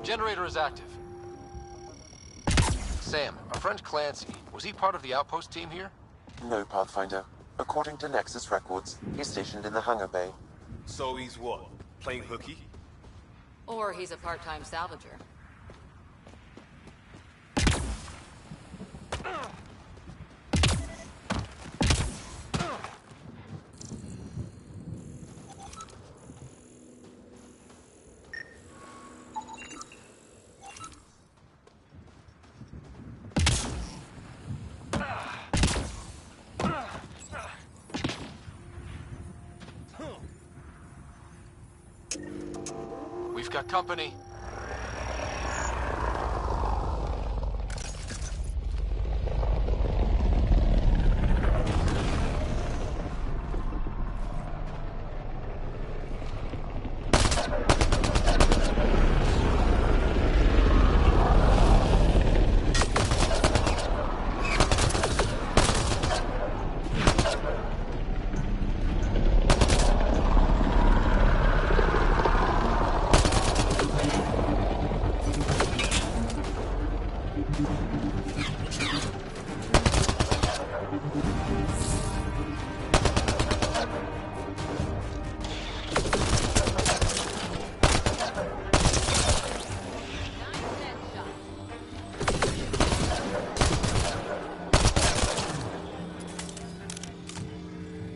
Generator is active. Sam, our friend Clancy, was he part of the outpost team here? No, Pathfinder. According to Nexus records, he's stationed in the hangar bay. So he's what? Playing hooky? Or he's a part-time salvager. We've got company.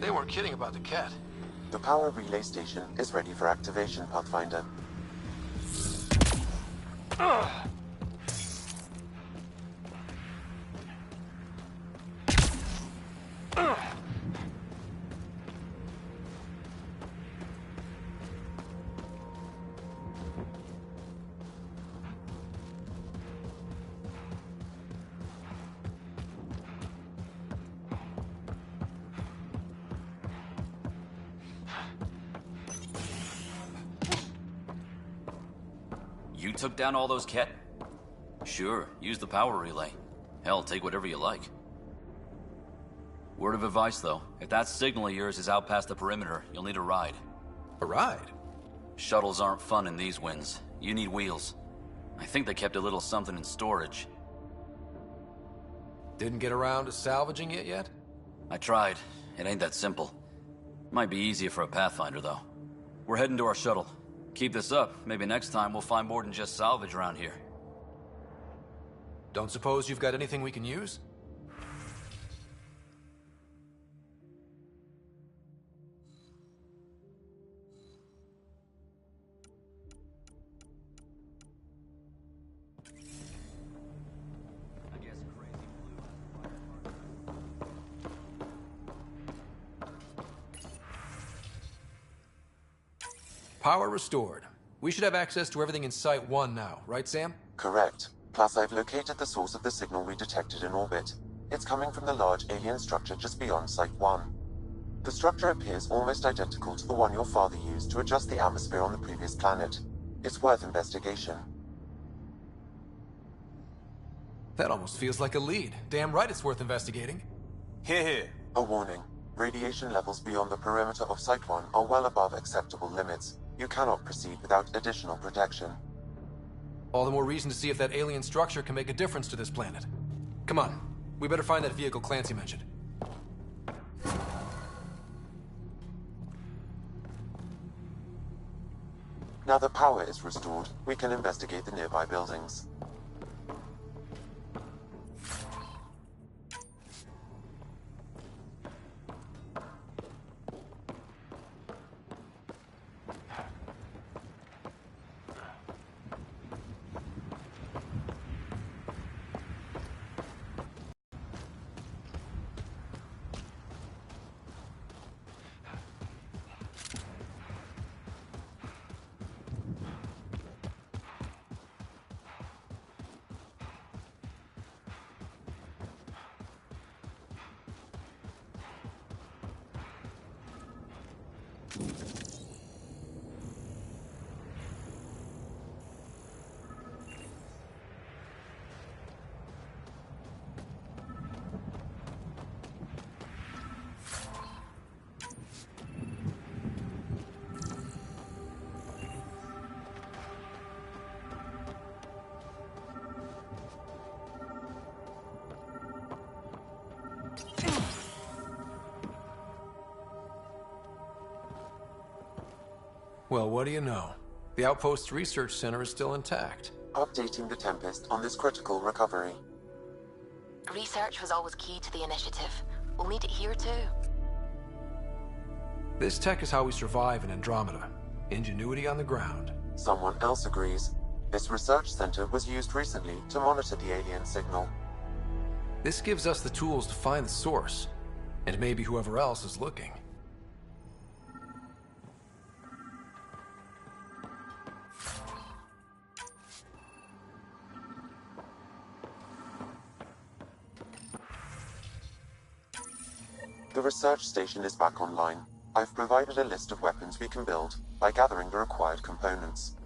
They weren't kidding about the cat. The power relay station is ready for activation, Pathfinder. You took down all those Ket? Sure, use the power relay. Hell, take whatever you like. Word of advice, though. If that signal of yours is out past the perimeter, you'll need a ride. A ride? Shuttles aren't fun in these winds. You need wheels. I think they kept a little something in storage. Didn't get around to salvaging it yet? I tried. It ain't that simple. Might be easier for a Pathfinder, though. We're heading to our shuttle. Keep this up. Maybe next time we'll find more than just salvage around here. Don't suppose you've got anything we can use? Power restored. We should have access to everything in Site 1 now, right, Sam? Correct. Plus, I've located the source of the signal we detected in orbit. It's coming from the large alien structure just beyond Site 1. The structure appears almost identical to the one your father used to adjust the atmosphere on the previous planet. It's worth investigation. That almost feels like a lead. Damn right it's worth investigating. Here, here. A warning. Radiation levels beyond the perimeter of Site 1 are well above acceptable limits. You cannot proceed without additional protection. All the more reason to see if that alien structure can make a difference to this planet. Come on. We better find that vehicle Clancy mentioned. Now the power is restored, we can investigate the nearby buildings. Well, what do you know? The Outpost's research center is still intact. Updating the Tempest on this critical recovery. Research was always key to the initiative. We'll need it here too. This tech is how we survive in Andromeda. Ingenuity on the ground. Someone else agrees. This research center was used recently to monitor the alien signal. This gives us the tools to find the source, and maybe whoever else is looking. The research station is back online. I've provided a list of weapons we can build by gathering the required components.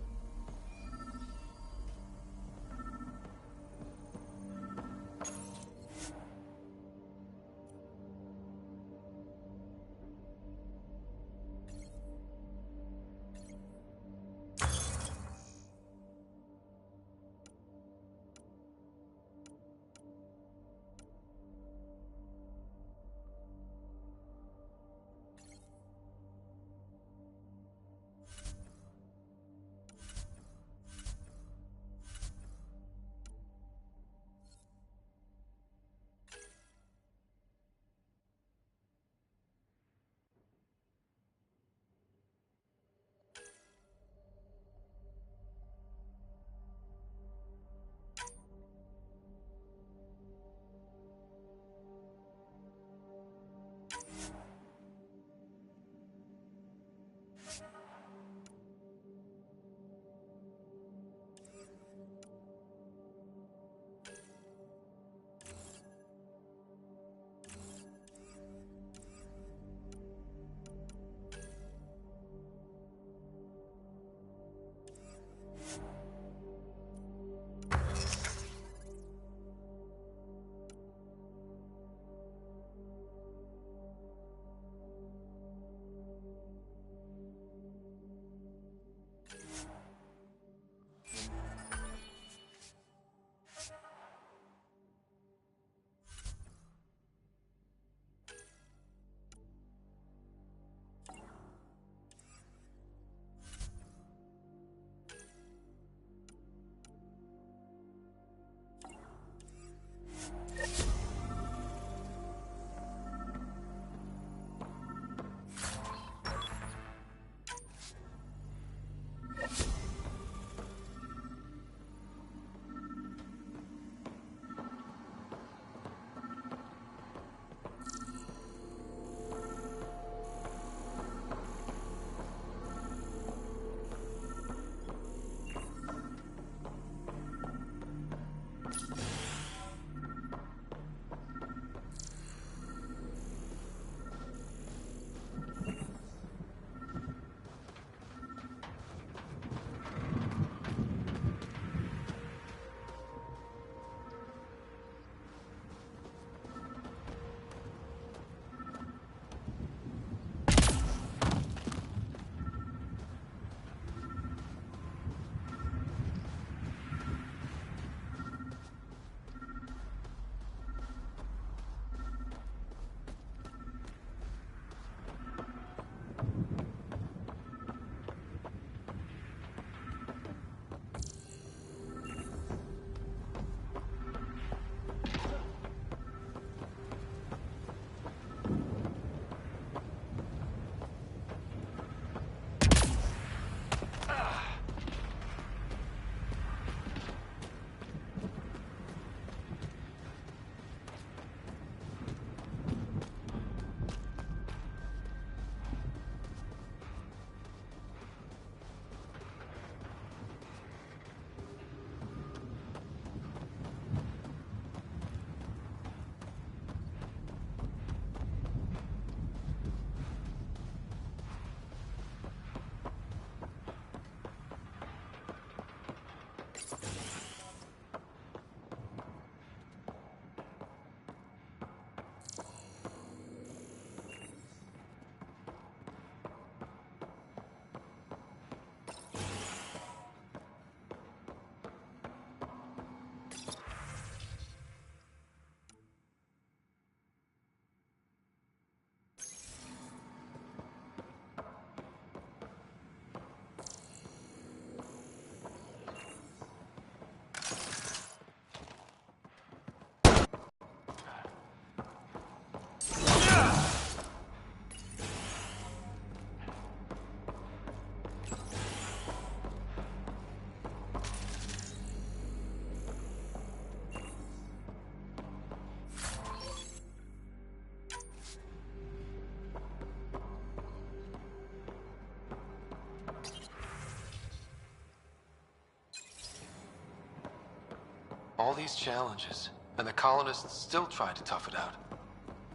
All these challenges, and the colonists still tried to tough it out.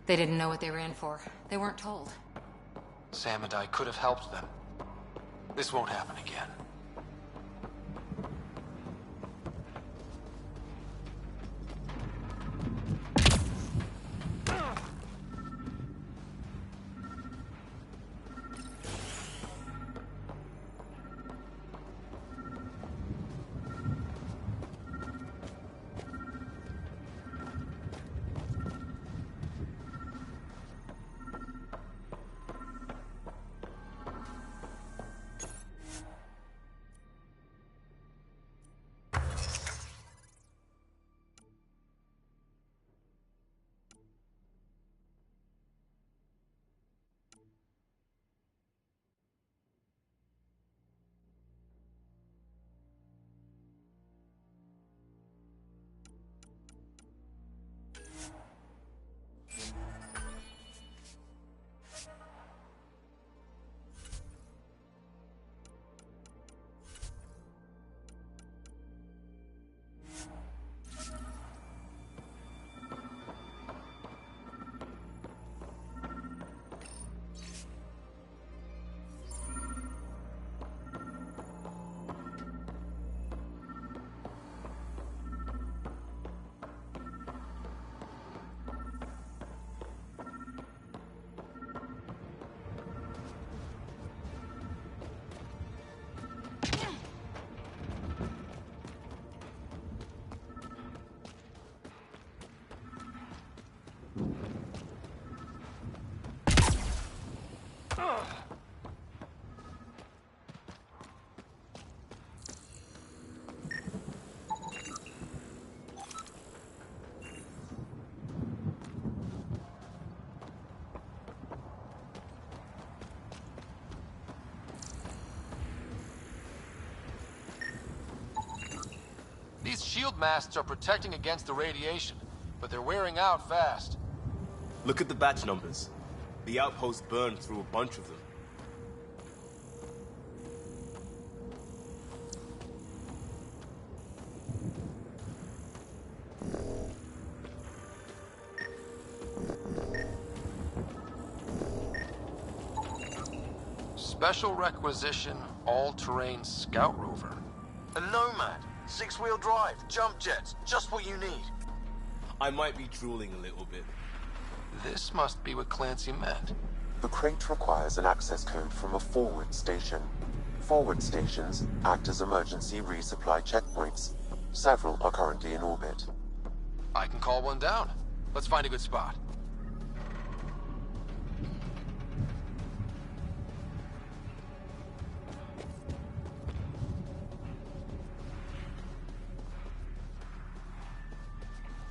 They didn't know what they were in for. They weren't told. Sam and I could have helped them. This won't happen again. These shield masts are protecting against the radiation, but they're wearing out fast. Look at the batch numbers. The outpost burned through a bunch of them. Special requisition, all-terrain scout rover. A Nomad, 6-wheel drive, jump jets, just what you need. I might be drooling a little bit. This must be what Clancy meant. The crate requires an access code from a forward station. Forward stations act as emergency resupply checkpoints. Several are currently in orbit. I can call one down. Let's find a good spot.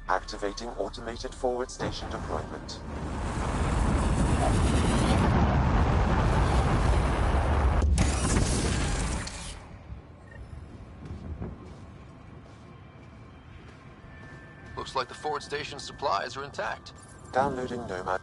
Activating automated forward station deployment. Looks like the forward station supplies are intact. Downloading Nomad.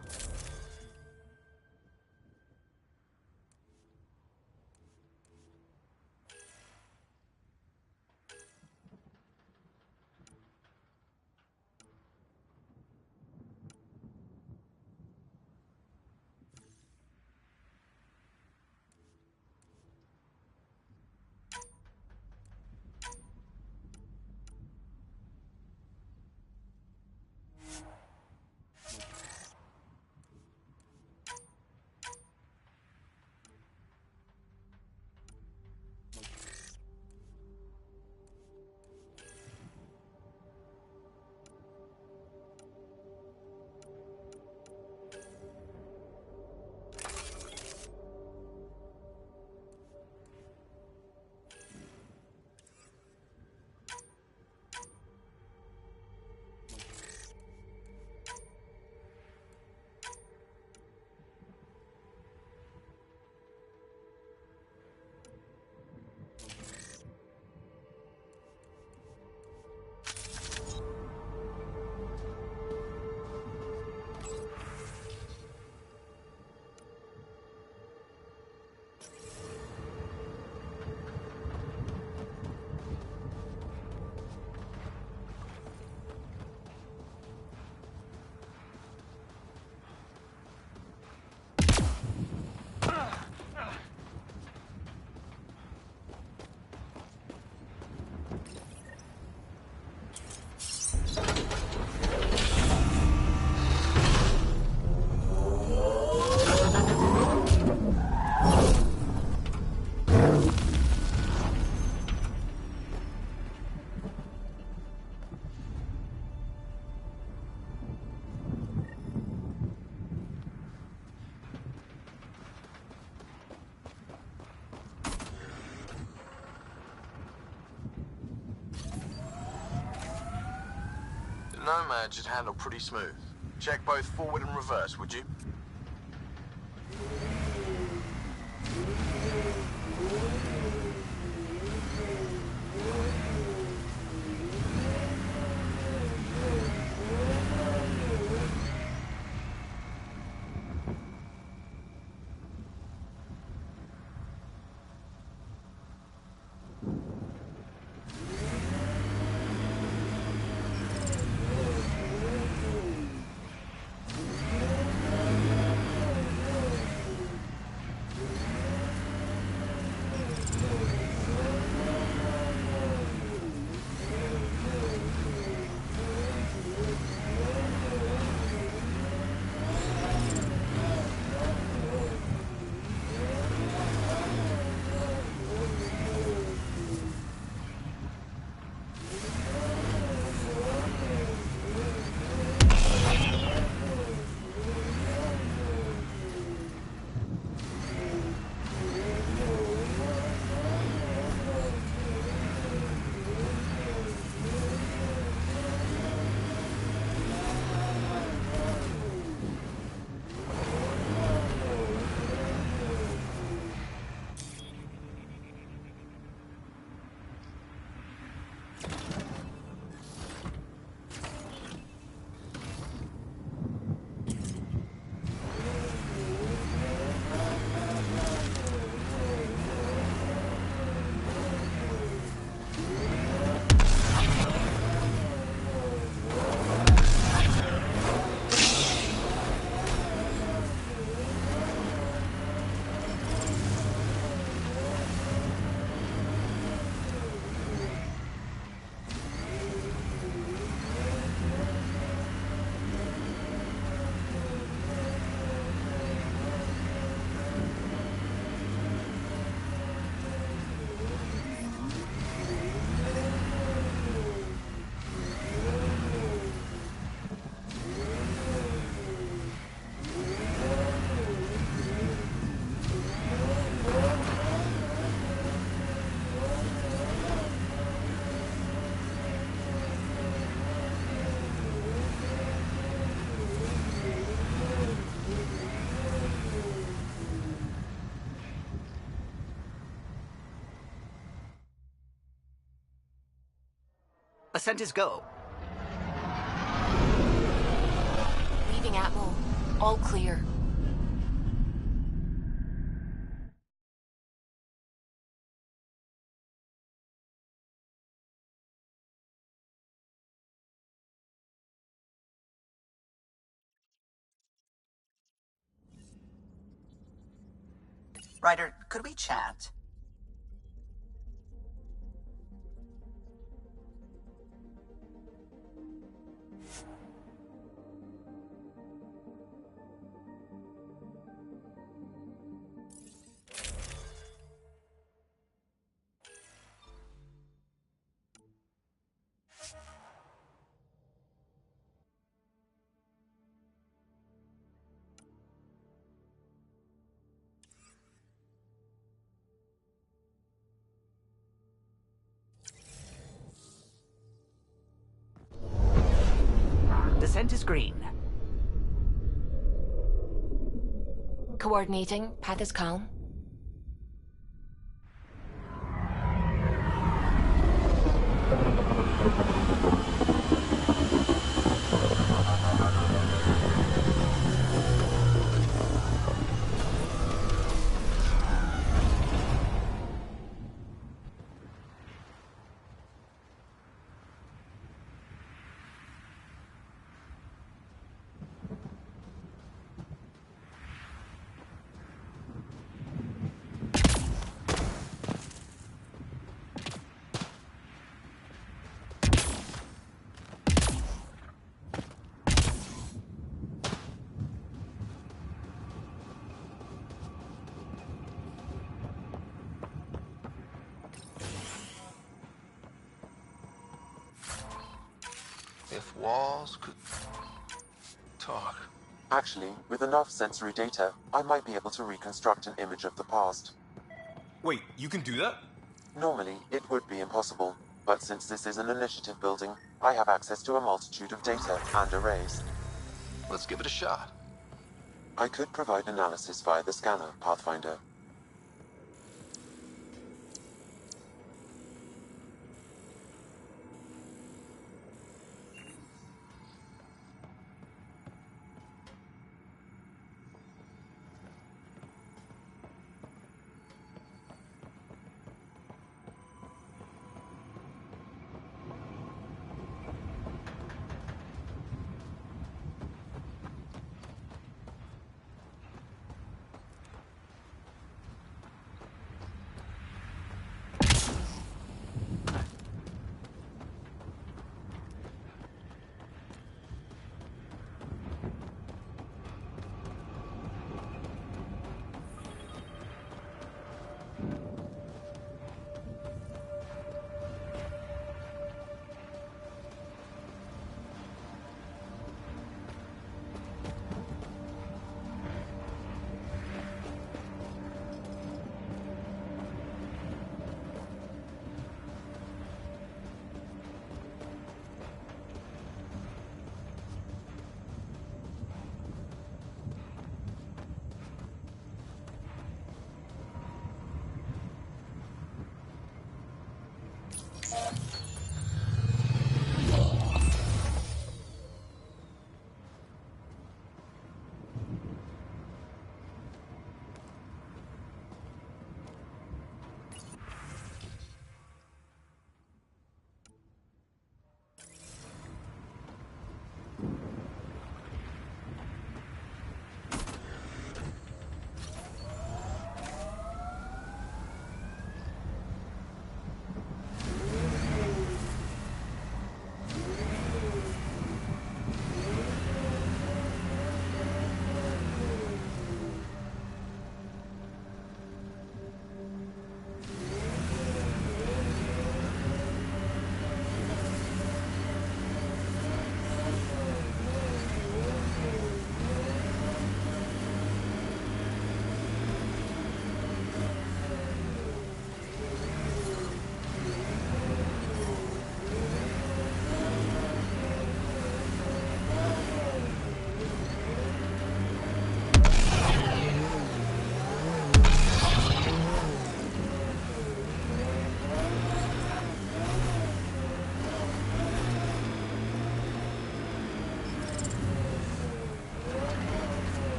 The Nomad should handle pretty smooth. Check both forward and reverse, would you? Ascent is go. Leaving Atmo. All clear. Ryder, could we chat? Descent is green. Coordinating. Path is calm. if walls could talk. Actually, with enough sensory data, I might be able to reconstruct an image of the past. Wait, you can do that? Normally, it would be impossible, but since this is an initiative building, I have access to a multitude of data and arrays. Let's give it a shot. I could provide analysis via the scanner, Pathfinder.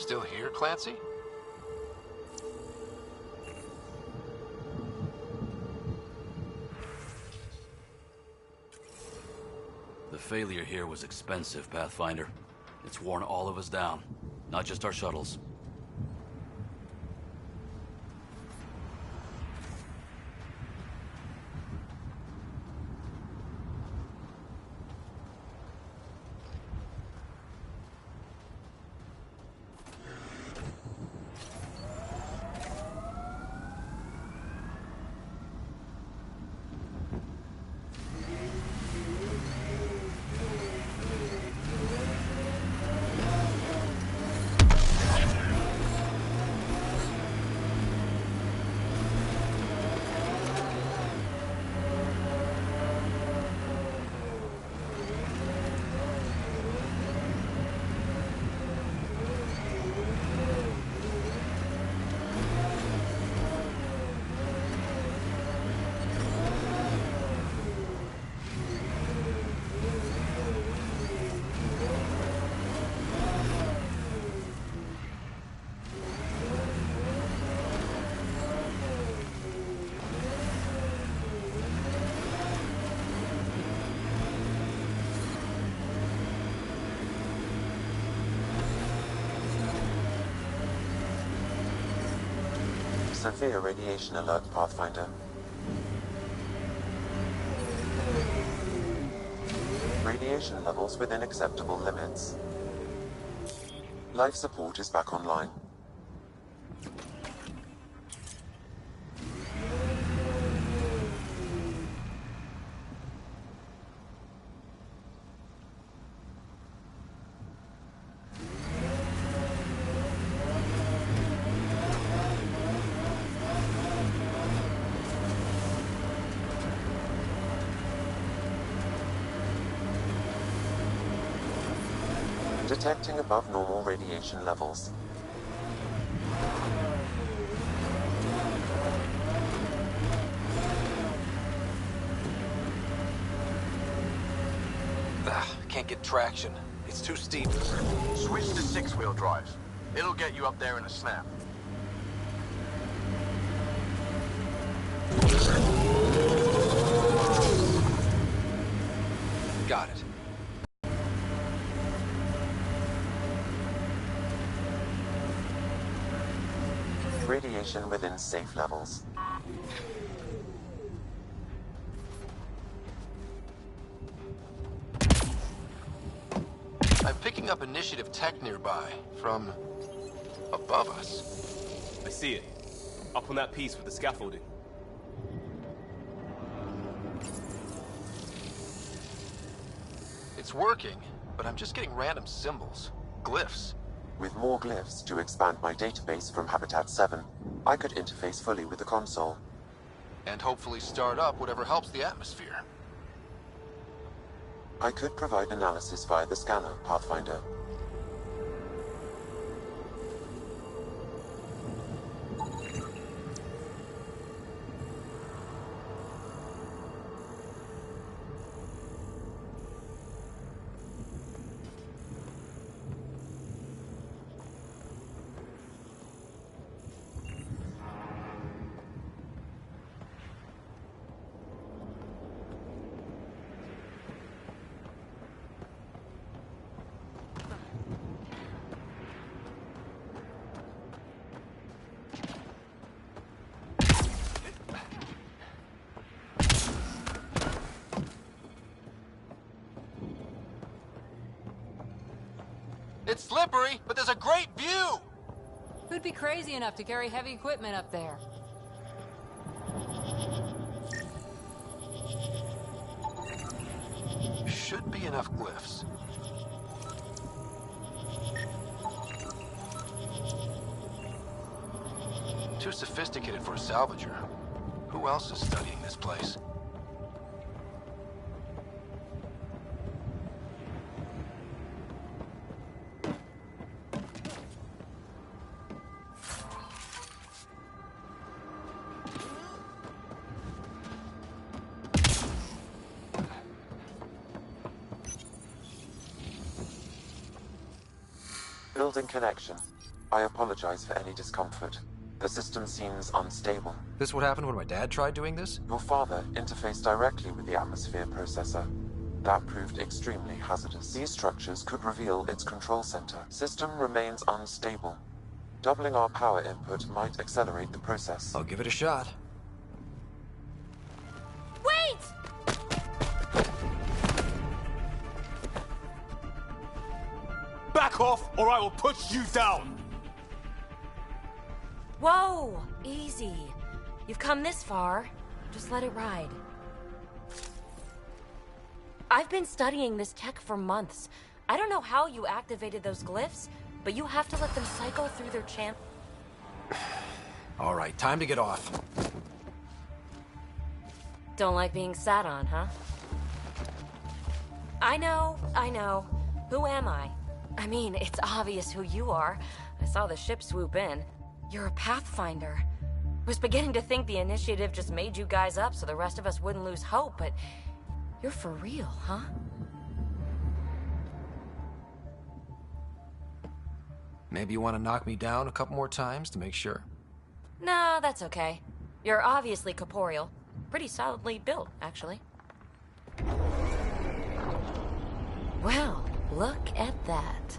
Still here, Clancy? The The failure here was expensive, Pathfinder. It's worn all of us down, not just our shuttles. Severe radiation alert, Pathfinder. Radiation levels within acceptable limits. Life support is back online. Detecting above normal radiation levels. Can't get traction. It's too steep. Switch to six-wheel drive. It'll get you up there in a snap. Got it. Radiation within safe levels. I'm picking up initiative tech nearby, from above us. I see it. Up on that piece with the scaffolding. It's working, but I'm just getting random symbols. Glyphs. With more glyphs to expand my database from Habitat 7, I could interface fully with the console. And hopefully start up whatever helps the atmosphere. I could provide analysis via the scanner, Pathfinder. It's slippery, but there's a great view! Who'd be crazy enough to carry heavy equipment up there? Should be enough glyphs. Too sophisticated for a salvager. Who else is studying this place? Building connection. I apologize for any discomfort. The system seems unstable. This what happened when my dad tried doing this? Your father interfaced directly with the atmosphere processor. That proved extremely hazardous. These structures could reveal its control center. System remains unstable. Doubling our power input might accelerate the process. I'll give it a shot. Wait! Back off, or I will put you down! Whoa! Easy. You've come this far. Just let it ride. I've been studying this tech for months. I don't know how you activated those glyphs, but you have to let them cycle through their All right, time to get off. Don't like being sat on, huh? I know. Who am I? I mean, it's obvious who you are. I saw the ship swoop in. You're a Pathfinder. Was beginning to think the initiative just made you guys up so the rest of us wouldn't lose hope, but you're for real, huh? Maybe you want to knock me down a couple more times to make sure? No, that's okay. You're obviously corporeal. Pretty solidly built, actually. Well, look at that.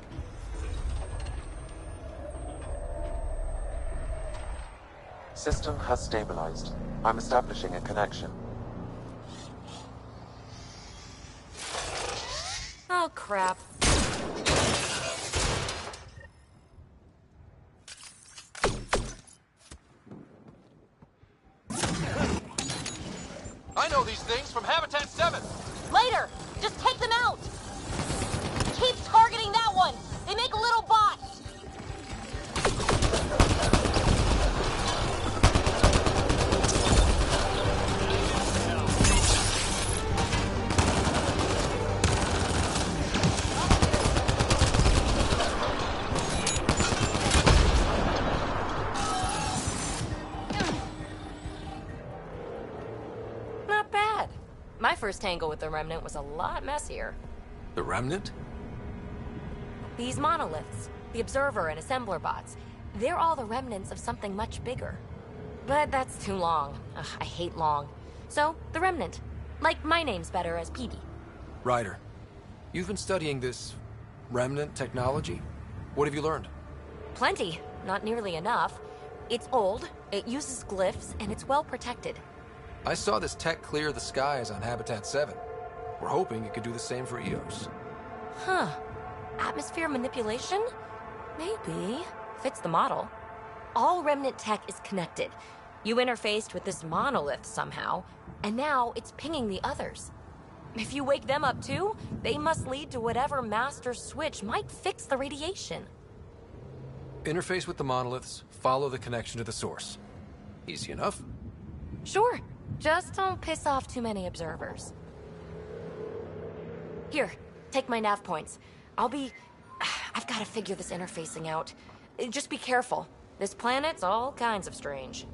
System has stabilized. I'm establishing a connection. Oh, crap. I know these things from Habitat 7! Later! Just take them out! Keep targeting that one! They make little bots! Not bad. My first tangle with the Remnant was a lot messier. The Remnant? These monoliths, the Observer and Assembler bots, they're all the remnants of something much bigger. But that's too long. Ugh, I hate long. So, the Remnant. Like, my name's better as Petey. Ryder, you've been studying this Remnant technology? What have you learned? Plenty. Not nearly enough. It's old, it uses glyphs, and it's well protected. I saw this tech clear the skies on Habitat 7. We're hoping it could do the same for EOS. Huh. Atmosphere manipulation? Maybe. Fits the model. All Remnant tech is connected. You interfaced with this monolith somehow, and now it's pinging the others. If you wake them up too, they must lead to whatever master switch might fix the radiation. Interface with the monoliths, follow the connection to the source. Easy enough. Sure. Just don't piss off too many observers. Here, take my nav points. I've got to figure this interfacing out. Just be careful. This planet's all kinds of strange.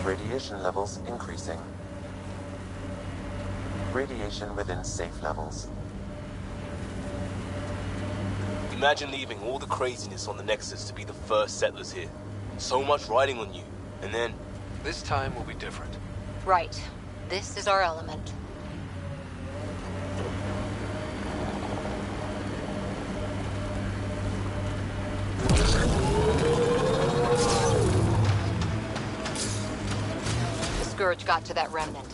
Radiation levels increasing. Radiation within safe levels. Imagine leaving all the craziness on the Nexus to be the first settlers here. So much riding on you, and then... This time will be different. Right. This is our element. The Scourge got to that remnant.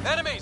Enemies!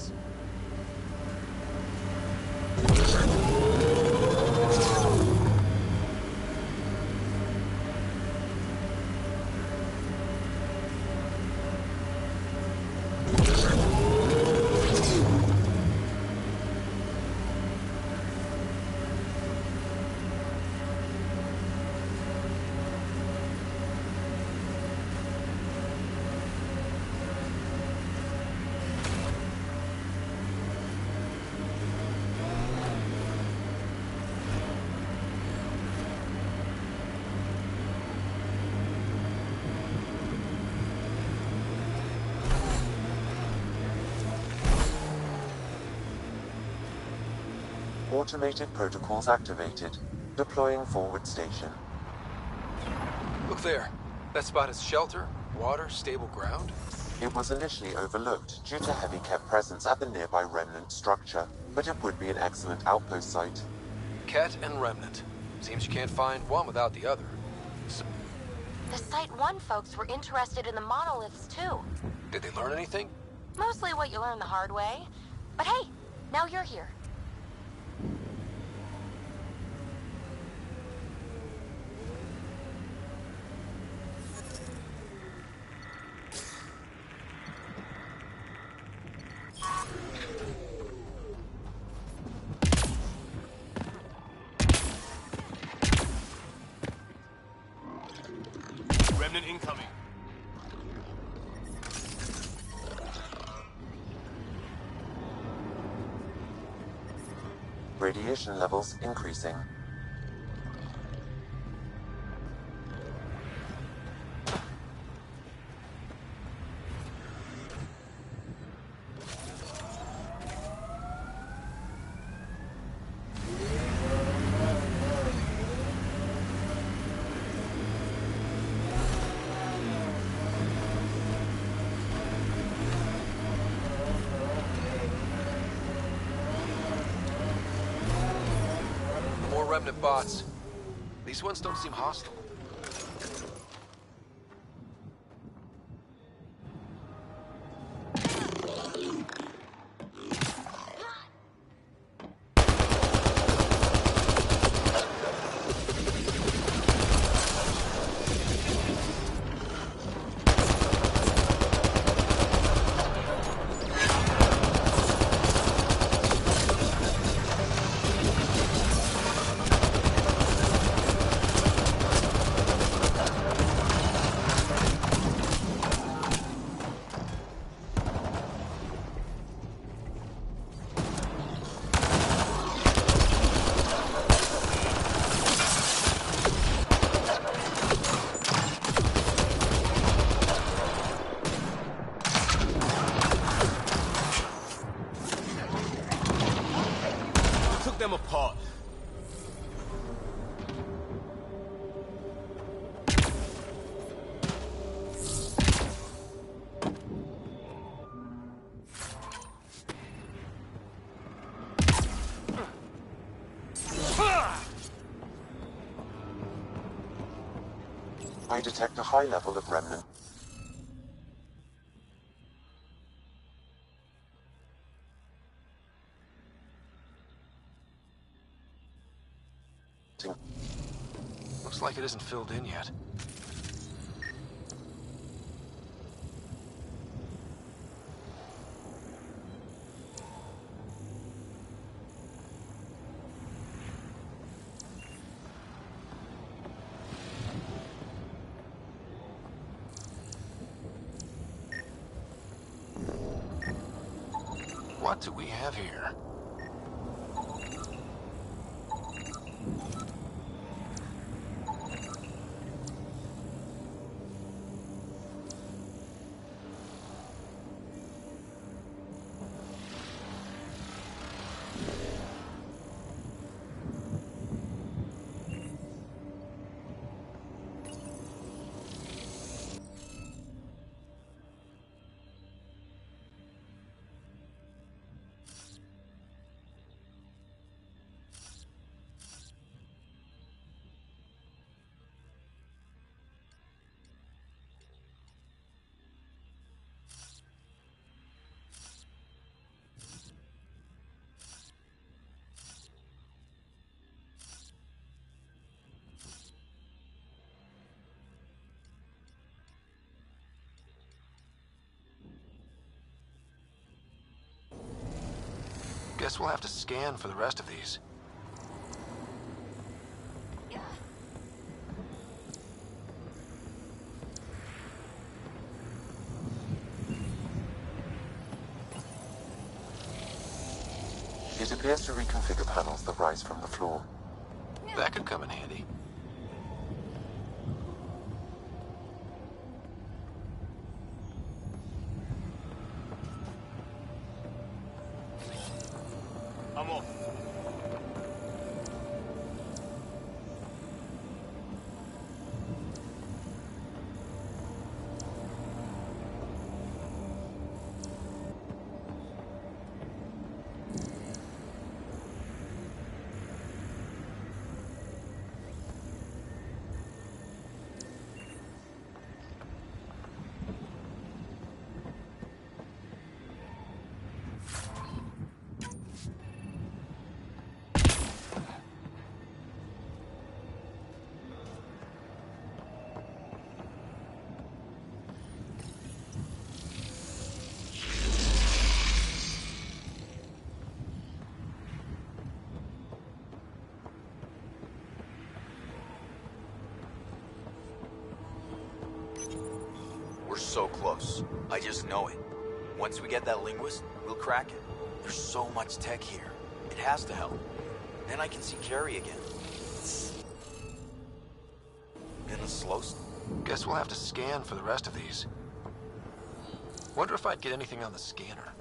Automated protocols activated. Deploying forward station. Look there. That spot is shelter, water, stable ground. It was initially overlooked due to heavy kept presence at the nearby remnant structure, but it would be an excellent outpost site. Ket and Remnant. Seems you can't find one without the other. The Site 1 folks were interested in the monoliths too. Did they learn anything? Mostly what you learn the hard way. But hey, now you're here. Remnant incoming. Radiation levels increasing. More Remnant bots. These ones don't seem hostile. Took them apart. I detect a high level of remnant. Looks like it isn't filled in yet. What do we have here? Guess we'll have to scan for the rest of these. It appears to reconfigure panels that rise from the floor. That could come in handy. I'm off. so close. I just know it. Once we get that linguist, we'll crack it. There's so much tech here. It has to help. Then I can see Carrie again. It's been a slow... Guess we'll have to scan for the rest of these. Wonder if I'd get anything on the scanner.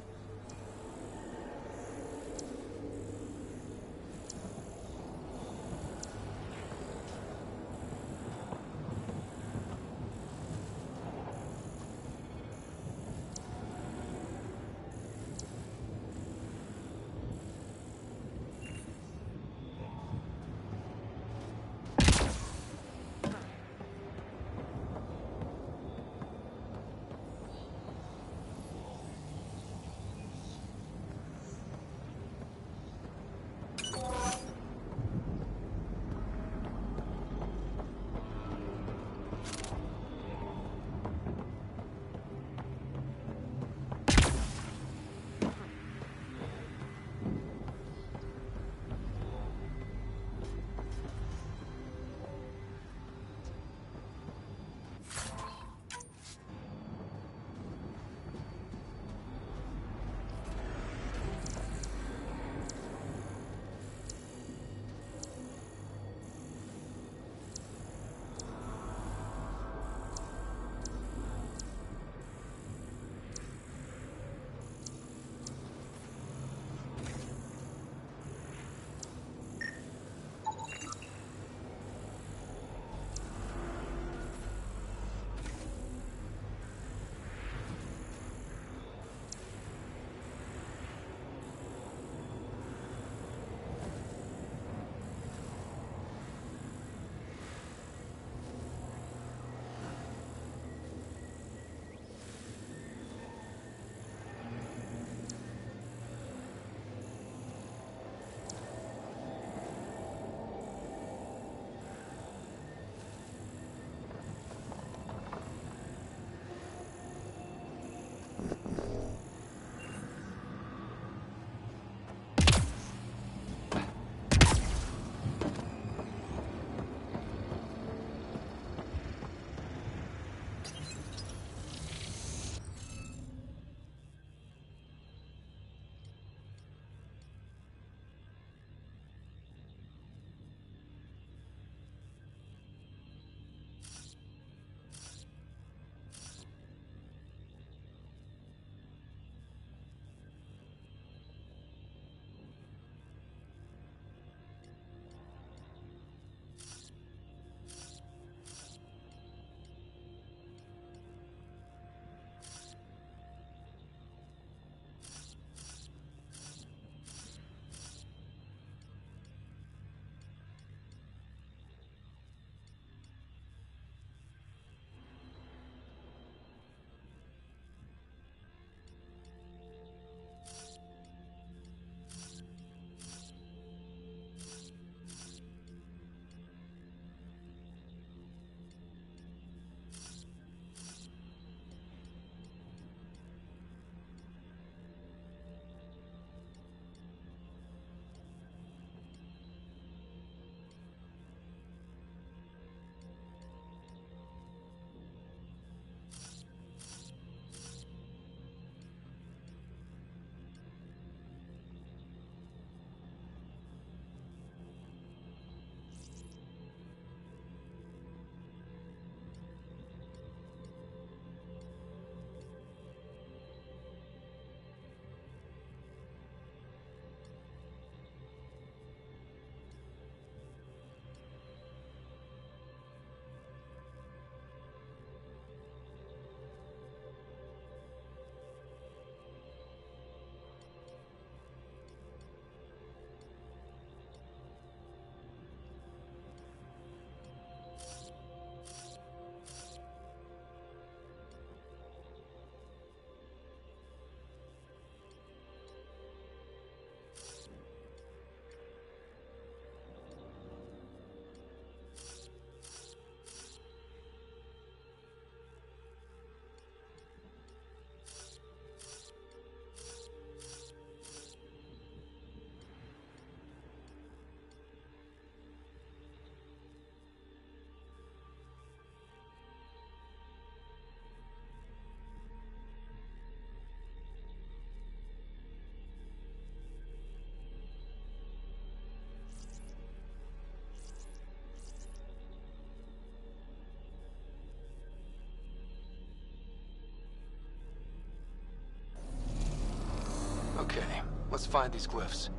Okay, let's find these glyphs.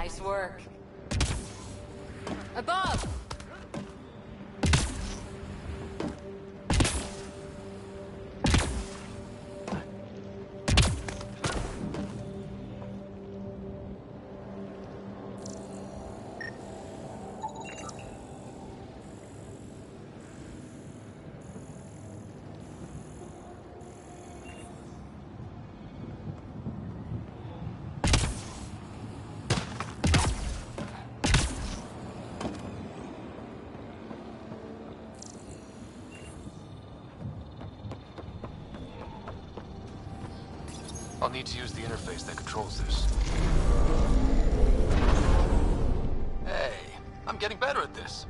Nice work. Above! I'll need to use the interface that controls this. Hey, I'm getting better at this.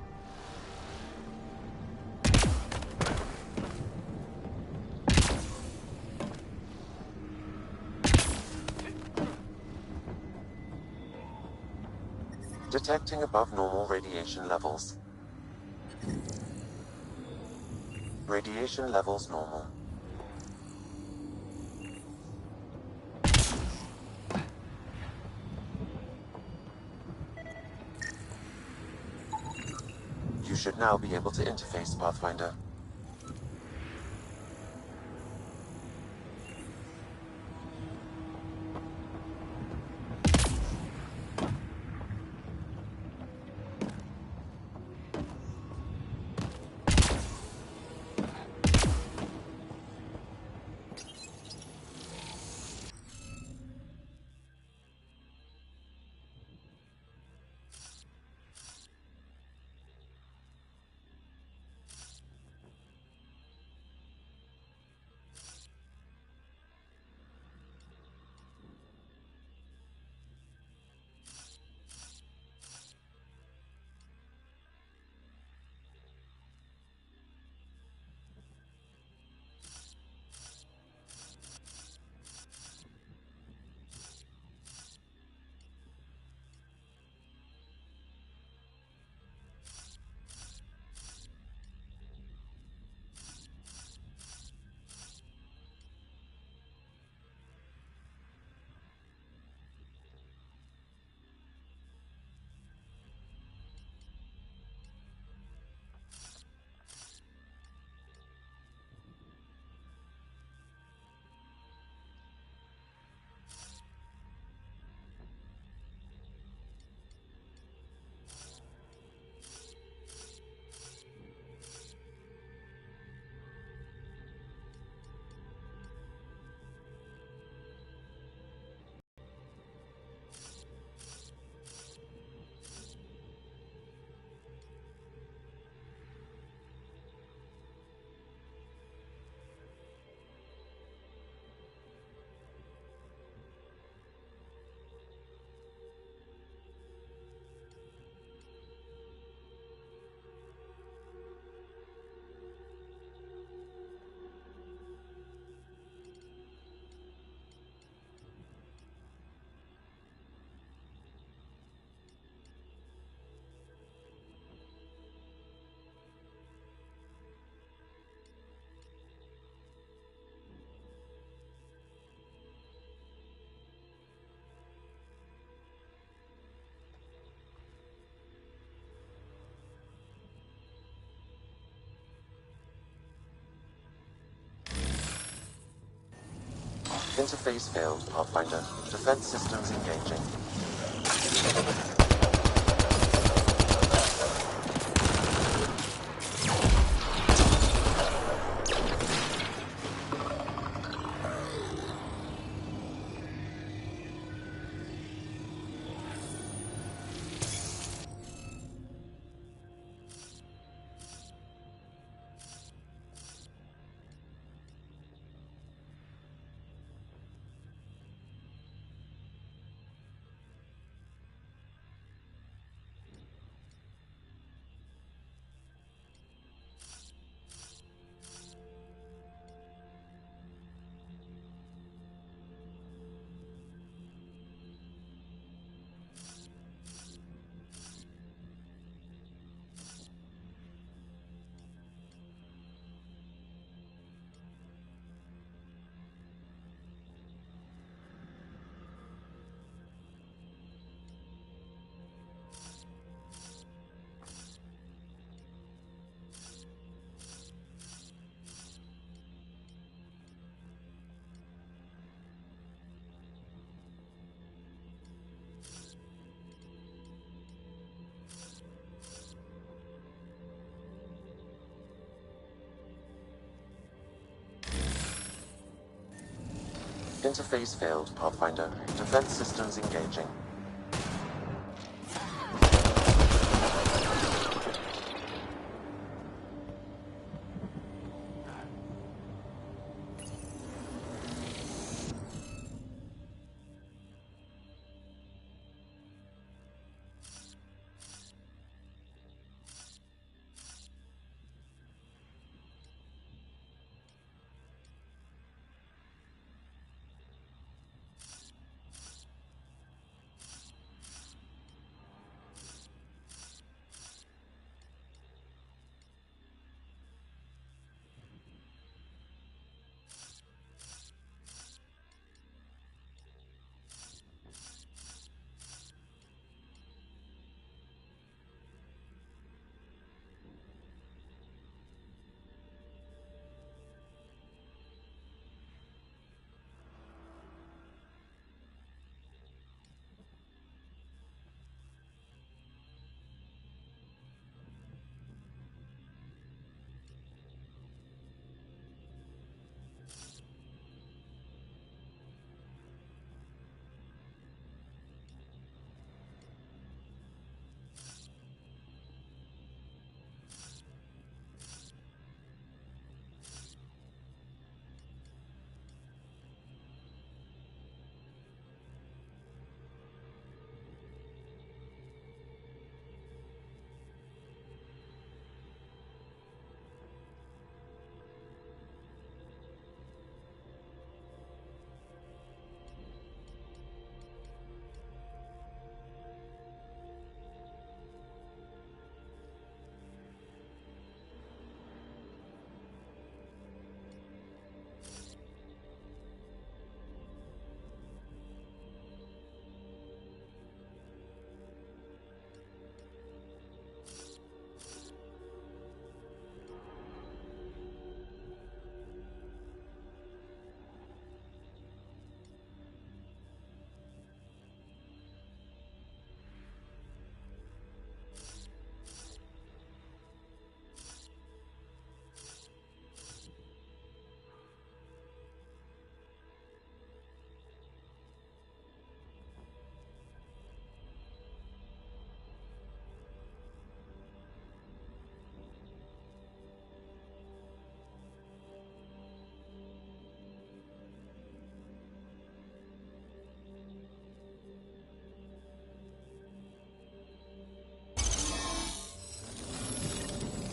Detecting above normal radiation levels. Radiation levels normal. You should now be able to interface, Pathfinder. Interface failed, Pathfinder. Defense systems engaging. Interface failed, Pathfinder. Defense systems engaging.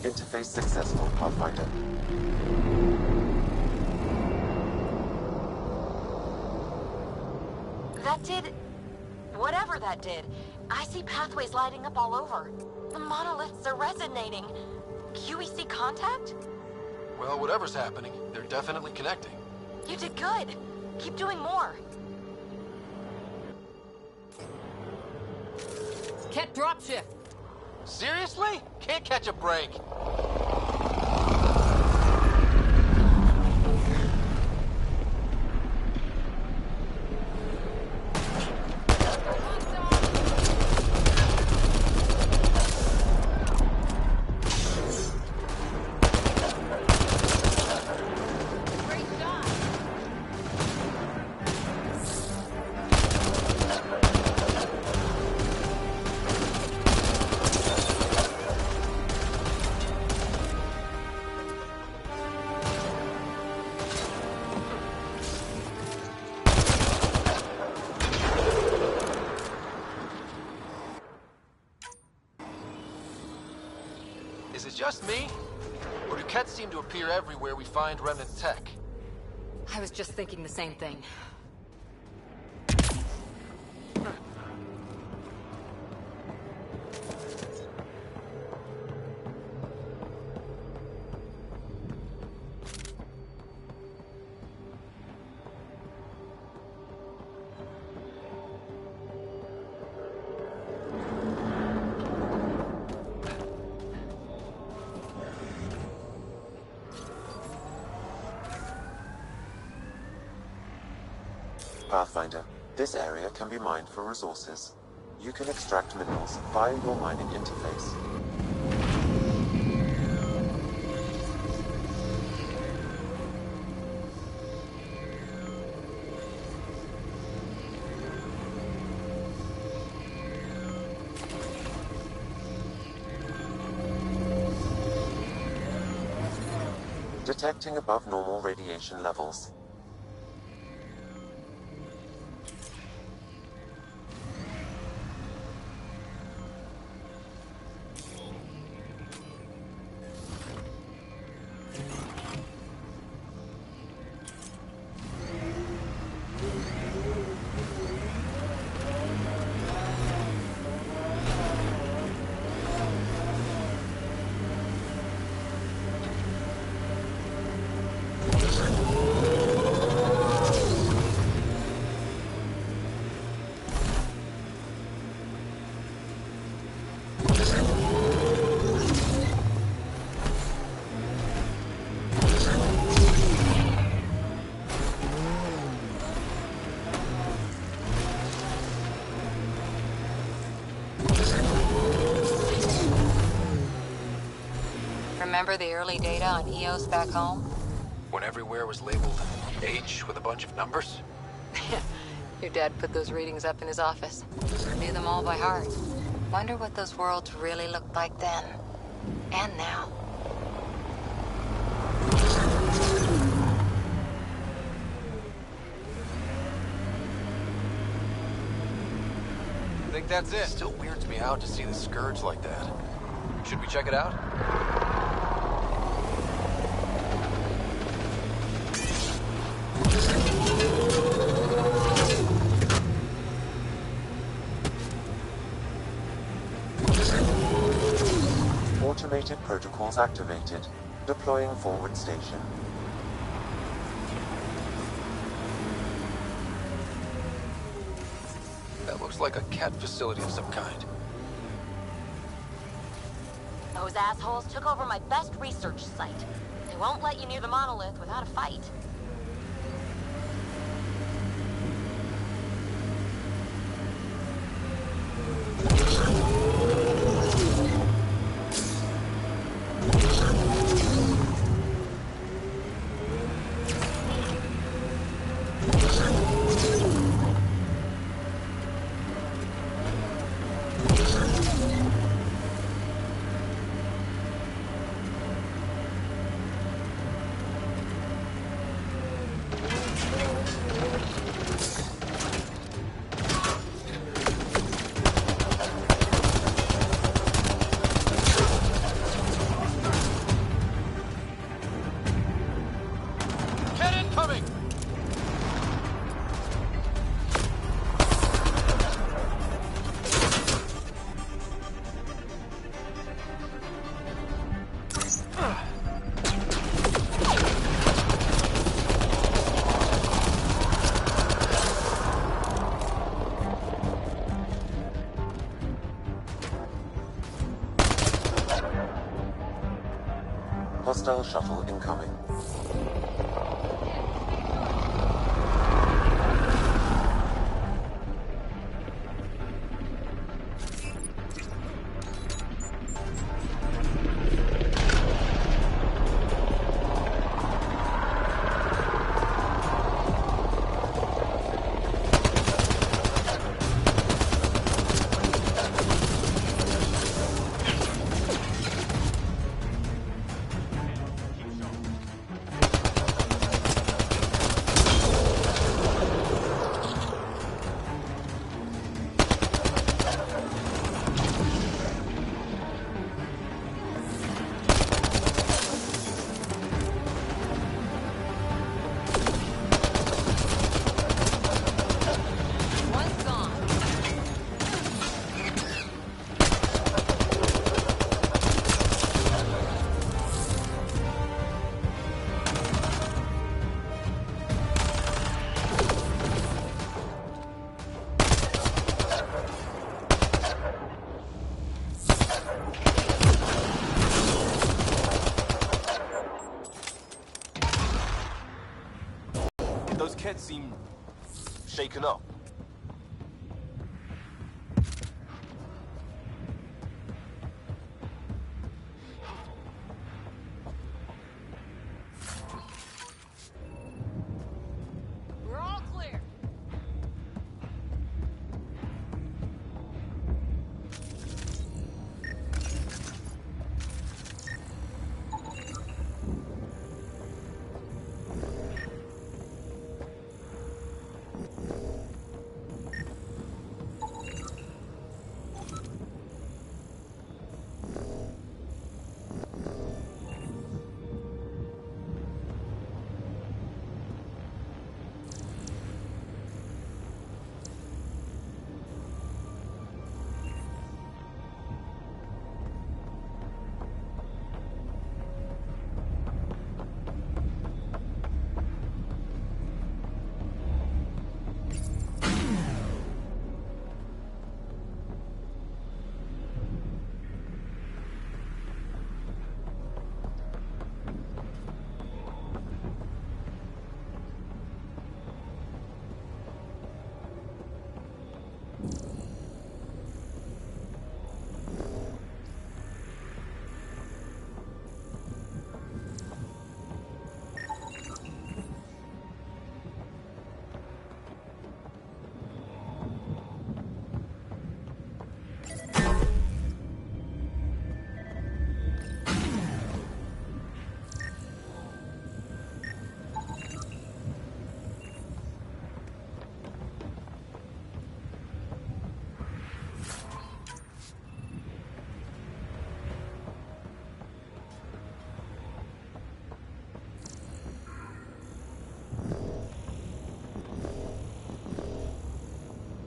Interface successful, Pathfinder. That did... whatever that did. I see pathways lighting up all over. The monoliths are resonating. QEC contact? Well, whatever's happening, they're definitely connecting. You did good. Keep doing more. Ket dropshift. Seriously? Can't catch a break. just me? Or do Kett seem to appear everywhere we find remnant tech? I was just thinking the same thing. Pathfinder, this area can be mined for resources. You can extract minerals via your mining interface. Detecting above normal radiation levels. Remember the early data on EOS back home? When everywhere was labeled H with a bunch of numbers? Your dad put those readings up in his office. Knew them all by heart. Wonder what those worlds really looked like then. And now. Think that's it? Still weirds me out to see the Scourge like that. Should we check it out? Automated protocols activated. Deploying forward station. That looks like a cat facility of some kind. Those assholes took over my best research site. They won't let you near the monolith without a fight. Hostile shuttle incoming. Those kids seem shaken up. We're all clear.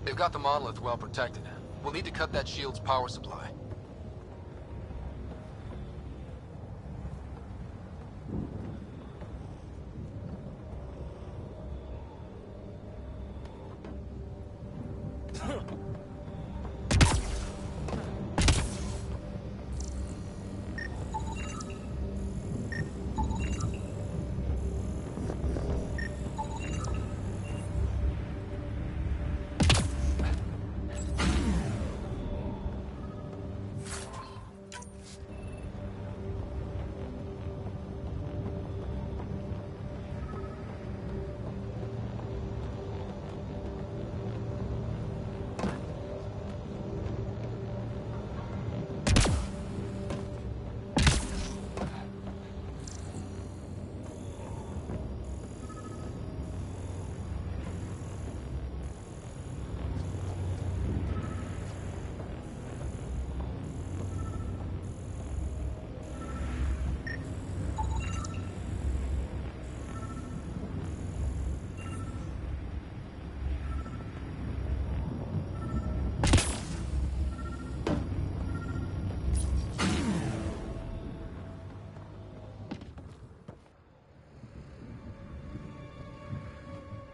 They've got the monolith well protected. We'll need to cut that shield's power supply.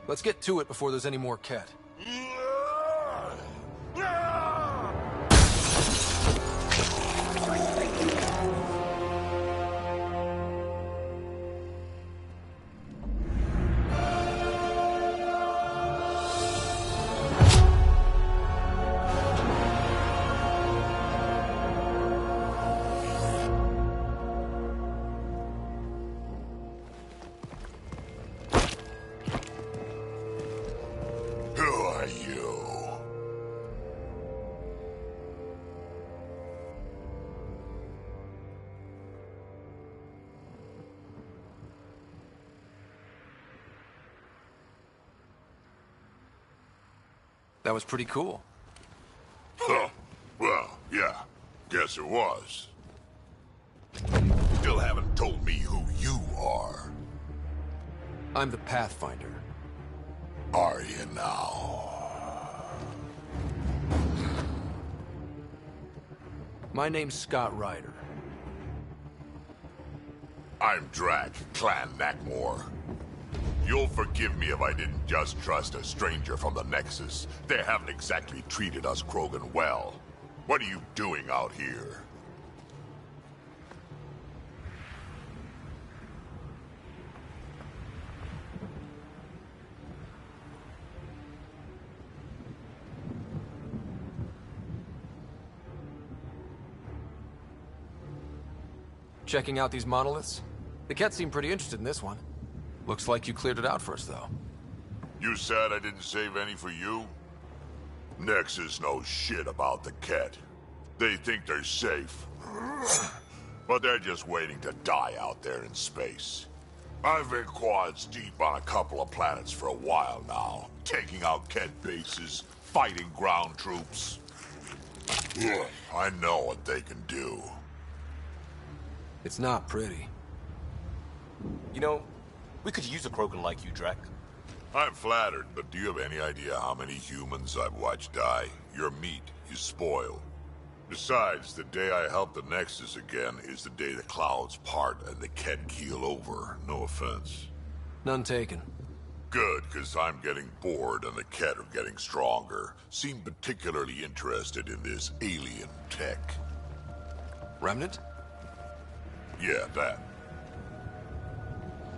Let's get to it before there's any more Ket. That was pretty cool. Huh. Well, yeah. Guess it was. Still haven't told me who you are. I'm the Pathfinder. Are you now? My name's Scott Ryder. I'm Drack, Clan Nakmor. You'll forgive me if I didn't just trust a stranger from the Nexus. They haven't exactly treated us Krogan well. What are you doing out here? Checking out these monoliths? The Ket seemed pretty interested in this one. Looks like you cleared it out first, though. You said I didn't save any for you? Nexus knows shit about the Ket. They think they're safe. But they're just waiting to die out there in space. I've been quads deep on a couple of planets for a while now, taking out Ket bases, fighting ground troops. I know what they can do. It's not pretty. You know, we could use a Krogan like you, Drac. I'm flattered, but do you have any idea how many humans I've watched die? Your meat is spoiled. Besides, the day I help the Nexus again is the day the clouds part and the Ket keel over. No offense. None taken. Good, because I'm getting bored and the Ket are getting stronger. Seem particularly interested in this alien tech. Remnant? Yeah, that.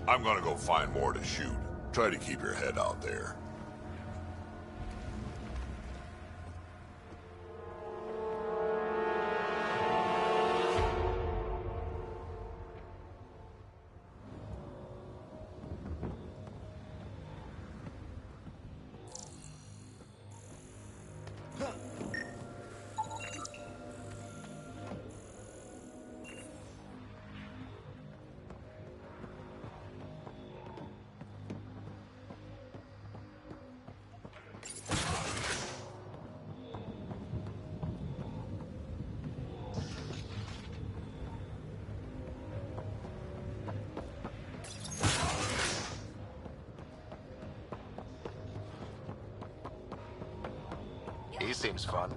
I'm gonna go find more to shoot. Try to keep your head out there. He seems fun.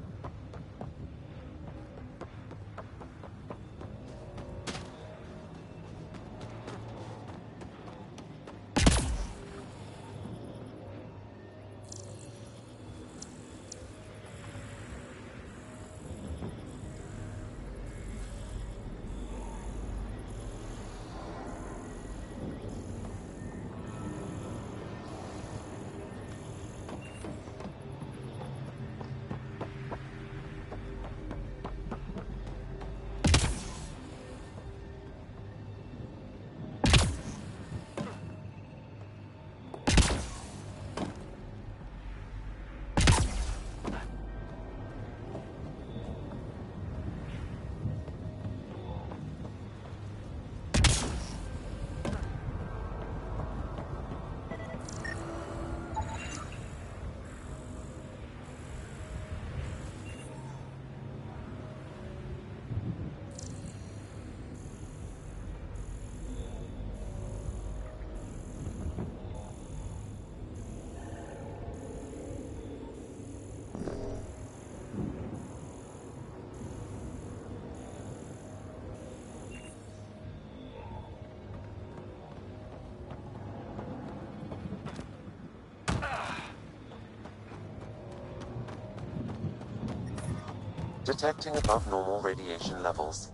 Detecting above normal radiation levels.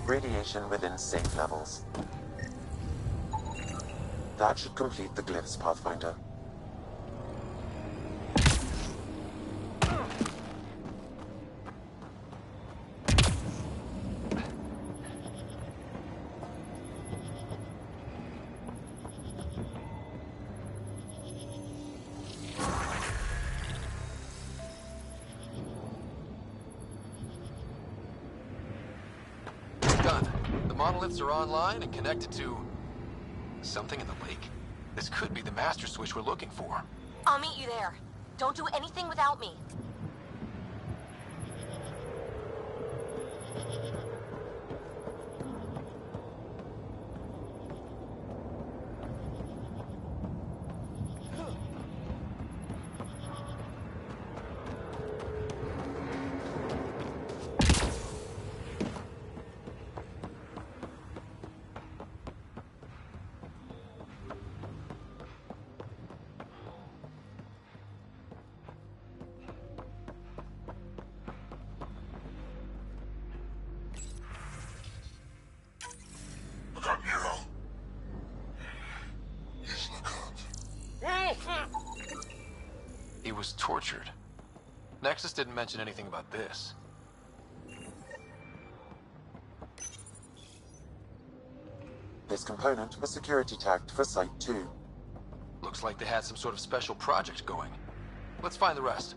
Radiation within safe levels. That should complete the glyphs, Pathfinder. Done. The monoliths are online and connected to something in the lake. This could be the master switch we're looking for. I'll meet you there. Don't do anything without me. was tortured. Nexus didn't mention anything about this. This component was security tagged for Site 2. Looks like they had some sort of special project going. Let's find the rest.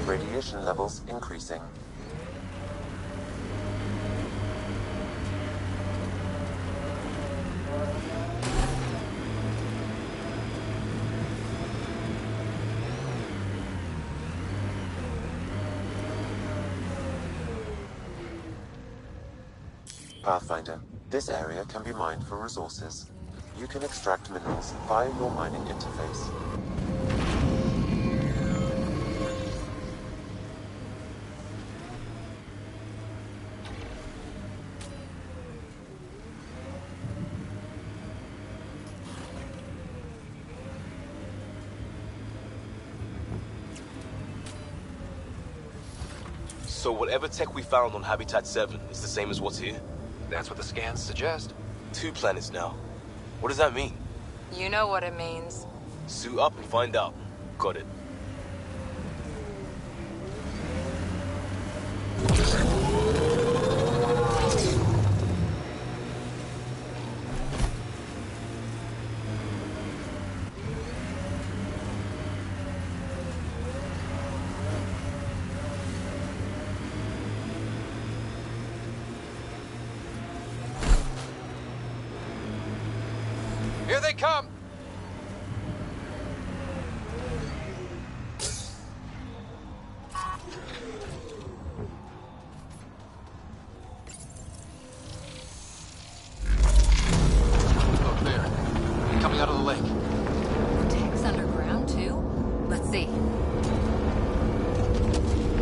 Radiation levels increasing. Pathfinder, this area can be mined for resources. You can extract minerals via your mining interface. So whatever tech we found on Habitat 7 is the same as what's here? That's what the scans suggest. 2 planets now. What does that mean? You know what it means. Suit up and find out. Got it. Here they come! Look there. Coming out of the lake. Tech's underground, too? Let's see.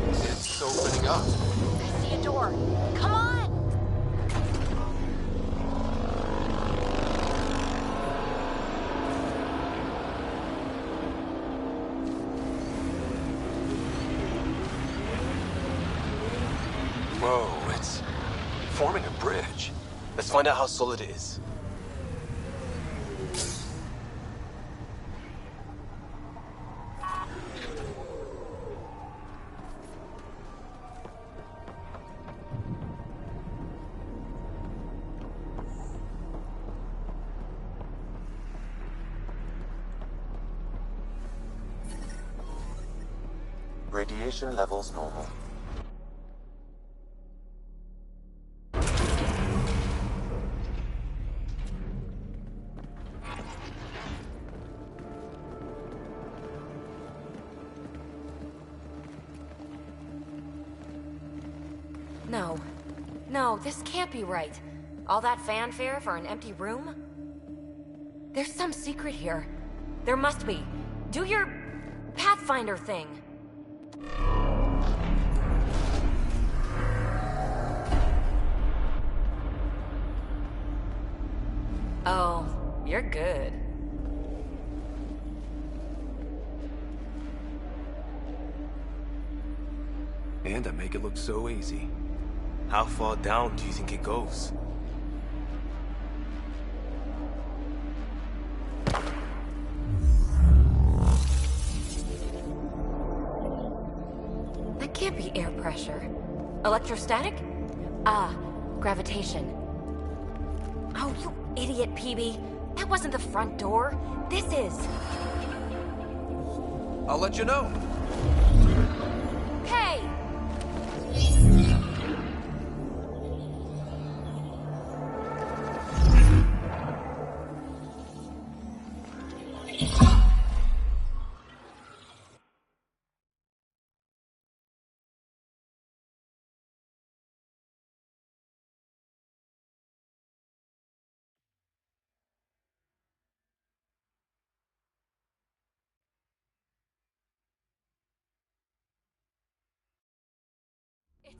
It's opening up. I see a door. Come on! Whoa, it's forming a bridge. Let's find out how solid it is. Radiation levels normal. No. No, this can't be right. All that fanfare for an empty room? There's some secret here. There must be. Do your Pathfinder thing. Oh, you're good. And I make it look so easy. How far down do you think it goes? That can't be air pressure. Electrostatic? Ah, gravitation. Oh, you idiot, PB. That wasn't the front door. This is. I'll let you know. Hey!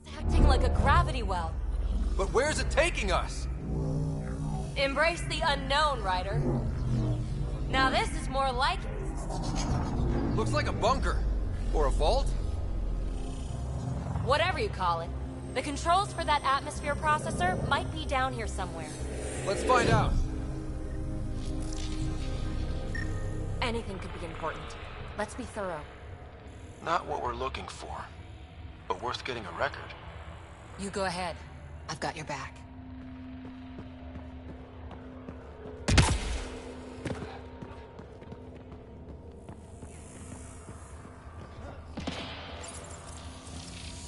It's acting like a gravity well. But where's it taking us? Embrace the unknown, Ryder. Now this is more like it. Looks like a bunker. Or a vault? Whatever you call it. The controls for that atmosphere processor might be down here somewhere. Let's find out. Anything could be important. Let's be thorough. Not what we're looking for, but worth getting a record. You go ahead. I've got your back.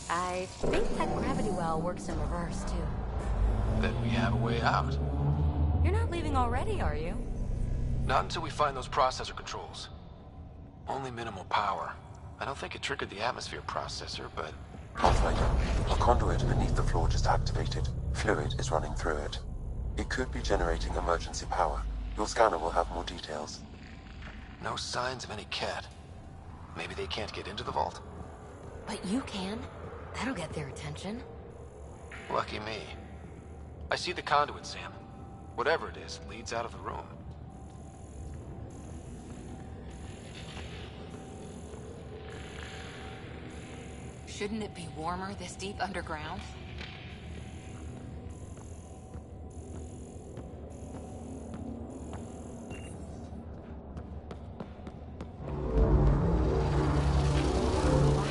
I think that gravity well works in reverse, too. Then we have a way out. You're not leaving already, are you? Not until we find those processor controls. Only minimal power. I don't think it triggered the atmosphere processor, but... Pathfinder, a conduit beneath the floor just activated. Fluid is running through it. It could be generating emergency power. Your scanner will have more details. No signs of any cat. Maybe they can't get into the vault? But you can. That'll get their attention. Lucky me. I see the conduit, Sam. Whatever it is, leads out of the room. Shouldn't it be warmer this deep underground?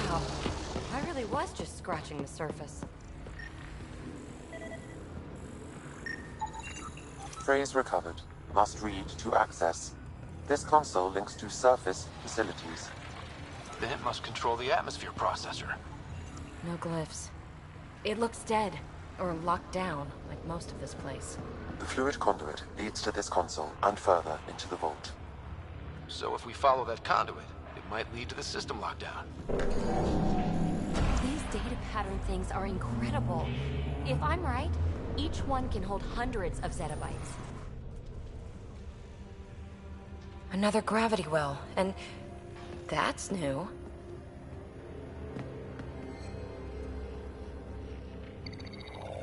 Wow. I really was just scratching the surface. Phrase recovered. Must read to access. This console links to surface facilities. Then it must control the atmosphere processor. No glyphs. It looks dead, or locked down, like most of this place. The fluid conduit leads to this console and further into the vault. So if we follow that conduit, it might lead to the system lockdown. These data pattern things are incredible. If I'm right, each one can hold hundreds of zettabytes. Another gravity well, and that's new.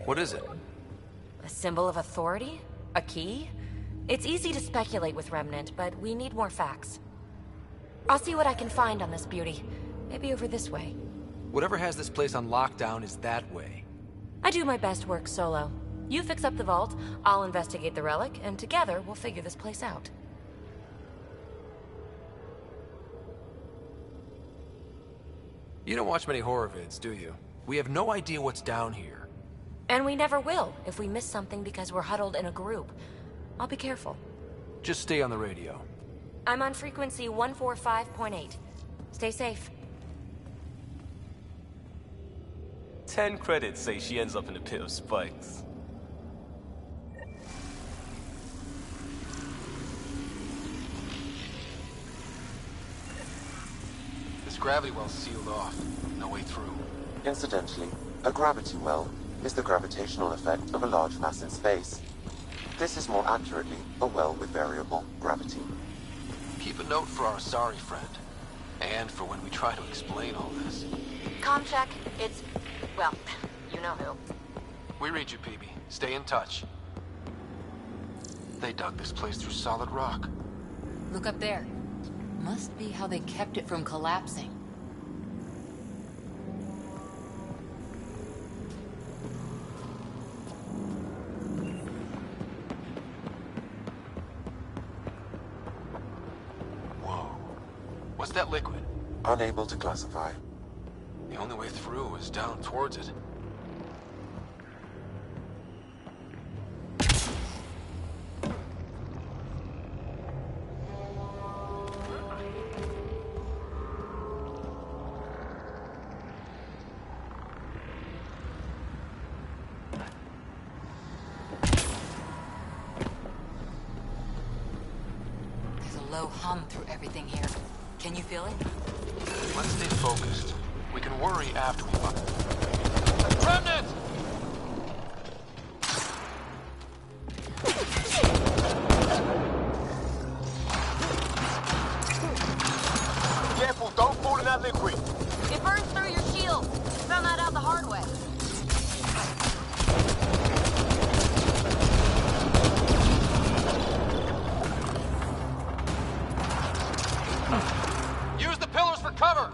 What is it? A symbol of authority? A key? It's easy to speculate with Remnant, but we need more facts. I'll see what I can find on this beauty. Maybe over this way. Whatever has this place on lockdown is that way. I do my best work solo. You fix up the vault, I'll investigate the relic, and together we'll figure this place out. You don't watch many horror vids, do you? We have no idea what's down here. And we never will if we miss something because we're huddled in a group. I'll be careful. Just stay on the radio. I'm on frequency 145.8. Stay safe. 10 credits say she ends up in a pit of spikes. This gravity well's sealed off. No way through. Incidentally, a gravity well is the gravitational effect of a large mass in space. This is more accurately a well with variable gravity. Keep a note for our sorry friend. And for when we try to explain all this. Comm check. It's... well, you know who. We read you, PB. Stay in touch. They dug this place through solid rock. Look up there. Must be how they kept it from collapsing. Whoa. What's that liquid? Unable to classify. The only way through is down towards it. There's a low hum through everything here. Can you feel it? Let's stay focused. We can worry after we find... Remnant! Careful, don't fall in that liquid. It burns through your shield. Found that out the hard way. Use the pillars for cover!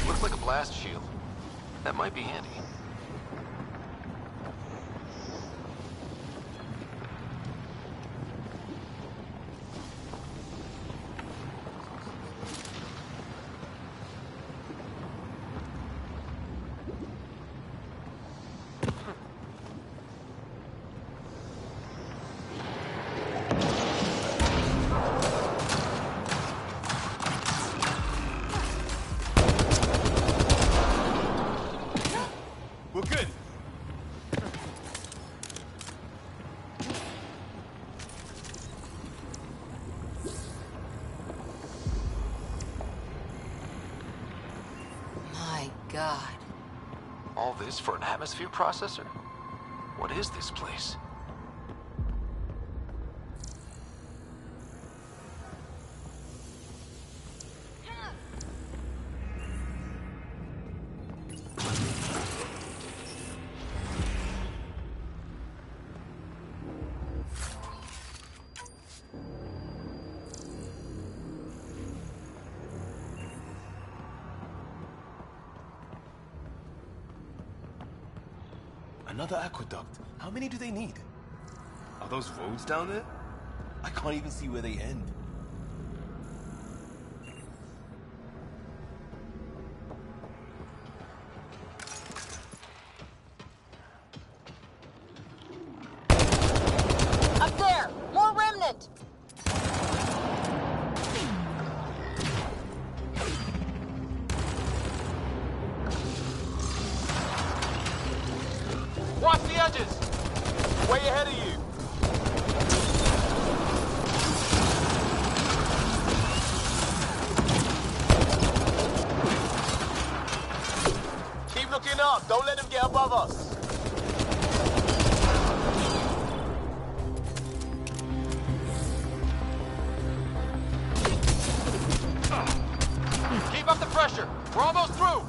Looks like a blast shield. That might be handy. We're good. My God. All this for an atmosphere processor? What is this place? Another aqueduct. How many do they need? Are those roads down there? I can't even see where they end. Up there! More remnant! Watch the edges! Way ahead of you! Keep looking up. Don't let them get above us. Keep up the pressure! We're almost through!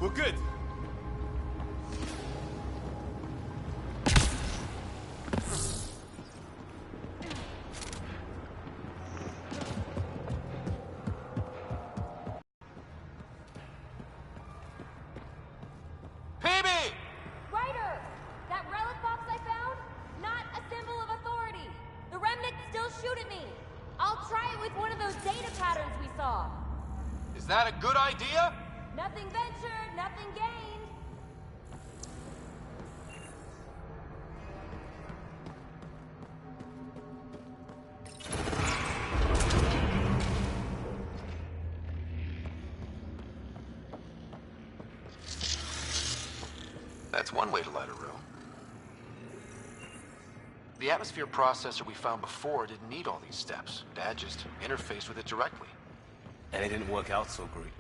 We're good. PB! Ryder! That relic box I found? Not a symbol of authority. The remnants still shoot at me. I'll try it with one of those data patterns we saw. Is that a good idea? Nothing ventured, nothing gained. That's one way to light a room. The atmosphere processor we found before didn't need all these steps. Dad just interfaced with it directly. And it didn't work out so great.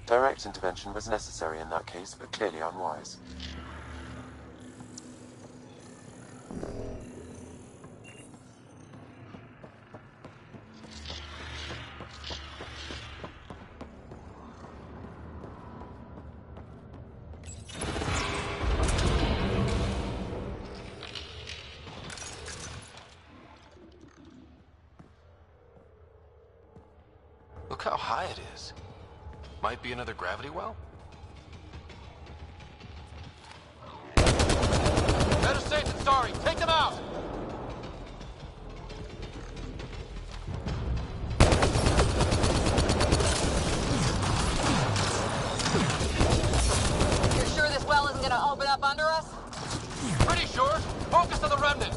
Direct intervention was necessary in that case, but clearly unwise. Look how high it is. Might be another gravity well? Better safe than sorry. Take them out! You're sure this well isn't gonna open up under us? Pretty sure. Focus on the remnant.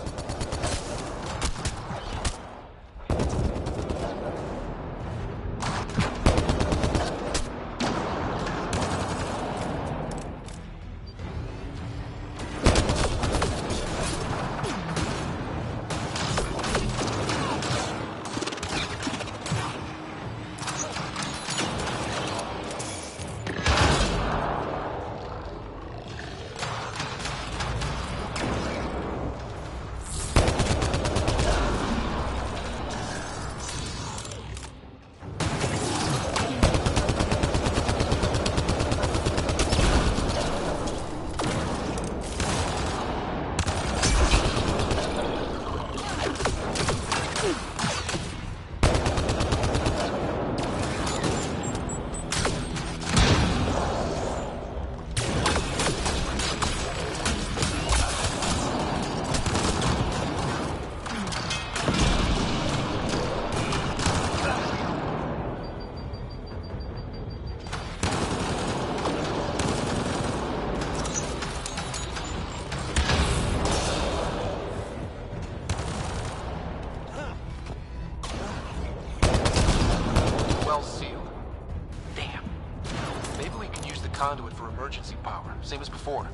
Conduit for emergency power, same as before.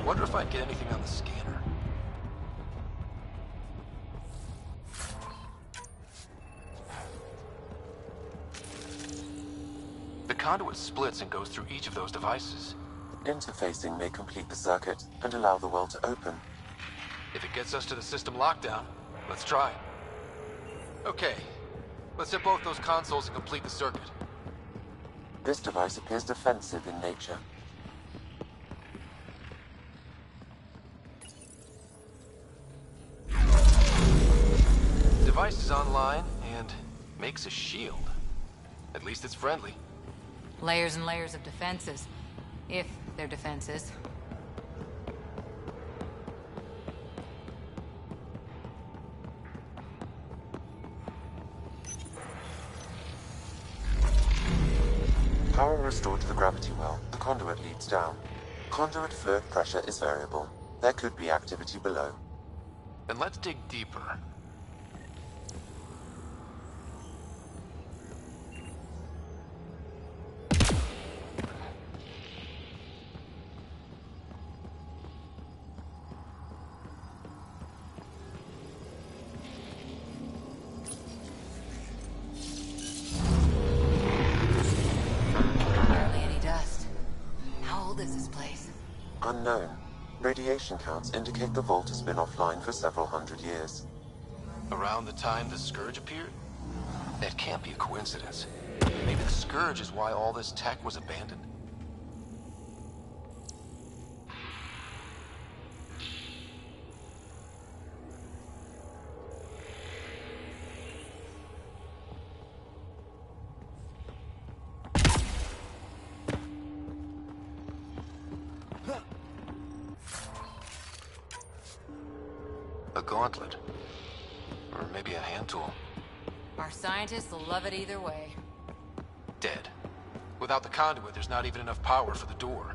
Wonder if I'd get anything on the scanner. The conduit splits and goes through each of those devices. Interfacing may complete the circuit and allow the well to open. If it gets us to the system lockdown, let's try it. Okay, let's hit both those consoles and complete the circuit. This device appears defensive in nature. Device is online and makes a shield. At least it's friendly. Layers and layers of defenses. If they're defenses. Power restored to the gravity well. The conduit leads down. Conduit flow pressure is variable. There could be activity below. Then let's dig deeper. Unknown. Radiation counts indicate the vault has been offline for several hundred years. Around the time the Scourge appeared? That can't be a coincidence. Maybe the Scourge is why all this tech was abandoned. A gauntlet. Or maybe a hand tool. Our scientists will love it either way. Dead. Without the conduit, there's not even enough power for the door.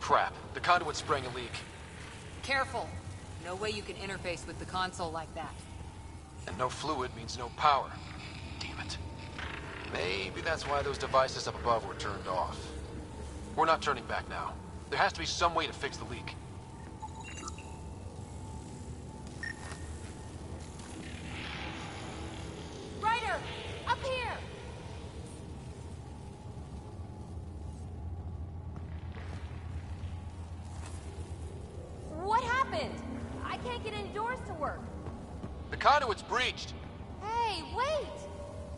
Crap. The conduit's spraying a leak. Careful. No way you can interface with the console like that. And no fluid means no power. Damn it. Maybe that's why those devices up above were turned off. We're not turning back now. There has to be some way to fix the leak. Ryder! Up here! What happened? I can't get any doors to work. The conduit's breached. Hey, wait!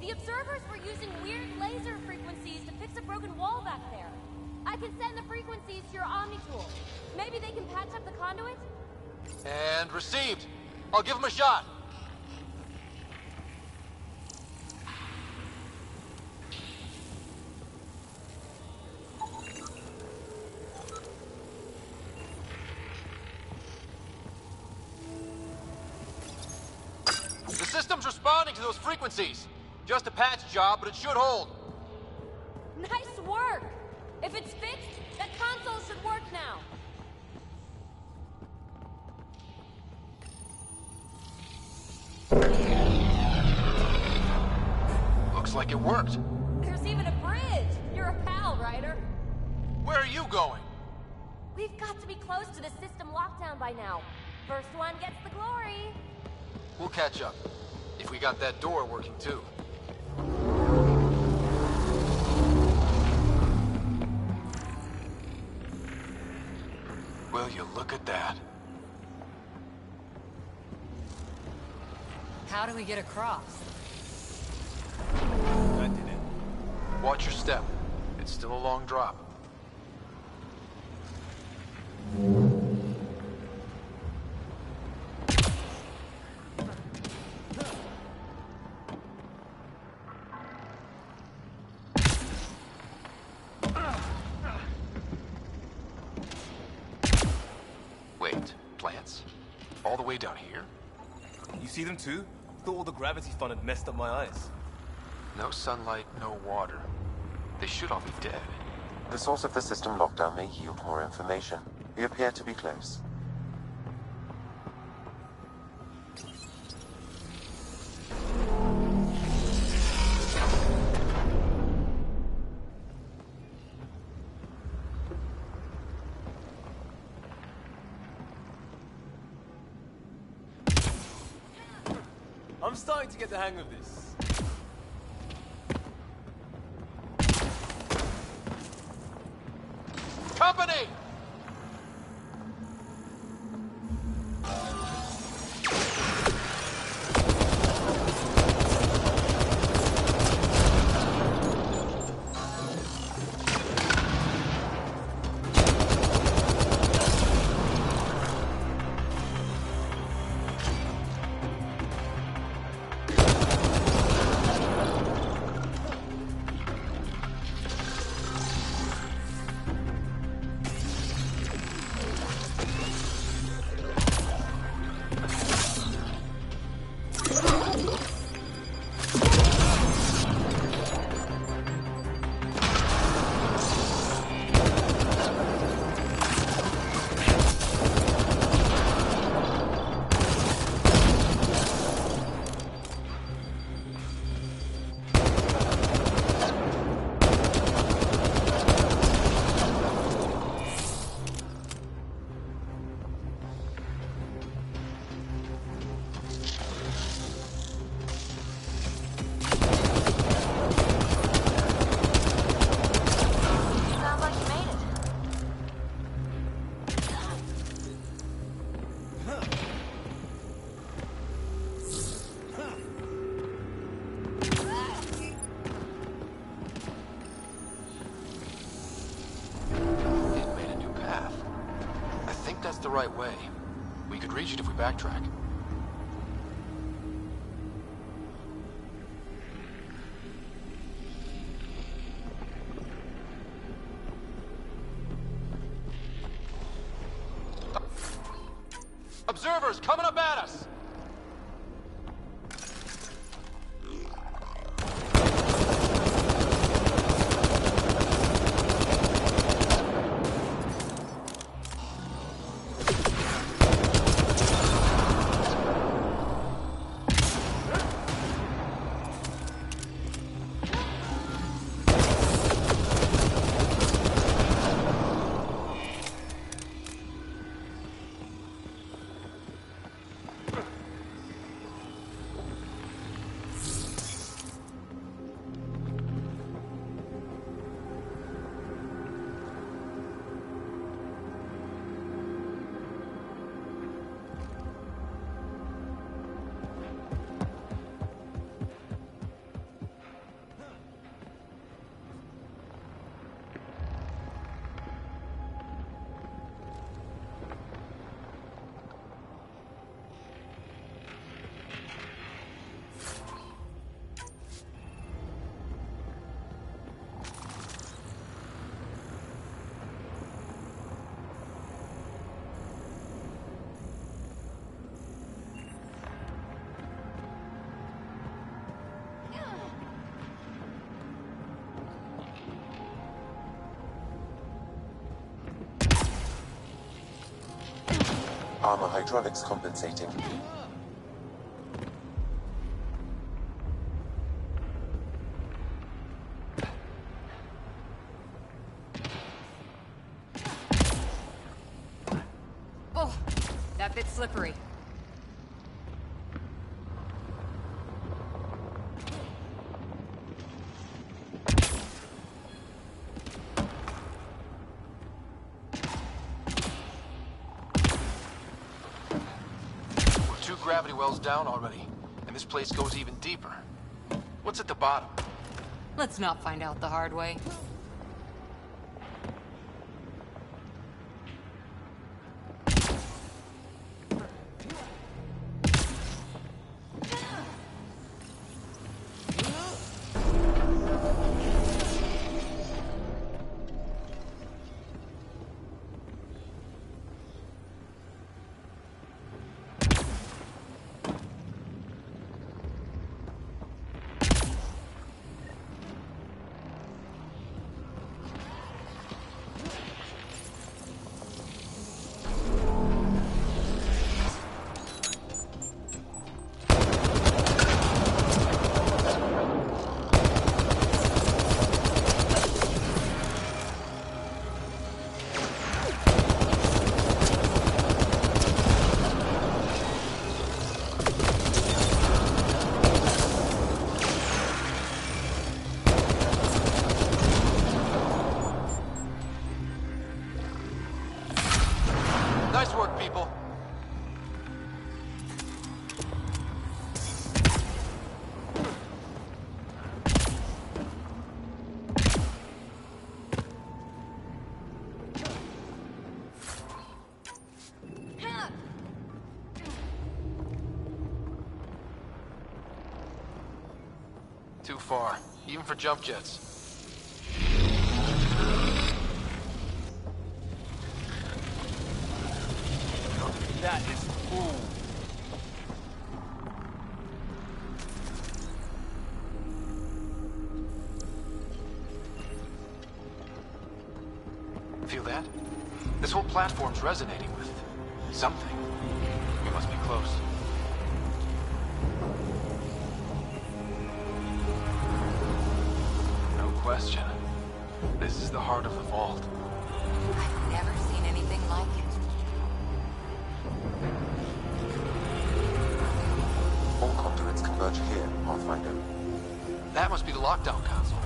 The observers were using weird laser frequencies to fix a broken wall back there. I can send the frequencies to your Omni tool. Maybe they can patch up the conduit? And received. I'll give him a shot. The system's responding to those frequencies. Just a patch job, but it should hold. Nice work! If it's fixed, that console should work now. Looks like it worked. There's even a bridge! You're a pal, Ryder. Where are you going? We've got to be close to the system lockdown by now. First one gets the glory. We'll catch up. If we got that door working too. Will you look at that? How do we get across? That did it. Watch your step. It's still a long drop. Wait, plants? All the way down here? You see them too? Thought all the gravity fun had messed up my eyes. No sunlight, no water. They should all be dead. The source of the system lockdown may yield more information. We appear to be close. I'm starting to get the hang of this. Company! Sounds like you made it. It made a new path. I think that's the right way. We could reach it if we backtrack. Observers coming up at us! Armor hydraulics compensating. Oh, that bit's slippery. Gravity well's down already, and this place goes even deeper. What's at the bottom? Let's not find out the hard way. Nice work, people. Too far, even for jump jets. That is cool. Feel that? This whole platform's resonating with something. We must be close. No question. This is the heart of the vault. I've never seen anything like it. All conduits converge here, Pathfinder. That must be the lockdown console.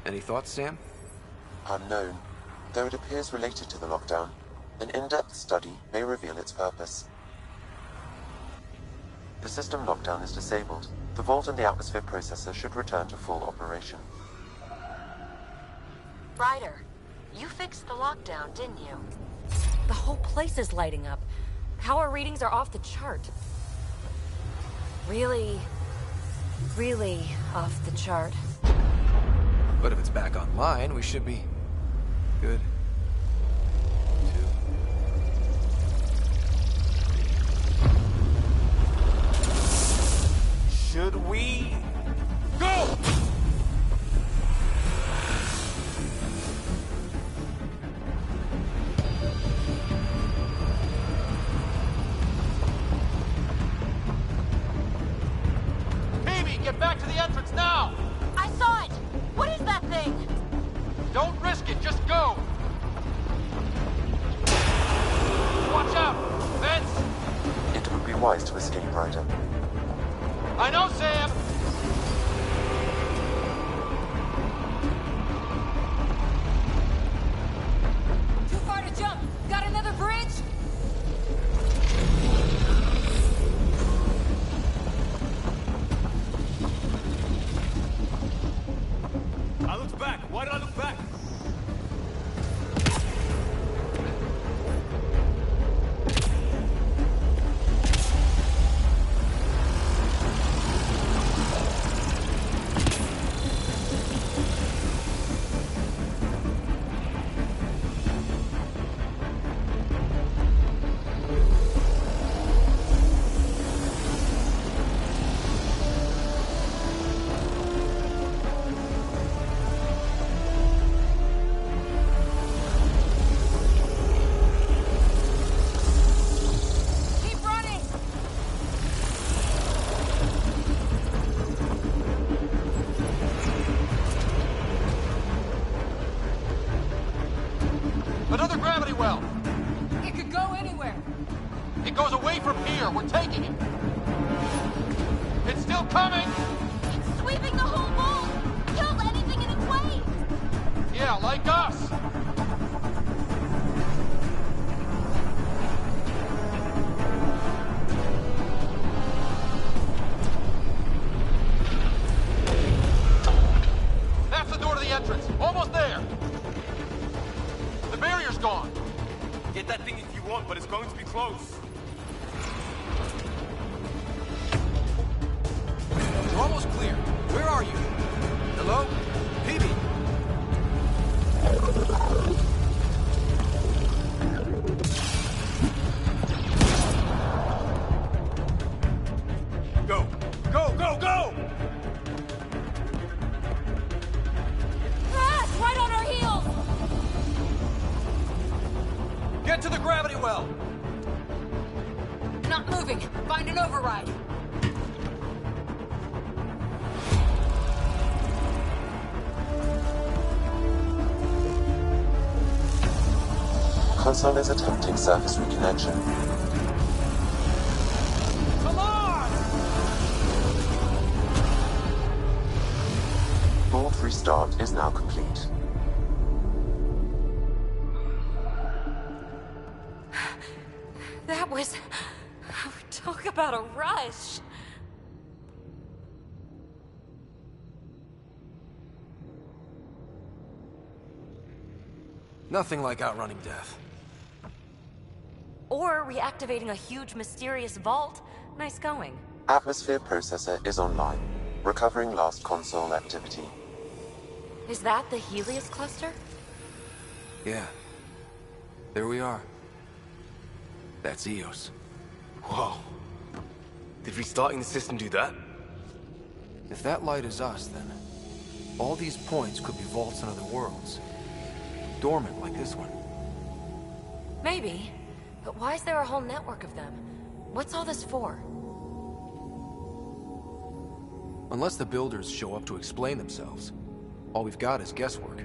Any thoughts, Sam? unknown, though it appears related to the lockdown. An in-depth study may reveal its purpose. The system lockdown is disabled. The vault and the atmosphere processor should return to full operation. Ryder, you fixed the lockdown, didn't you? The whole place is lighting up. Power readings are off the chart. Really off the chart. But if it's back online, we should be good. Should we go? Amy, get back to the entrance now! I saw it! What is that thing? Don't risk it, just go! Watch out! Vents! It would be wise to escape, Ryder. I know, Sam! Too far to jump! Got another bridge? I looked back. Why did I look back? Keep running! Another gravity well! It could go anywhere. It goes away from here. We're taking it. It's still coming! It's sweeping the whole vault! Killed anything in its way! Yeah, like us! That's the door to the entrance. Almost there. The barrier's gone. Get that thing if you want, but it's going to be close. We're almost clear. Where are you? Hello? Peavy? Go! Go, go, go! Ah, it's right on our heels! Get to the gravity well! Not moving. Find an override. Console is attempting surface reconnection. Come on! Vault restart is now complete. That was... Talk about a rush. Nothing like outrunning death. Or reactivating a huge mysterious vault. Nice going. Atmosphere processor is online, recovering last console activity. Is that the Helios cluster? Yeah. There we are. That's Eos. Whoa. Did restarting the system do that? If that light is us, then all these points could be vaults in other worlds. Dormant like this one. Maybe. But why is there a whole network of them? What's all this for? Unless the builders show up to explain themselves, all we've got is guesswork.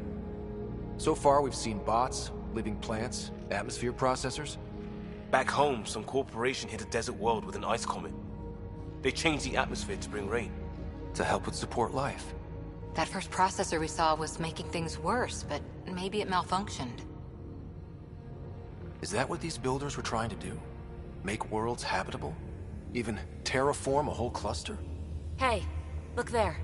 So far, we've seen bots, living plants, atmosphere processors. Back home, some corporation hit a desert world with an ice comet. They changed the atmosphere to bring rain. To help with support life. That first processor we saw was making things worse, but maybe it malfunctioned. Is that what these builders were trying to do? Make worlds habitable? Even terraform a whole cluster? Hey, look there.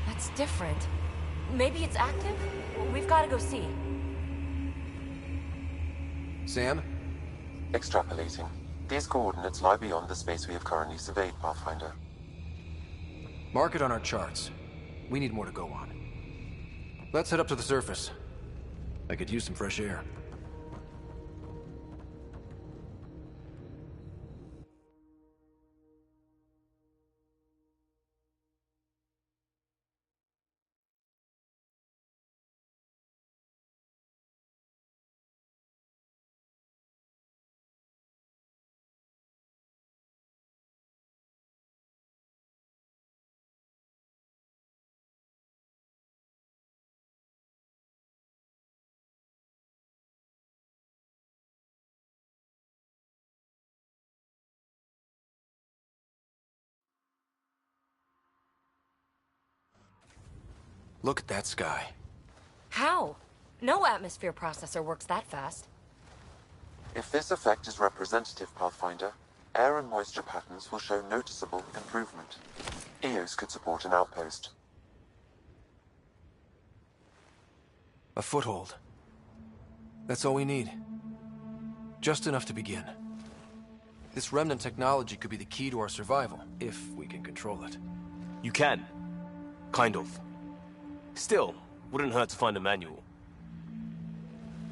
That's different. Maybe it's active? We've got to go see. Sam? Extrapolating. These coordinates lie beyond the space we have currently surveyed, Pathfinder. Mark it on our charts. We need more to go on. Let's head up to the surface. I could use some fresh air. Look at that sky. How? No atmosphere processor works that fast. If this effect is representative, Pathfinder, air and moisture patterns will show noticeable improvement. Eos could support an outpost. A foothold. That's all we need. Just enough to begin. This remnant technology could be the key to our survival, if we can control it. You can. Kind of. Still, wouldn't hurt to find a manual.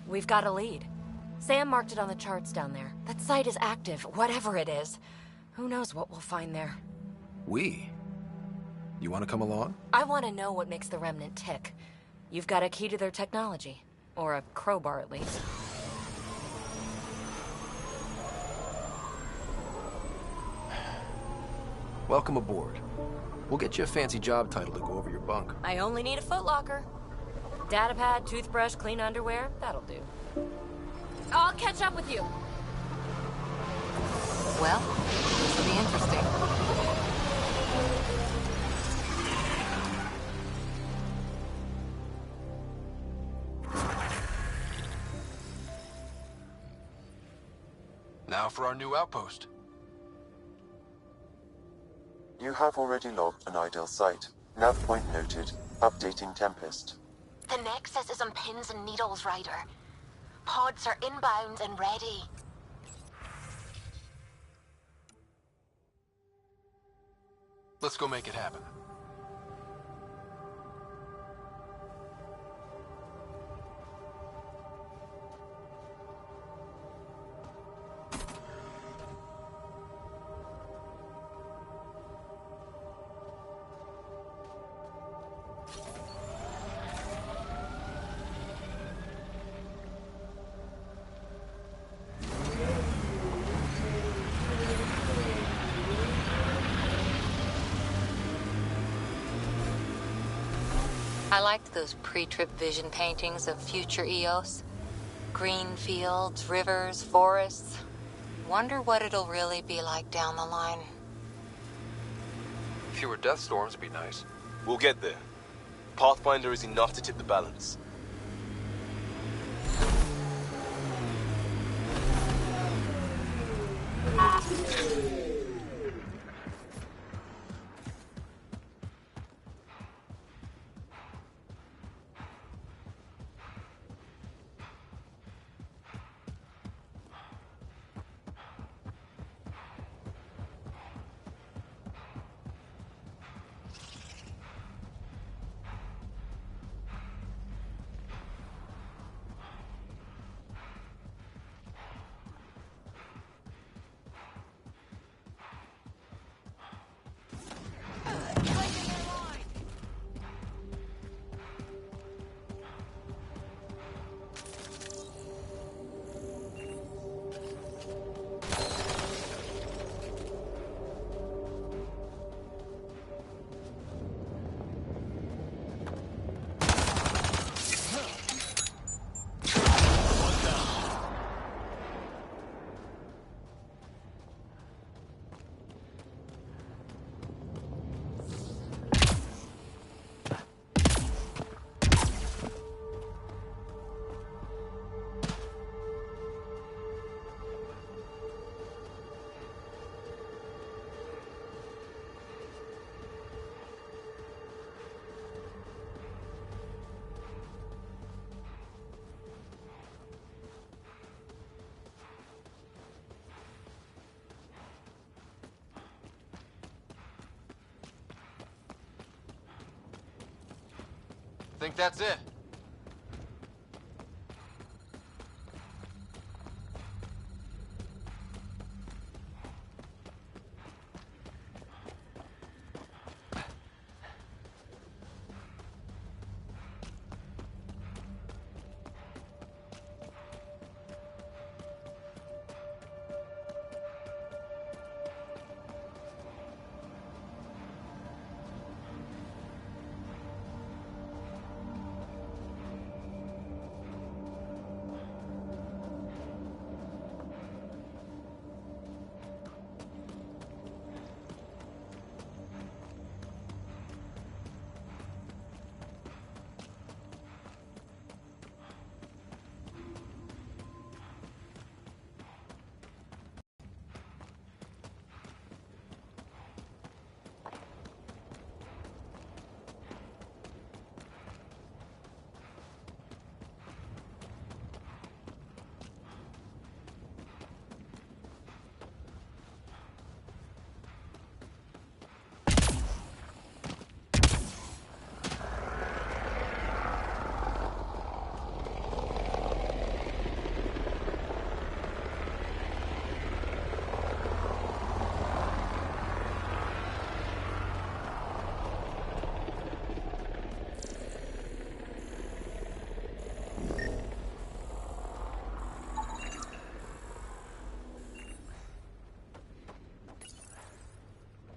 We've got a lead. Sam marked it on the charts down there. That site is active, whatever it is. Who knows what we'll find there. We? You want to come along? I want to know what makes the Remnant tick. You've got a key to their technology. Or a crowbar, at least. Welcome aboard. We'll get you a fancy job title to go over your bunk. I only need a footlocker. Datapad, toothbrush, clean underwear, that'll do. I'll catch up with you. Well, this will be interesting. Now for our new outpost. You have already logged an ideal site. Nav point noted. Updating Tempest. The Nexus is on pins and needles, Ryder. Pods are inbound and ready. Let's go make it happen. I liked those pre-trip vision paintings of future Eos. Green fields, rivers, forests. Wonder what it'll really be like down the line. Fewer death storms would be nice. We'll get there. Pathfinder is enough to tip the balance. Think that's it?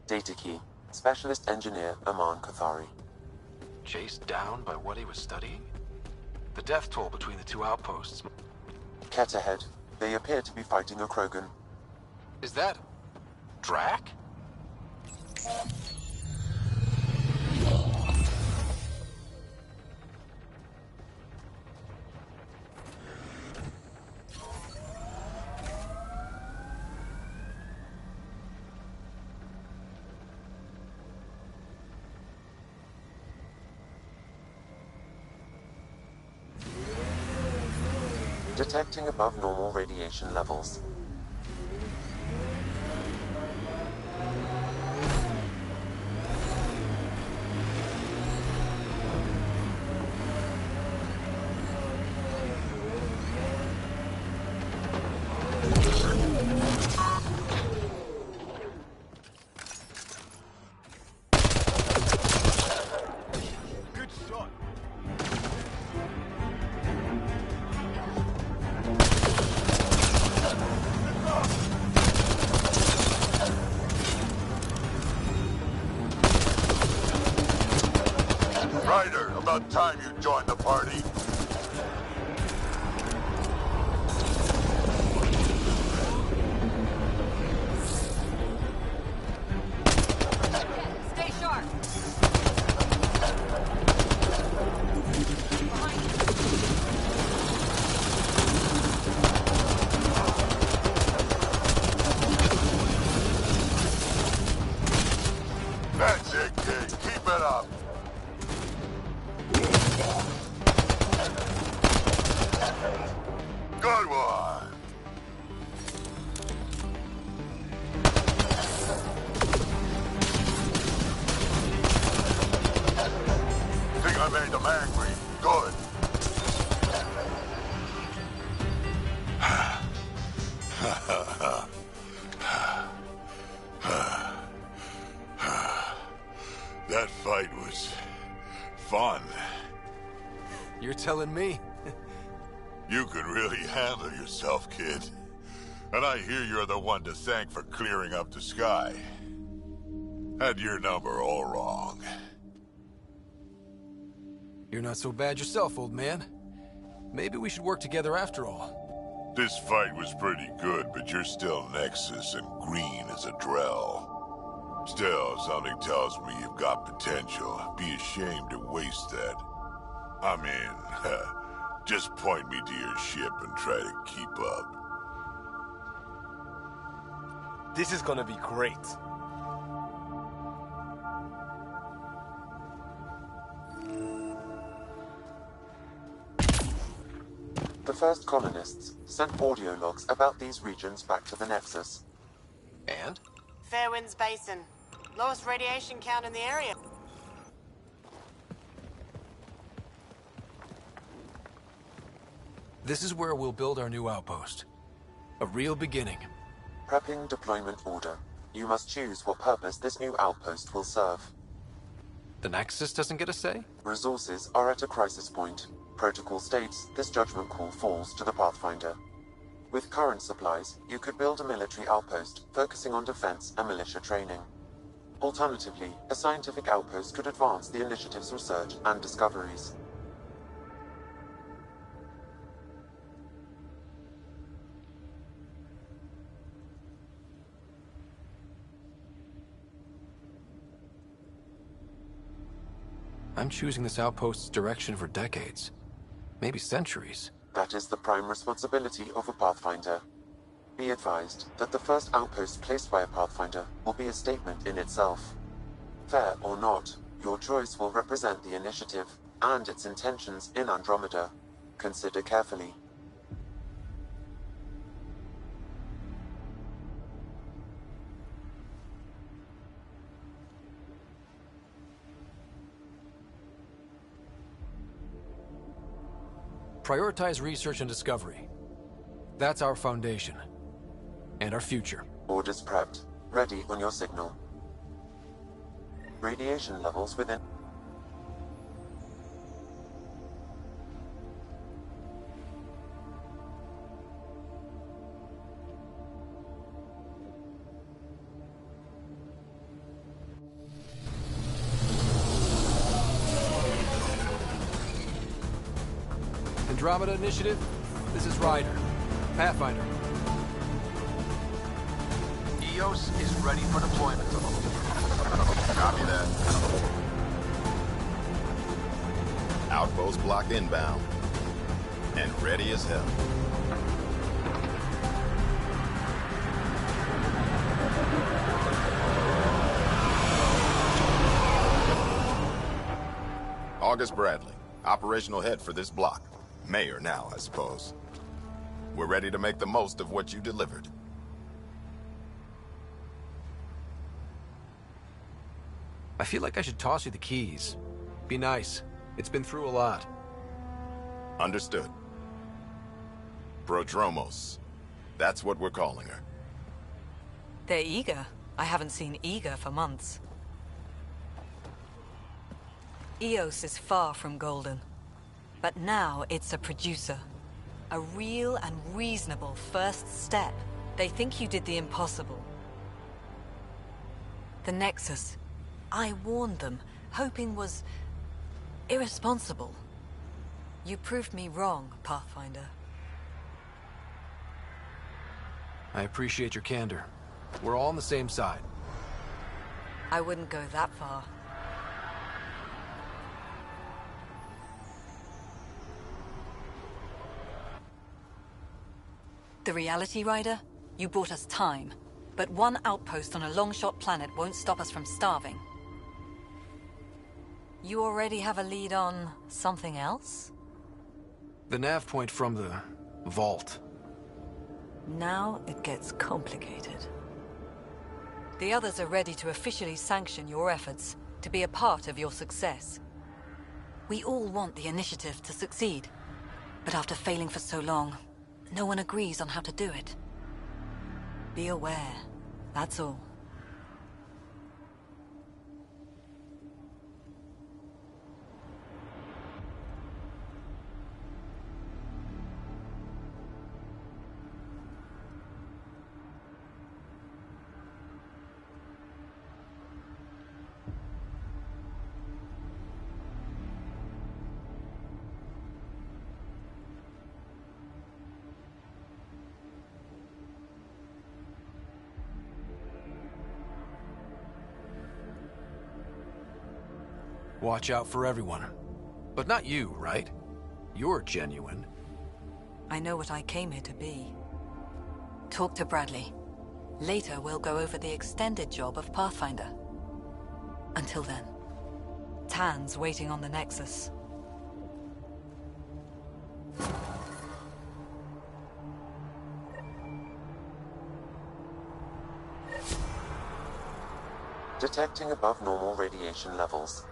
Data key. Specialist Engineer Aman Kathari. Chased down by what he was studying? The death toll between the two outposts. Ket ahead. They appear to be fighting a Krogan. Is that... Drac? Detecting above normal radiation levels. Ryder, about time you joined the party. Stay sharp. That's it, kid. Keep it up. Good one. Think I made them angry. Good. That fight was fun. You're telling me? You could really handle yourself, kid. And I hear you're the one to thank for clearing up the sky. Had your number all wrong. You're not so bad yourself, old man. Maybe we should work together after all. This fight was pretty good, but you're still Nexus and green as a Drell. Still, something tells me you've got potential. Be ashamed to waste that. I mean, just point me to your ship and try to keep up. This is gonna be great. The first colonists sent audio logs about these regions back to the Nexus. And? Fairwinds Basin. Lowest radiation count in the area. This is where we'll build our new outpost. A real beginning. Prepping deployment order. You must choose what purpose this new outpost will serve. The Nexus doesn't get a say? Resources are at a crisis point. Protocol states this judgment call falls to the Pathfinder. With current supplies, you could build a military outpost focusing on defense and militia training. Alternatively, a scientific outpost could advance the Initiative's research and discoveries. I'm choosing this outpost's direction for decades. Maybe centuries. That is the prime responsibility of a Pathfinder. Be advised that the first outpost placed by a Pathfinder will be a statement in itself. Fair or not, your choice will represent the Initiative and its intentions in Andromeda. Consider carefully. Prioritize research and discovery. That's our foundation. And our future. Orders prepped. Ready on your signal. Radiation levels within... Andromeda Initiative, this is Ryder. Pathfinder. EOS is ready for deployment. Copy that. Outpost block inbound. And ready as hell. August Bradley, operational head for this block. Mayor now, I suppose. We're ready to make the most of what you delivered. I feel like I should toss you the keys. Be nice. It's been through a lot. Understood. Prodromos. That's what we're calling her. They're eager. I haven't seen eager for months. EOS is far from golden. But now it's a producer. A real and reasonable first step. They think you did the impossible. The Nexus. I warned them, hoping was irresponsible. You proved me wrong, Pathfinder. I appreciate your candor. We're all on the same side. I wouldn't go that far. The Reality Rider? You bought us time. But one outpost on a long-shot planet won't stop us from starving. You already have a lead on something else? The nav point from the vault. Now it gets complicated. The others are ready to officially sanction your efforts, to be a part of your success. We all want the Initiative to succeed. But after failing for so long, no one agrees on how to do it. Be aware, that's all. Watch out for everyone. But not you, right? You're genuine. I know what I came here to be. Talk to Bradley. Later, we'll go over the extended job of Pathfinder. Until then, Tan's waiting on the Nexus. Detecting above normal radiation levels.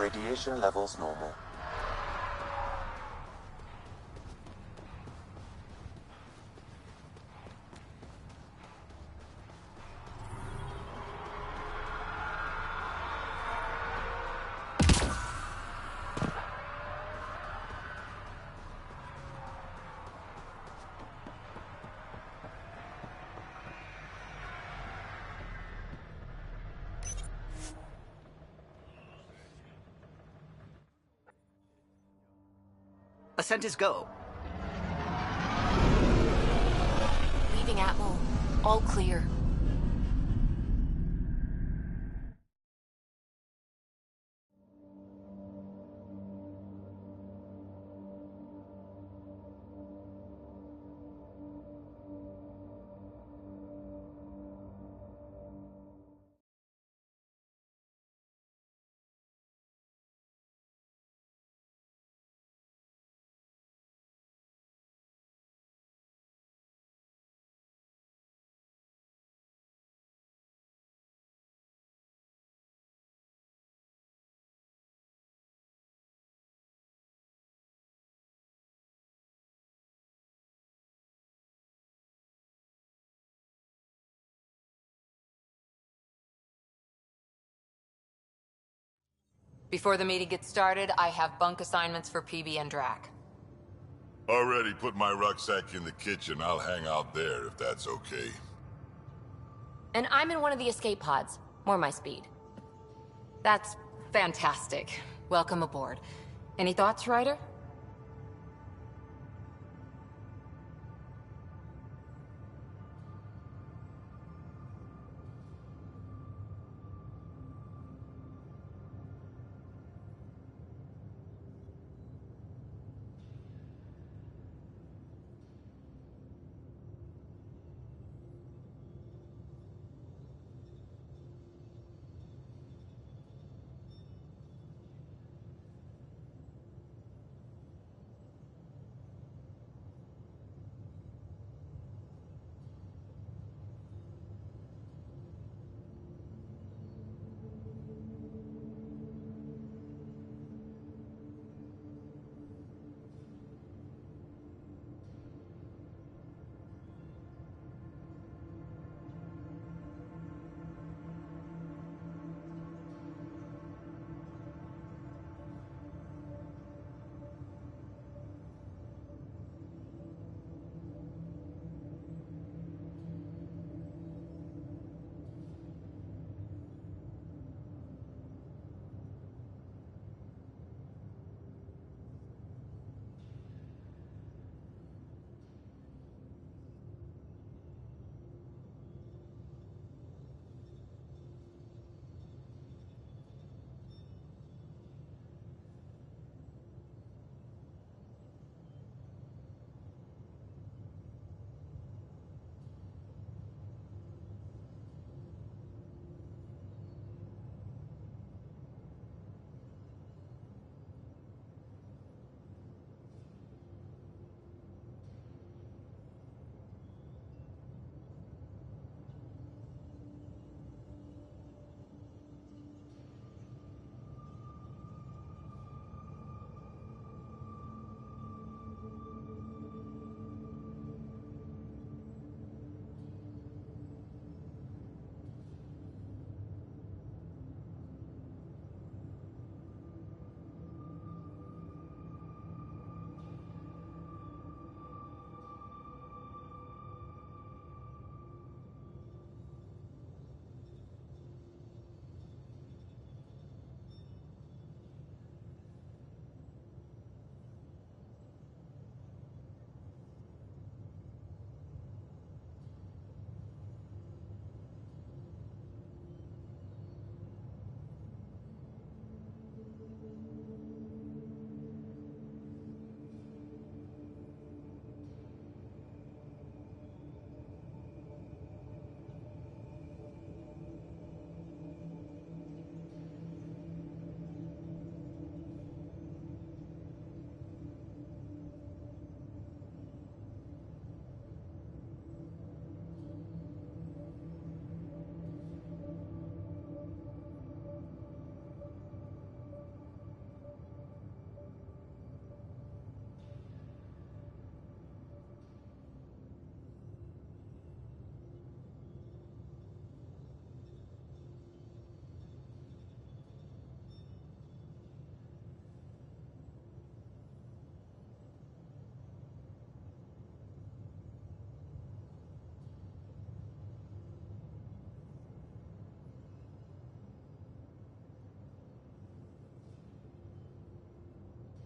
Radiation levels normal. Ascent is go. Leaving Atmo. All clear. Before the meeting gets started, I have bunk assignments for PB and Drac. Already put my rucksack in the kitchen. I'll hang out there if that's okay. And I'm in one of the escape pods. More my speed. That's fantastic. Welcome aboard. Any thoughts, Ryder?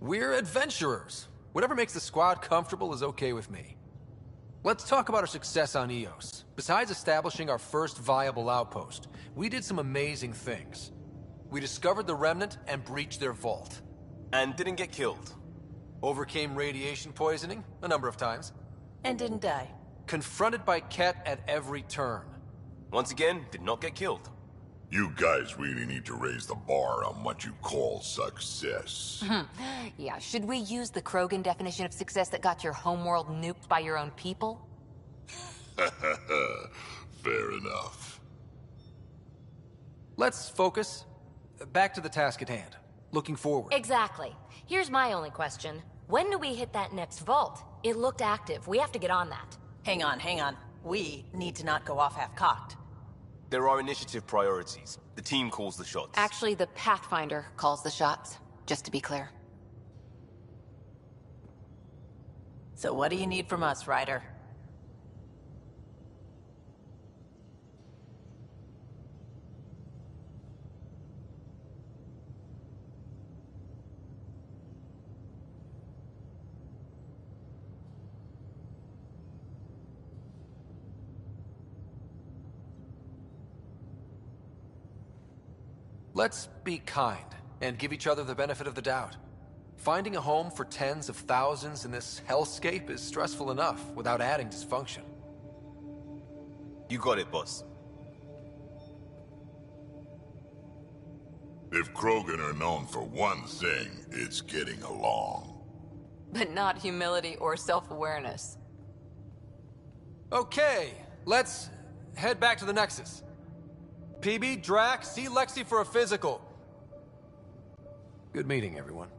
We're adventurers. Whatever makes the squad comfortable is okay with me. Let's talk about our success on Eos. Besides establishing our first viable outpost, we did some amazing things. We discovered the Remnant and breached their vault. And didn't get killed. Overcame radiation poisoning a number of times. And didn't die. Confronted by Ket at every turn. Once again, did not get killed. You guys really need to raise the bar on what you call success. Yeah, should we use the Krogan definition of success that got your homeworld nuked by your own people? Fair enough. Let's focus. Back to the task at hand. Looking forward. Exactly. Here's my only question. When do we hit that next vault? It looked active. We have to get on that. Hang on. We need to not go off half-cocked. There are initiative priorities. The team calls the shots. Actually, the Pathfinder calls the shots, just to be clear. So what do you need from us, Ryder? Let's be kind and give each other the benefit of the doubt. Finding a home for tens of thousands in this hellscape is stressful enough without adding dysfunction. You got it, boss. If Krogan are known for one thing, it's getting along. But not humility or self-awareness. Okay, let's head back to the Nexus. PB, Drac, see Lexi for a physical. Good meeting, everyone.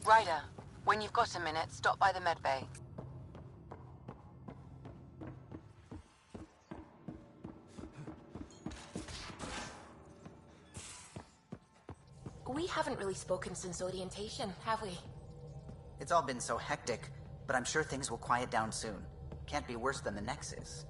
Ryder, when you've got a minute, stop by the medbay. We haven't really spoken since orientation, have we? It's all been so hectic, but I'm sure things will quiet down soon. Can't be worse than the Nexus.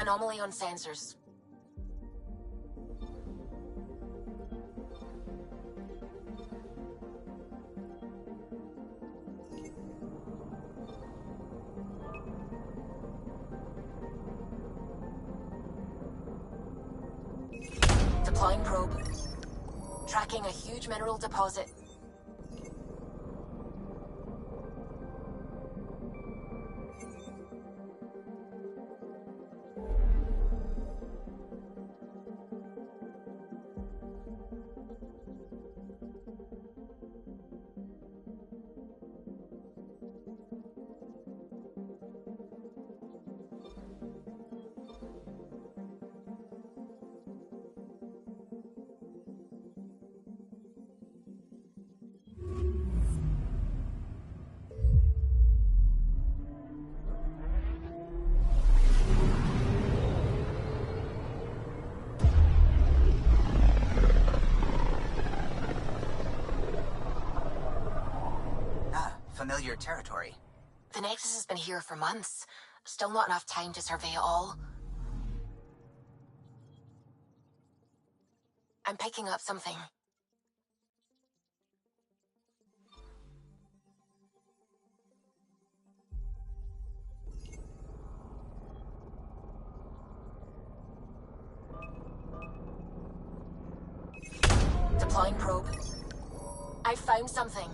Anomaly on sensors. Deploying probe. Tracking a huge mineral deposit. Familiar territory. The Nexus has been here for months. Still not enough time to survey it all. I'm picking up something. Deploying probe. I found something.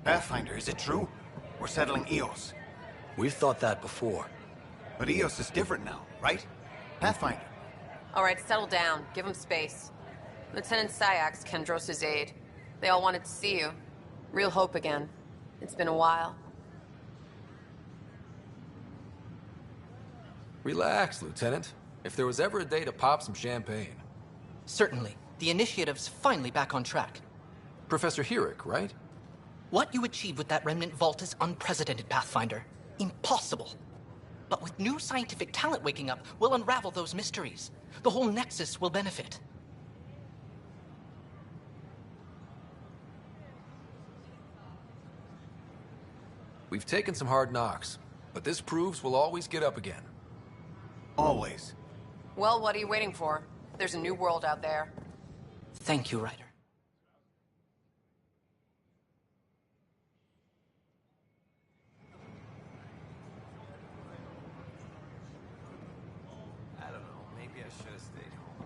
Pathfinder, is it true? We're settling Eos. We've thought that before. But Eos is different now, right? Pathfinder. All right, settle down. Give him space. Lieutenant Syax, Kendros' aide. They all wanted to see you. Real hope again. It's been a while. Relax, Lieutenant. If there was ever a day to pop some champagne. Certainly. The initiative's finally back on track. Professor Herrick, right? What you achieved with that remnant vault is unprecedented, Pathfinder. Impossible. But with new scientific talent waking up, we'll unravel those mysteries. The whole Nexus will benefit. We've taken some hard knocks, but this proves we'll always get up again. Always. Well, what are you waiting for? There's a new world out there. Thank you, Ryder. I don't know. Maybe I should have stayed home.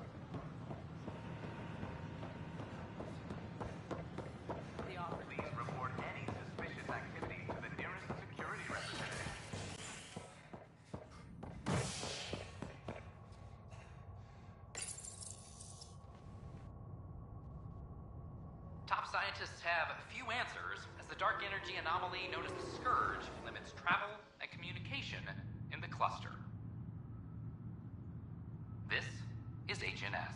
Please report any suspicious activity to the nearest security representative. Top scientists have few answers, as the dark energy anomaly known as the Scourge limits travel and communication in the cluster. This is HNS.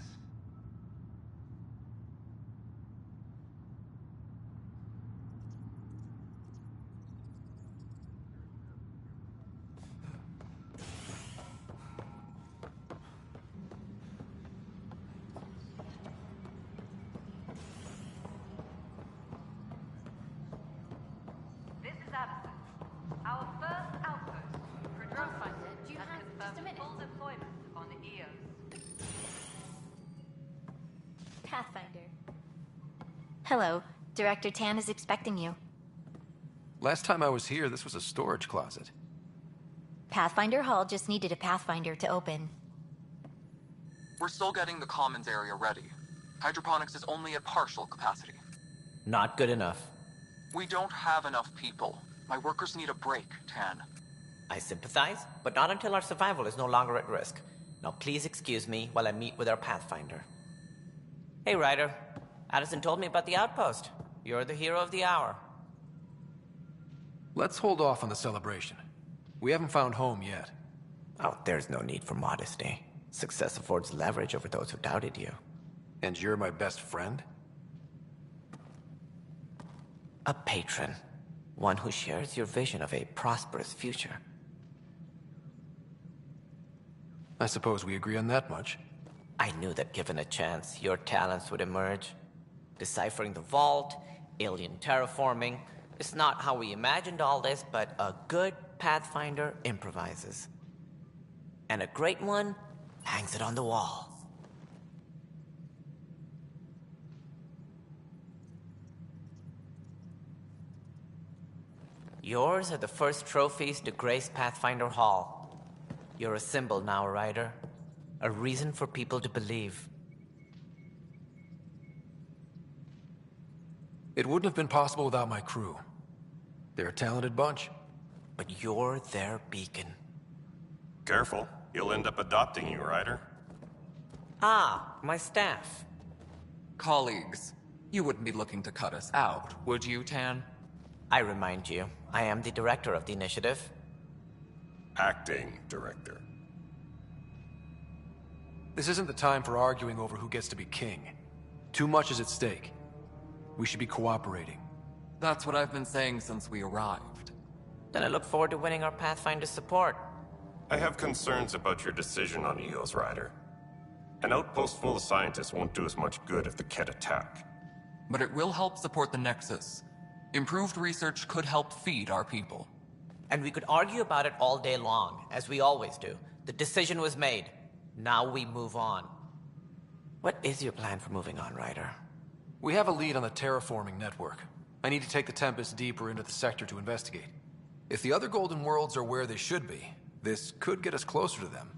This is Addison. Our first outpost, Pathfinder, do you has have confirmed just a minute? full deployment on Eos. Pathfinder. Hello. Director Tan is expecting you. Last time I was here, this was a storage closet. Pathfinder Hall just needed a Pathfinder to open. We're still getting the commons area ready. Hydroponics is only at partial capacity. Not good enough. We don't have enough people. My workers need a break, Tan. I sympathize, but not until our survival is no longer at risk. Now please excuse me while I meet with our Pathfinder. Hey, Ryder. Addison told me about the outpost. You're the hero of the hour. Let's hold off on the celebration. We haven't found home yet. Oh, there's no need for modesty. Success affords leverage over those who doubted you. And you're my best friend? A patron. One who shares your vision of a prosperous future. I suppose we agree on that much. I knew that given a chance, your talents would emerge. Deciphering the vault, alien terraforming. It's not how we imagined all this, but a good Pathfinder improvises. And a great one hangs it on the wall. Yours are the first trophies to grace Pathfinder Hall. You're a symbol now, Ryder. A reason for people to believe. It wouldn't have been possible without my crew. They're a talented bunch. But you're their beacon. Careful. He'll end up adopting you, Ryder. Ah, my staff. Colleagues, you wouldn't be looking to cut us out, would you, Tan? I remind you, I am the director of the initiative. Acting director. This isn't the time for arguing over who gets to be king. Too much is at stake. We should be cooperating. That's what I've been saying since we arrived. Then I look forward to winning our Pathfinder support. I have concerns about your decision on EOS, Ryder. An outpost full of scientists won't do us much good if the Kett attack. But it will help support the Nexus. Improved research could help feed our people. And we could argue about it all day long, as we always do. The decision was made. Now we move on. What is your plan for moving on, Ryder? We have a lead on the terraforming network. I need to take the Tempest deeper into the sector to investigate. If the other Golden Worlds are where they should be, this could get us closer to them.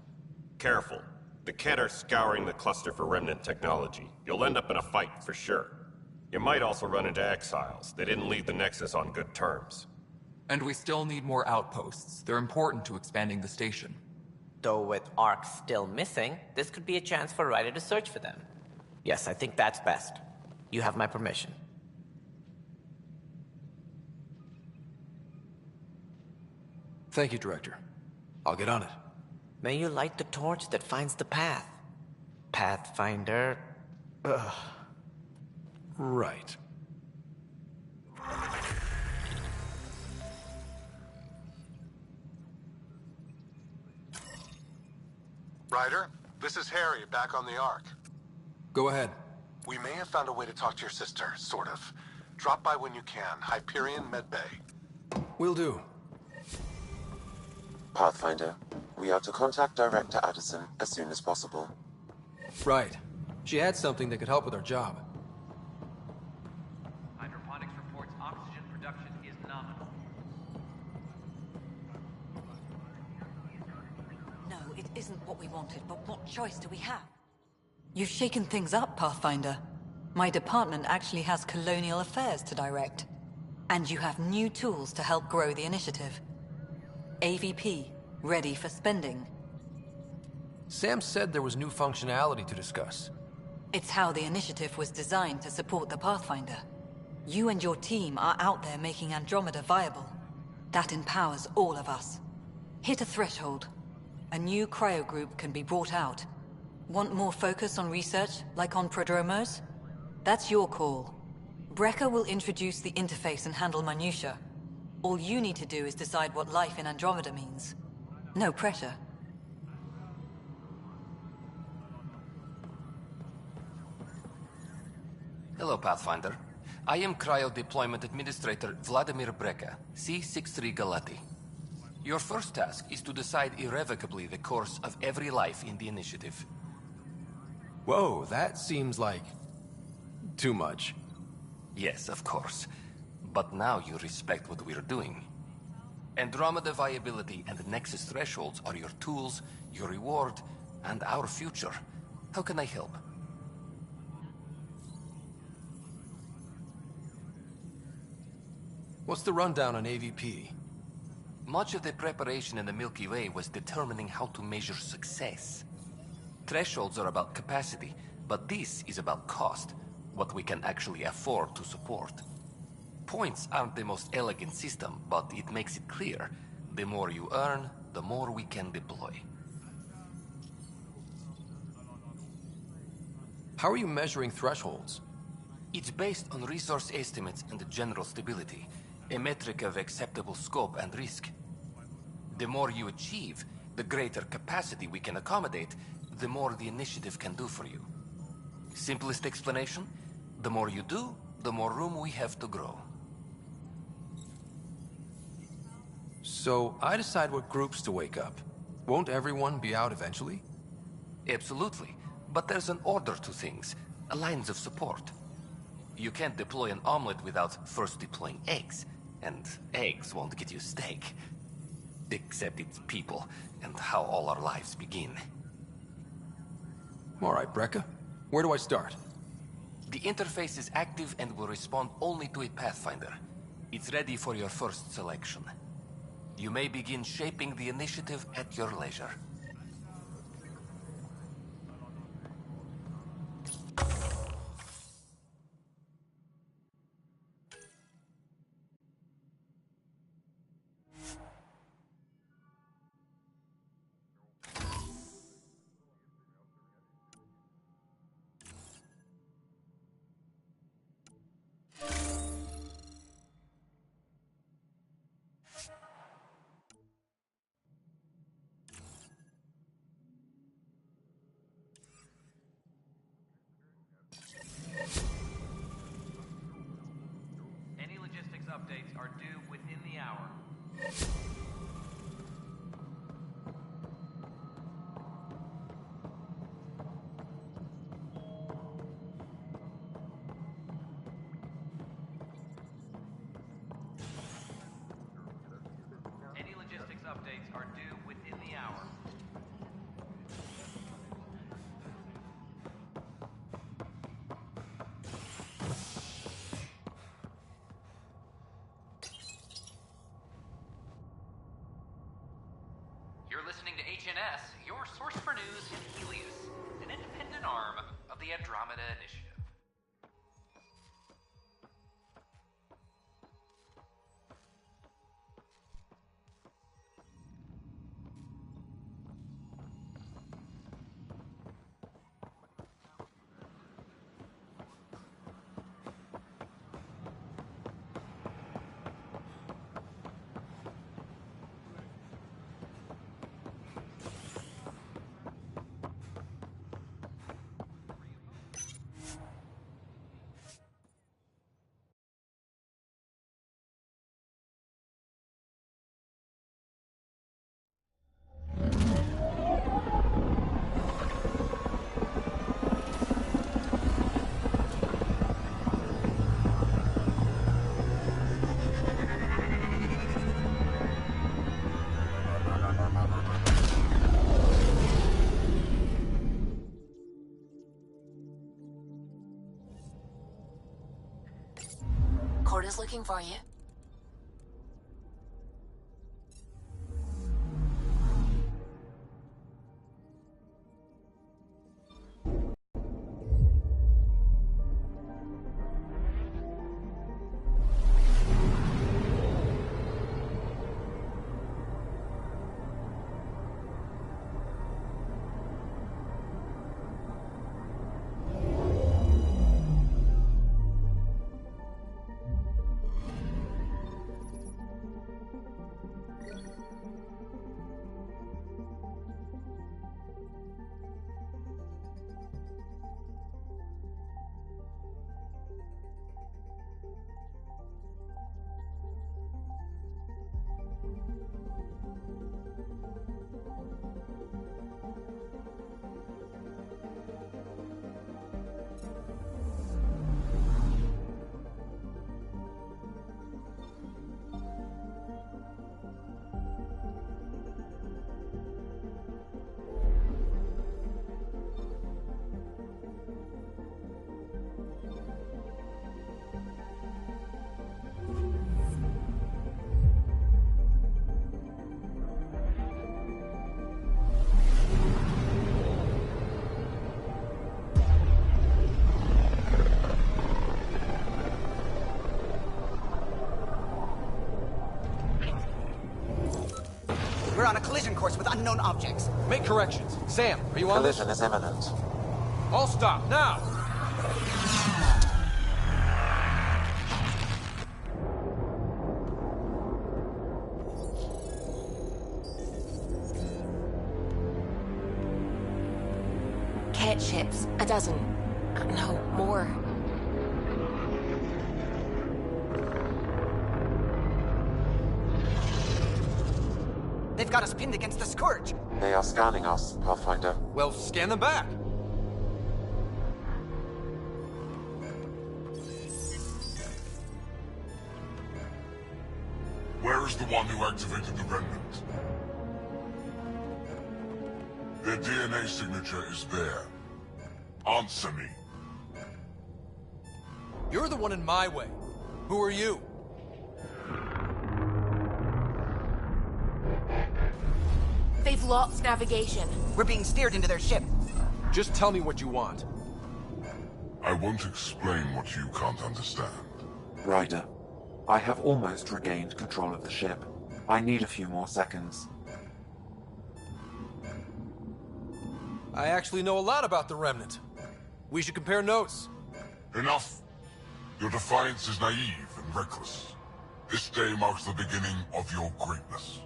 Careful. The Kett are scouring the cluster for remnant technology. You'll end up in a fight, for sure. You might also run into exiles. They didn't leave the Nexus on good terms. And we still need more outposts. They're important to expanding the station. Though with Ark still missing, this could be a chance for Ryder to search for them. Yes, I think that's best. You have my permission. Thank you, Director. I'll get on it. May you light the torch that finds the path. Pathfinder... Ugh. Right. Ryder, this is Harry, back on the Ark. Go ahead. We may have found a way to talk to your sister, sort of. Drop by when you can. Hyperion Medbay. Will do. Pathfinder, we are to contact Director Addison as soon as possible. Right. She had something that could help with our job. Hydroponics reports oxygen production is nominal. No, it isn't what we wanted, but what choice do we have? You've shaken things up, Pathfinder. My department actually has colonial affairs to direct. And you have new tools to help grow the initiative. AVP, ready for spending. Sam said there was new functionality to discuss. It's how the initiative was designed to support the Pathfinder. You and your team are out there making Andromeda viable. That empowers all of us. Hit a threshold. A new cryo group can be brought out. Want more focus on research, like on Prodromos? That's your call. Brecker will introduce the interface and handle minutiae. All you need to do is decide what life in Andromeda means. No pressure. Hello, Pathfinder. I am Cryo Deployment Administrator Vladimir Brecker, C-63 Galati. Your first task is to decide irrevocably the course of every life in the initiative. Whoa, that seems like... too much. Yes, of course. But now you respect what we're doing. Andromeda viability and the Nexus thresholds are your tools, your reward, and our future. How can I help? What's the rundown on AVP? Much of the preparation in the Milky Way was determining how to measure success. Thresholds are about capacity, but this is about cost, what we can actually afford to support. Points aren't the most elegant system, but it makes it clear. The more you earn, the more we can deploy. How are you measuring thresholds? It's based on resource estimates and general stability, a metric of acceptable scope and risk. The more you achieve, the greater capacity we can accommodate, the more the initiative can do for you. Simplest explanation, the more you do, the more room we have to grow. So, I decide what groups to wake up. Won't everyone be out eventually? Absolutely. But there's an order to things, lines of support. You can't deploy an omelet without first deploying eggs. And eggs won't get you steak. Except it's people, and how all our lives begin. Alright, Brecker. Where do I start? The interface is active and will respond only to a Pathfinder. It's ready for your first selection. You may begin shaping the initiative at your leisure. HNS, your source for news in Helios, an independent arm of the Andromeda Initiative. Corda's looking for you. We're on a collision course with unknown objects. Make corrections. Sam, are you on this? Collision is imminent. All stop, now! Cat ships. A dozen. No, more. They've got us pinned against the Scourge. They are scanning us, Pathfinder. Well, scan them back. Where is the one who activated the Remnant? Their DNA signature is there. Answer me. You're the one in my way. Who are you? They've lost navigation. We're being steered into their ship. Just tell me what you want. I won't explain what you can't understand. Ryder, I have almost regained control of the ship. I need a few more seconds. I actually know a lot about the Remnant. We should compare notes. Enough. Your defiance is naive and reckless. This day marks the beginning of your greatness.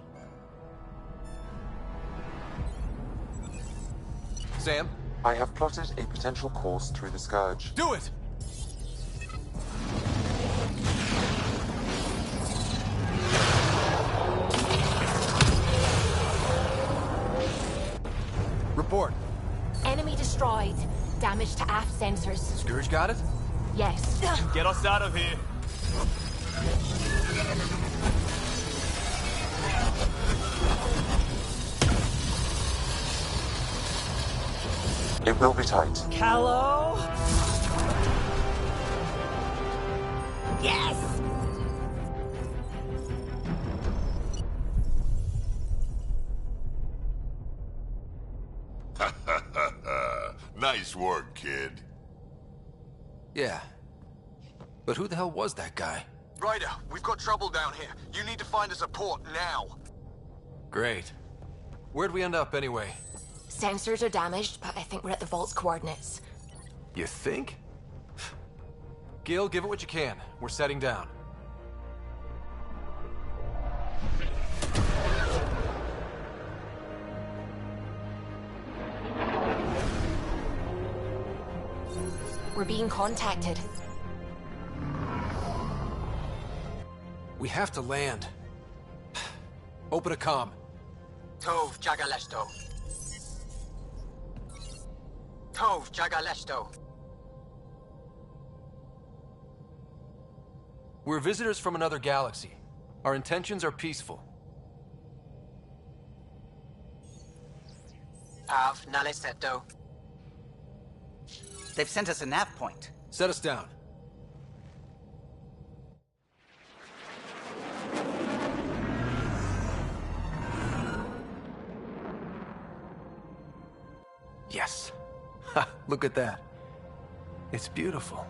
Sam? I have plotted a potential course through the Scourge. Do it! Report. Enemy destroyed. Damage to aft sensors. Scourge got it? Yes. Get us out of here. It will be tight. Callow? Yes! Nice work, kid. Yeah. But who the hell was that guy? Ryder, we've got trouble down here. You need to find us a port now. Great. Where'd we end up anyway? Sensors are damaged, but I think we're at the vault's coordinates. You think? Gil, give it what you can. We're setting down. We're being contacted. We have to land. Open a comm. Tov Jagalesto. Tov Jagalesto. We're visitors from another galaxy. Our intentions are peaceful. Av Naleseto. They've sent us a nav point. Set us down. Yes. Ha, look at that. It's beautiful.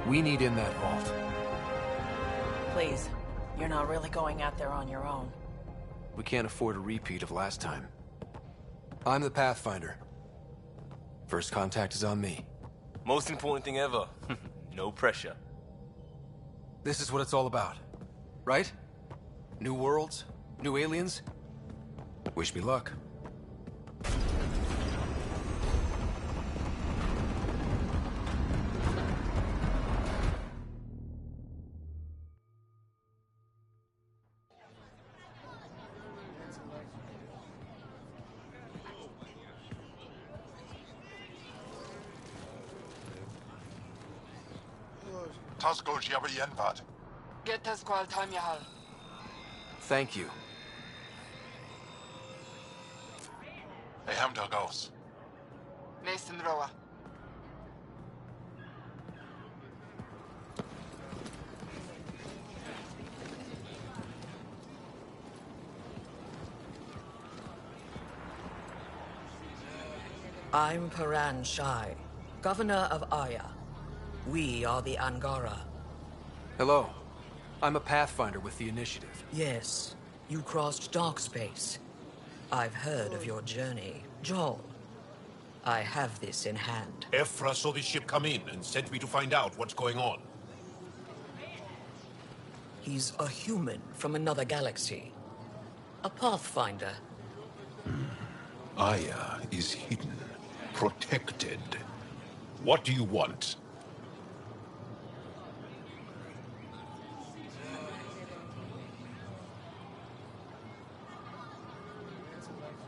We need in that vault. Please, you're not really going out there on your own. We can't afford a repeat of last time. I'm the Pathfinder. First contact is on me. Most important thing ever. No pressure. This is what it's all about, right? New worlds, new aliens. Wish me luck. Thank you. I'm Paran Shai, Governor of Aya. We are the Angara. Hello. I'm a Pathfinder with the Initiative. Yes, you crossed dark space. I've heard of your journey, Joel. I have this in hand. Ephra saw this ship come in and sent me to find out what's going on. He's a human from another galaxy. A Pathfinder. Aya is hidden, protected. What do you want?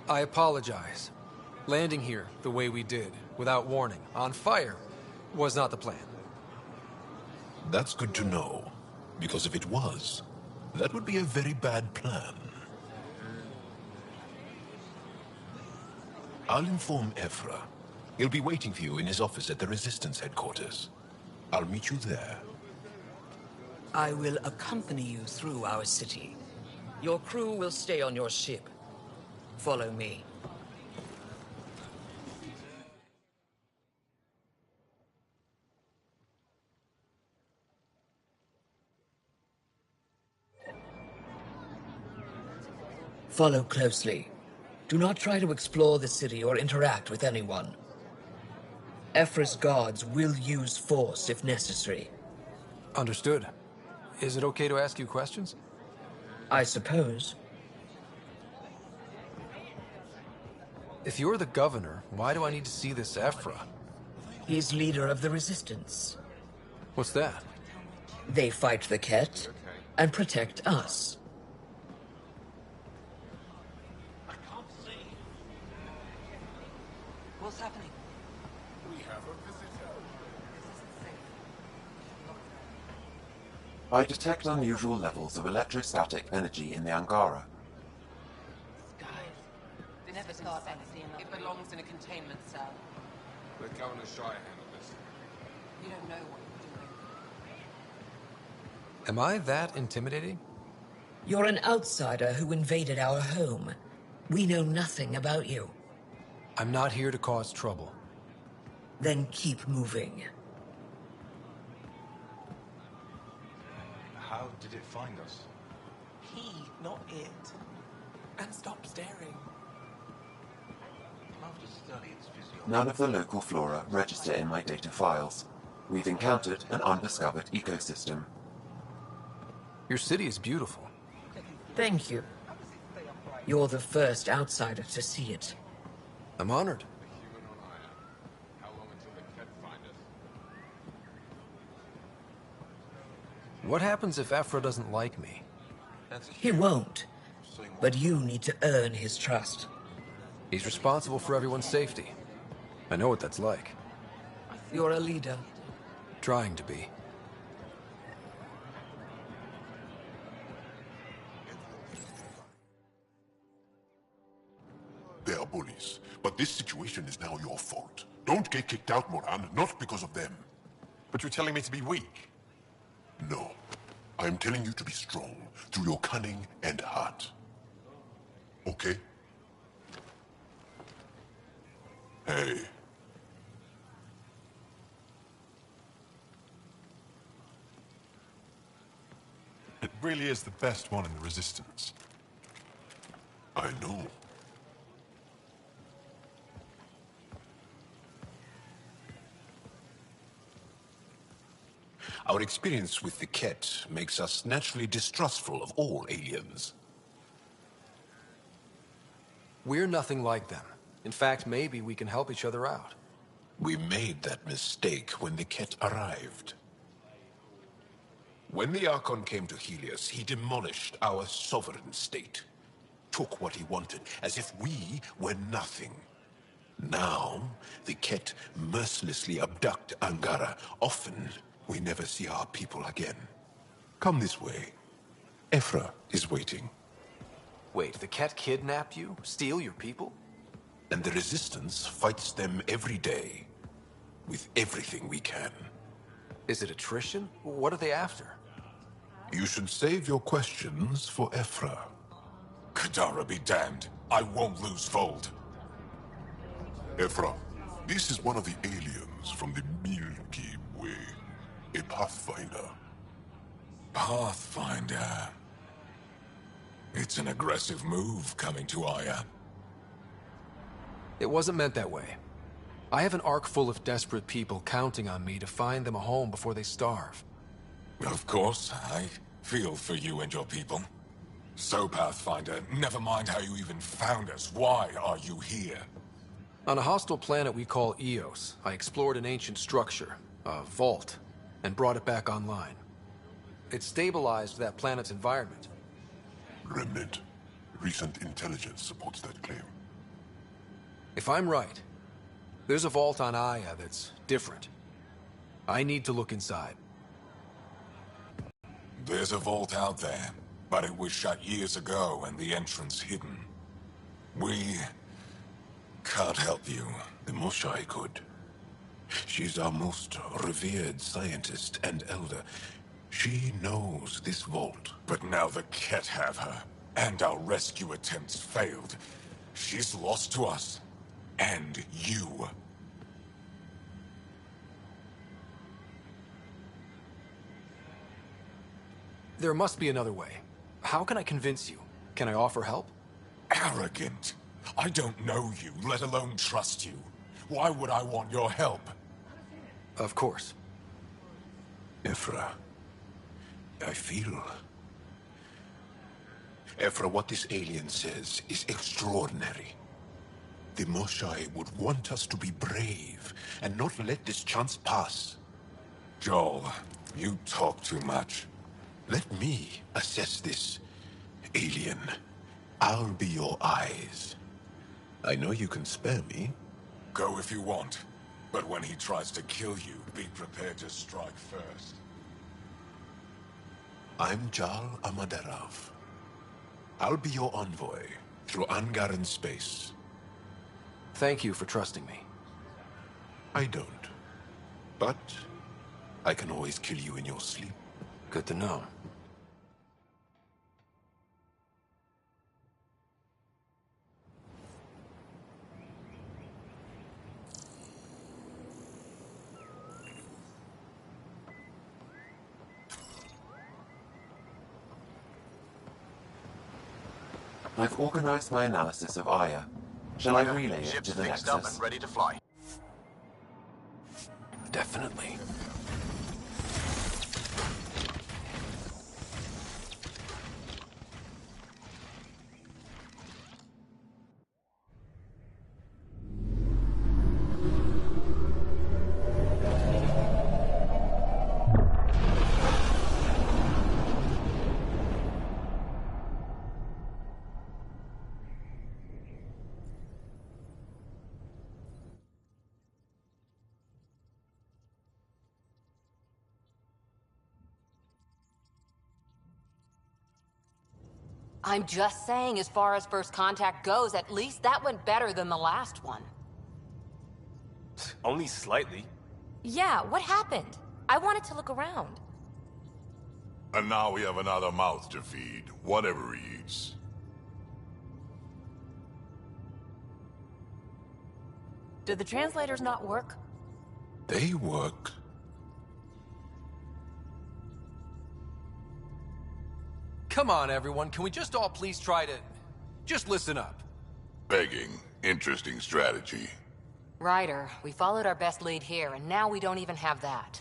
I apologize. Landing here the way we did, without warning, on fire, was not the plan. That's good to know, because if it was, that would be a very bad plan. I'll inform Ephra. He'll be waiting for you in his office at the Resistance headquarters. I'll meet you there. I will accompany you through our city. Your crew will stay on your ship. Follow me. Follow closely. Do not try to explore the city or interact with anyone. Ephra's guards will use force if necessary. Understood. Is it okay to ask you questions? I suppose. If you're the governor, why do I need to see this Ephra? He's leader of the Resistance. What's that? They fight the Ket and protect us. What's happening? We have a visitor. I detect unusual levels of electrostatic energy in the Angara. Guys, they never isn't sexy enough. It belongs in a containment cell. Let Governor Shire handle this. You don't know what you're doing. Am I that intimidating? You're an outsider who invaded our home. We know nothing about you. I'm not here to cause trouble. Then keep moving. How did it find us? He, not it. And stop staring. None of the local flora register in my data files. We've encountered an undiscovered ecosystem. Your city is beautiful. Thank you. You're the first outsider to see it. I'm honored. What happens if Ephra doesn't like me? He won't. But you need to earn his trust. He's responsible for everyone's safety. I know what that's like. You're a leader. Trying to be. They are bullies, but this situation is now your fault. Don't get kicked out, Moran, not because of them. But you're telling me to be weak? No. I'm telling you to be strong, through your cunning and heart. Okay? Hey. It really is the best one in the Resistance. I know. Our experience with the Ket makes us naturally distrustful of all aliens. We're nothing like them. In fact, maybe we can help each other out. We made that mistake when the Ket arrived. When the Archon came to Helios, he demolished our sovereign state. Took what he wanted, as if we were nothing. Now, the Ket mercilessly abduct Angara. Often, we never see our people again. Come this way. Ephra is waiting. Wait, the Ket kidnap you? Steal your people? And the Resistance fights them every day. With everything we can. Is it attrition? What are they after? You should save your questions for Ephra. Kadara be damned. I won't lose Vold. Ephra, this is one of the aliens from the Milky Way. A Pathfinder. Pathfinder. It's an aggressive move coming to Aya. It wasn't meant that way. I have an ark full of desperate people counting on me to find them a home before they starve. Of course, I feel for you and your people. So, Pathfinder, never mind how you even found us. Why are you here? On a hostile planet we call Eos, I explored an ancient structure, a vault, and brought it back online. It stabilized that planet's environment. Remnant. Recent intelligence supports that claim. If I'm right, there's a vault on Aya that's different. I need to look inside. There's a vault out there, but it was shut years ago and the entrance hidden. We can't help you. The Moshai could. She's our most revered scientist and elder. She knows this vault. But now the Ket have her, and our rescue attempts failed. She's lost to us. And you. There must be another way. How can I convince you? Can I offer help? Arrogant. I don't know you, let alone trust you. Why would I want your help? Of course. Ephra, I feel... Ephra, what this alien says is extraordinary. The Moshai would want us to be brave and not let this chance pass. Joel, you talk too much. Let me assess this, alien. I'll be your eyes. I know you can spare me. Go if you want. But when he tries to kill you, be prepared to strike first. I'm Jal Amaderov. I'll be your envoy through Angaran space. Thank you for trusting me. I don't. But I can always kill you in your sleep. Good to know. I've organized my analysis of Aya. Shall I relay it Ship's to the fixed up Nexus? and ready to fly. Definitely. I'm just saying, as far as first contact goes, at least that went better than the last one. Only slightly. Yeah, what happened? I wanted to look around. And now we have another mouth to feed, whatever he eats. Did the translators not work? They work. Come on, everyone. Can we just all please try to... just listen up? Begging. Interesting strategy. Ryder, we followed our best lead here, and now we don't even have that.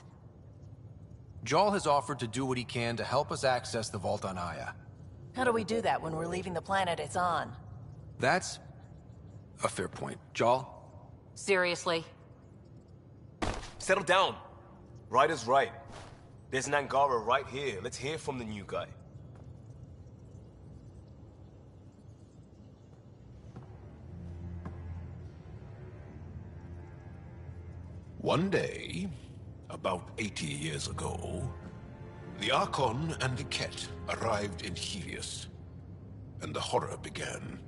Jaal has offered to do what he can to help us access the vault on Aya. How do we do that when we're leaving the planet it's on? That's a fair point. Jaal? Seriously? Settle down. Ryder's right. There's an Angara right here. Let's hear from the new guy. One day, about 80 years ago, the Archon and the Ket arrived in Helios, and the horror began.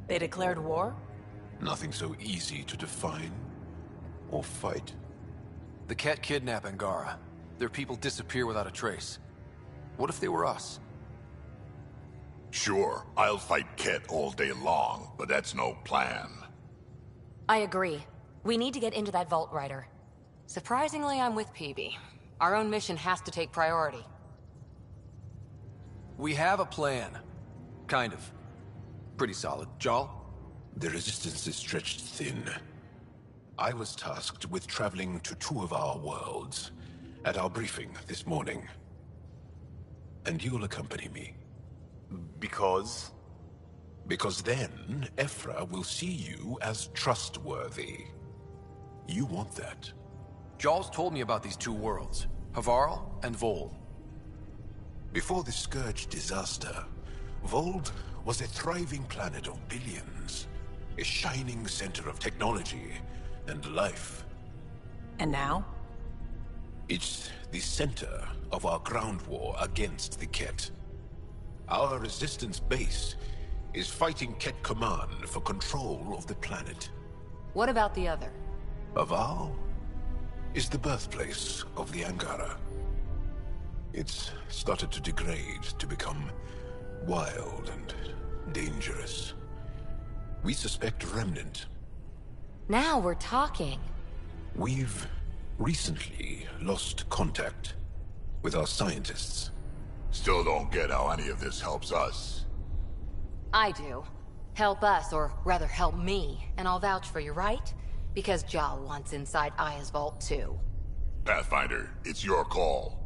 They declared war? Nothing so easy to define or fight. The Ket kidnap Angara. Their people disappear without a trace. What if they were us? Sure, I'll fight Ket all day long, but that's no plan. I agree. We need to get into that vault, Ryder. Surprisingly, I'm with Peebee. Our own mission has to take priority. We have a plan. Kind of. Pretty solid. Jaal? The resistance is stretched thin. I was tasked with traveling to two of our worlds at our briefing this morning. And you'll accompany me. Because? Because then, Ephra will see you as trustworthy. You want that. Jaal's told me about these two worlds, Havarl and Vold. Before the Scourge disaster, Vold was a thriving planet of billions. A shining center of technology and life. And now? It's the center of our ground war against the Ket. Our resistance base is fighting Ket Command for control of the planet. What about the other? Havarl is the birthplace of the Angara. It's started to degrade, to become wild and dangerous. We suspect Remnant. Now we're talking. We've recently lost contact with our scientists. Still don't get how any of this helps us. I do. Help us, or rather help me, and I'll vouch for you, right? Because Jaal wants inside Aya's vault too. Pathfinder, it's your call.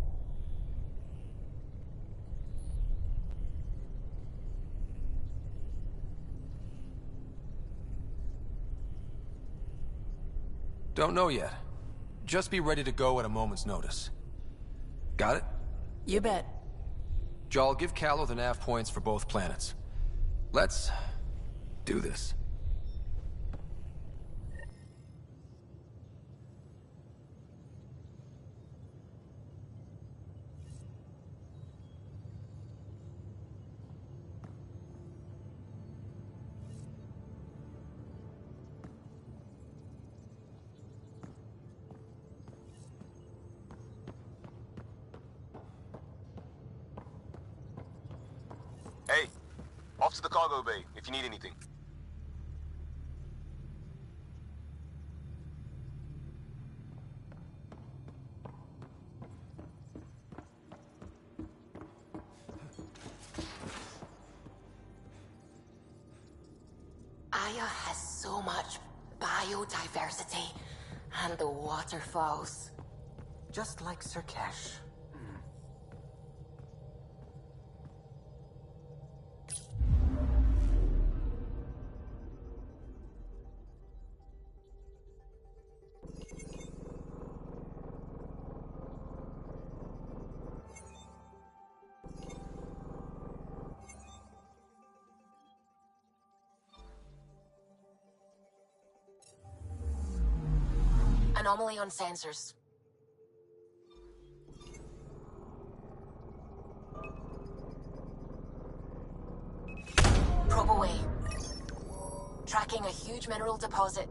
Don't know yet. Just be ready to go at a moment's notice. Got it? You bet. Jaal, give Kallo the nav points for both planets. Let's do this. Off to the cargo bay, if you need anything. Aya has so much biodiversity, and the waterfalls. Just like Surkesh. Anomaly on sensors. Probe away. Tracking a huge mineral deposit.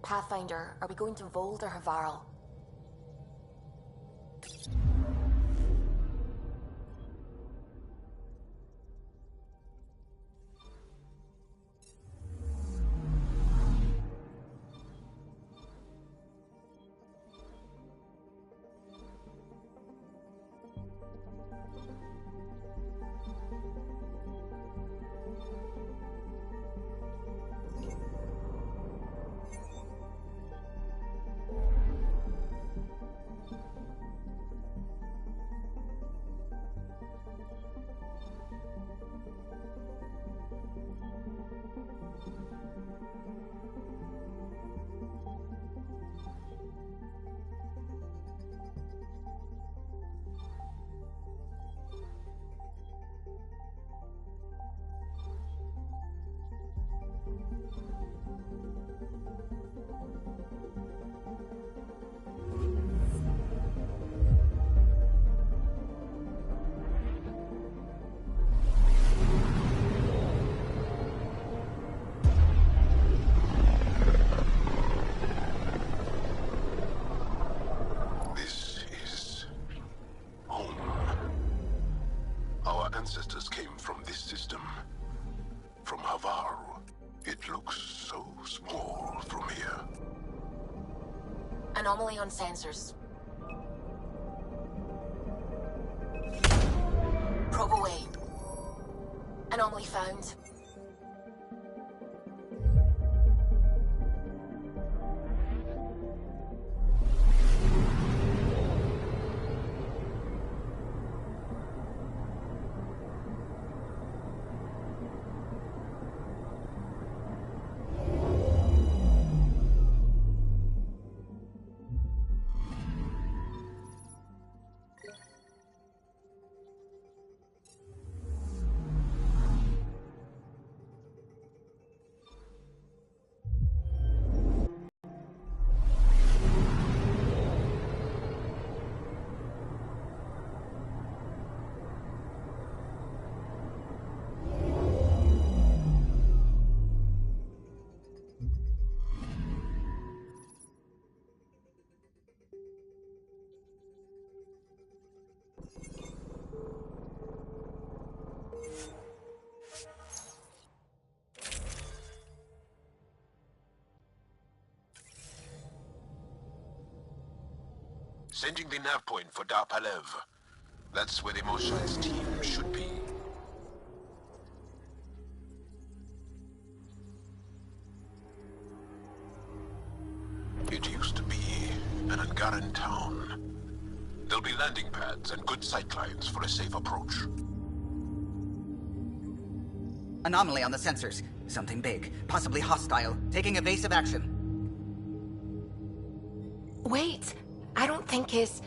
Pathfinder, are we going to Vold or Havarl? Anomaly on sensors. Probe away. Anomaly found. Sending the nav point for Dar Palev. That's where the Mosha's team should be. It used to be an Angaran town. There'll be landing pads and good sightlines for a safe approach. Anomaly on the sensors. Something big, possibly hostile, taking evasive action. Wait, I don't think his...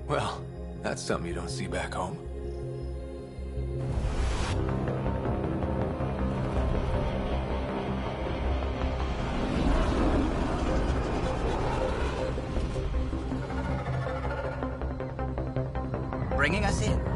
Well, that's something you don't see back home. Bringing us in.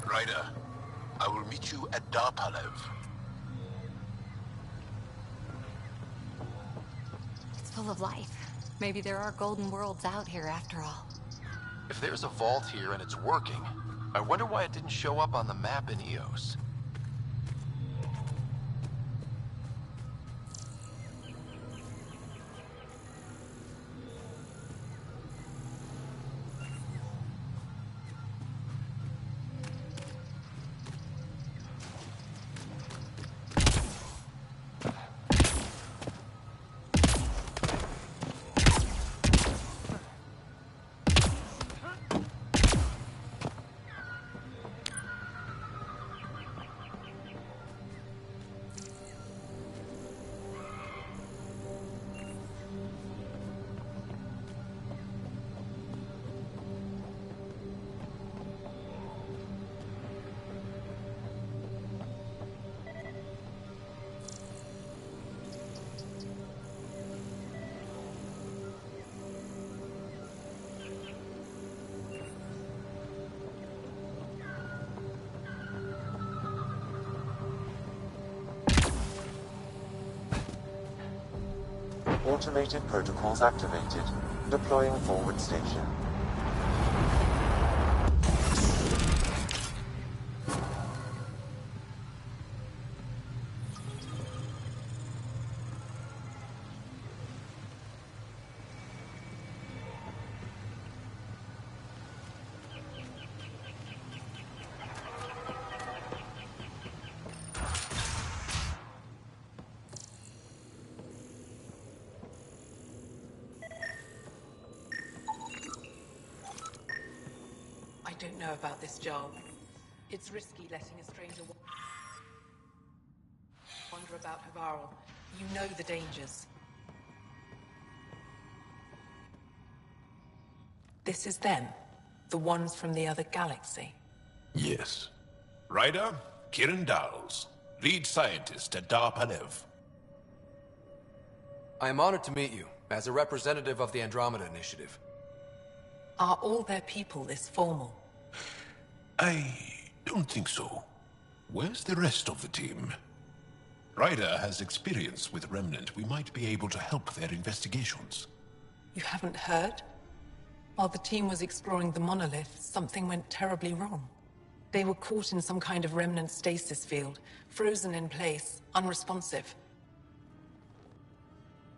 Ryder, I will meet you at Dar Palev. It's full of life. Maybe there are golden worlds out here after all. If there's a vault here and it's working, I wonder why it didn't show up on the map in EOS. Automated protocols activated. Deploying forward station. I don't know about this job. It's risky letting a stranger wander about Havarl. You know the dangers. This is them? The ones from the other galaxy? Yes. Ryder, Kirin Dowles, lead scientist at Dar Panev. I am honored to meet you, as a representative of the Andromeda Initiative. Are all their people this formal? I don't think so. Where's the rest of the team? Ryder has experience with Remnant. We might be able to help their investigations. You haven't heard? While the team was exploring the monolith, something went terribly wrong. They were caught in some kind of Remnant stasis field, frozen in place, unresponsive.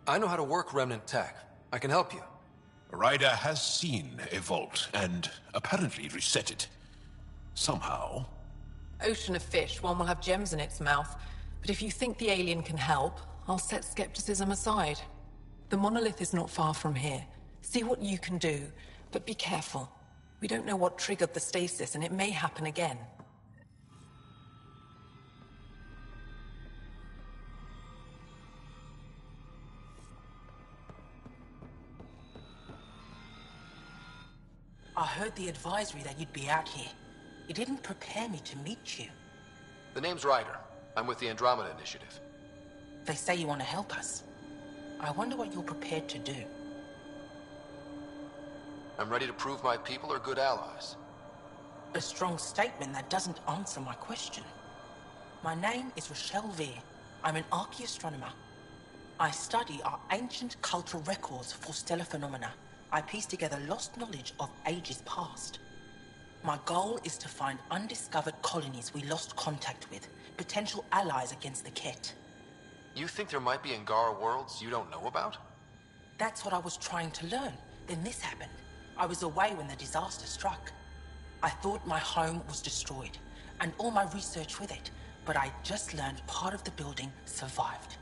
I know how to work Remnant tech. I can help you. Ryder has seen a vault, and apparently reset it. Somehow. Ocean of fish, one will have gems in its mouth. But if you think the alien can help, I'll set skepticism aside. The monolith is not far from here. See what you can do, but be careful. We don't know what triggered the stasis, and it may happen again. I heard the advisory that you'd be out here. It didn't prepare me to meet you. The name's Ryder. I'm with the Andromeda Initiative. They say you want to help us. I wonder what you're prepared to do. I'm ready to prove my people are good allies. A strong statement that doesn't answer my question. My name is Rochelle Veer. I'm an archaeoastronomer. I study our ancient cultural records for stellar phenomena. I piece together lost knowledge of ages past. My goal is to find undiscovered colonies we lost contact with, potential allies against the Ket. You think there might be Angara worlds you don't know about? That's what I was trying to learn. Then this happened. I was away when the disaster struck. I thought my home was destroyed, and all my research with it, but I just learned part of the building survived.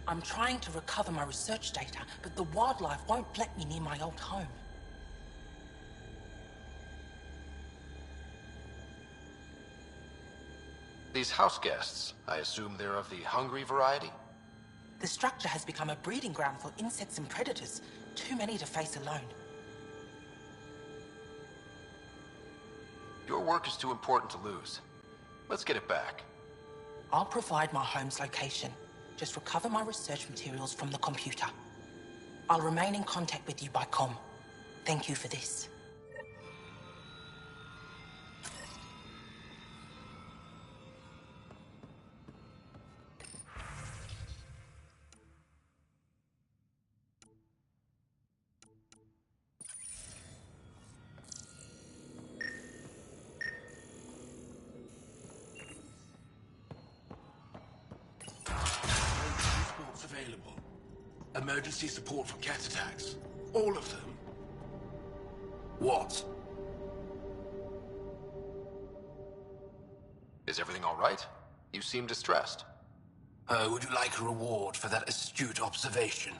I'm trying to recover my research data, but the wildlife won't let me near my old home. These house guests, I assume they're of the hungry variety? The structure has become a breeding ground for insects and predators, too many to face alone. Your work is too important to lose. Let's get it back. I'll provide my home's location. Just recover my research materials from the computer. I'll remain in contact with you by comm. Thank you for this. Available. Emergency support for cat attacks. All of them. What? Is everything all right? You seem distressed. Would you like a reward for that astute observation?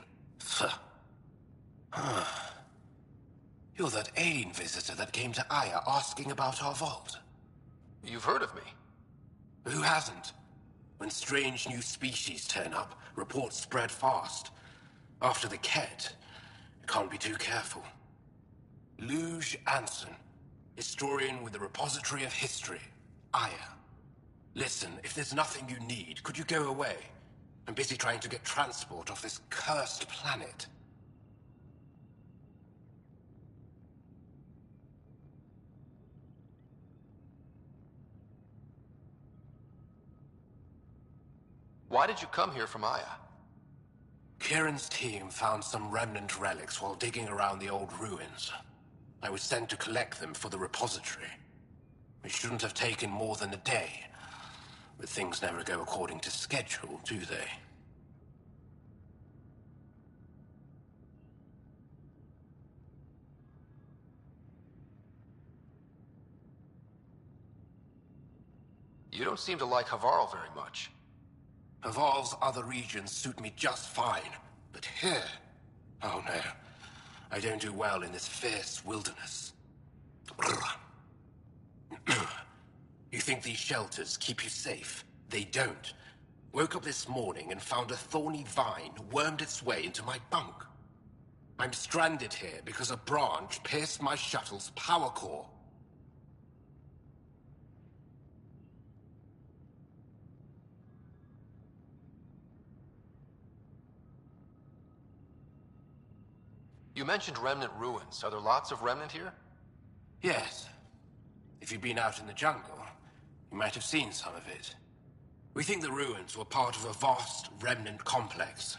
You're that alien visitor that came to Aya asking about our vault. You've heard of me. Who hasn't? When strange new species turn up, reports spread fast. After the Ket, you can't be too careful. Luge Anson, historian with the Repository of History, Aya. Listen, if there's nothing you need, could you go away? I'm busy trying to get transport off this cursed planet. Why did you come here from Aya? Kirin's team found some remnant relics while digging around the old ruins. I was sent to collect them for the repository. It shouldn't have taken more than a day. But things never go according to schedule, do they? You don't seem to like Havarl very much. Havarl's other regions suit me just fine, but here... Oh no, I don't do well in this fierce wilderness. Brr. You think these shelters keep you safe? They don't. Woke up this morning and found a thorny vine wormed its way into my bunk. I'm stranded here because a branch pierced my shuttle's power core. You mentioned Remnant ruins. Are there lots of Remnant here? Yes. If you've been out in the jungle, you might have seen some of it. We think the ruins were part of a vast Remnant complex.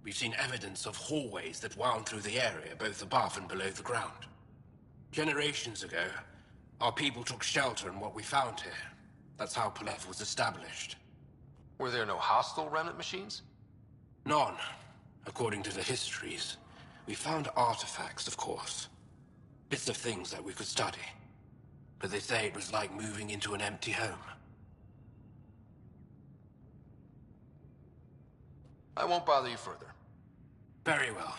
We've seen evidence of hallways that wound through the area, both above and below the ground. Generations ago, our people took shelter in what we found here. That's how Palev was established. Were there no hostile Remnant machines? None, according to the histories. We found artifacts, of course. Bits of things that we could study. But they say it was like moving into an empty home. I won't bother you further. Very well.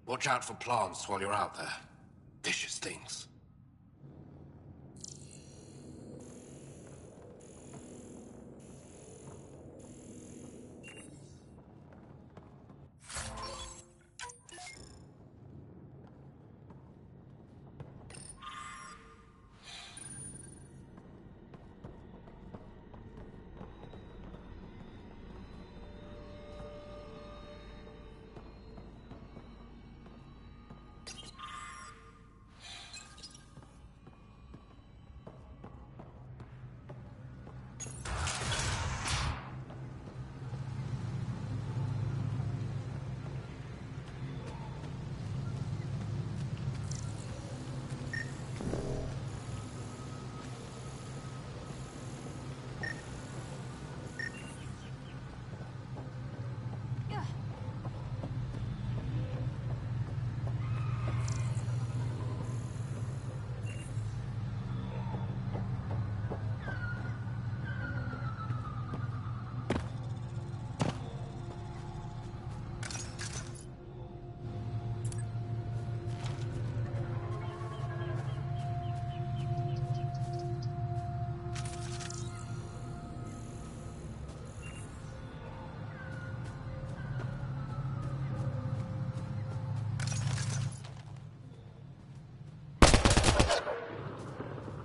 Watch out for plants while you're out there. Vicious things.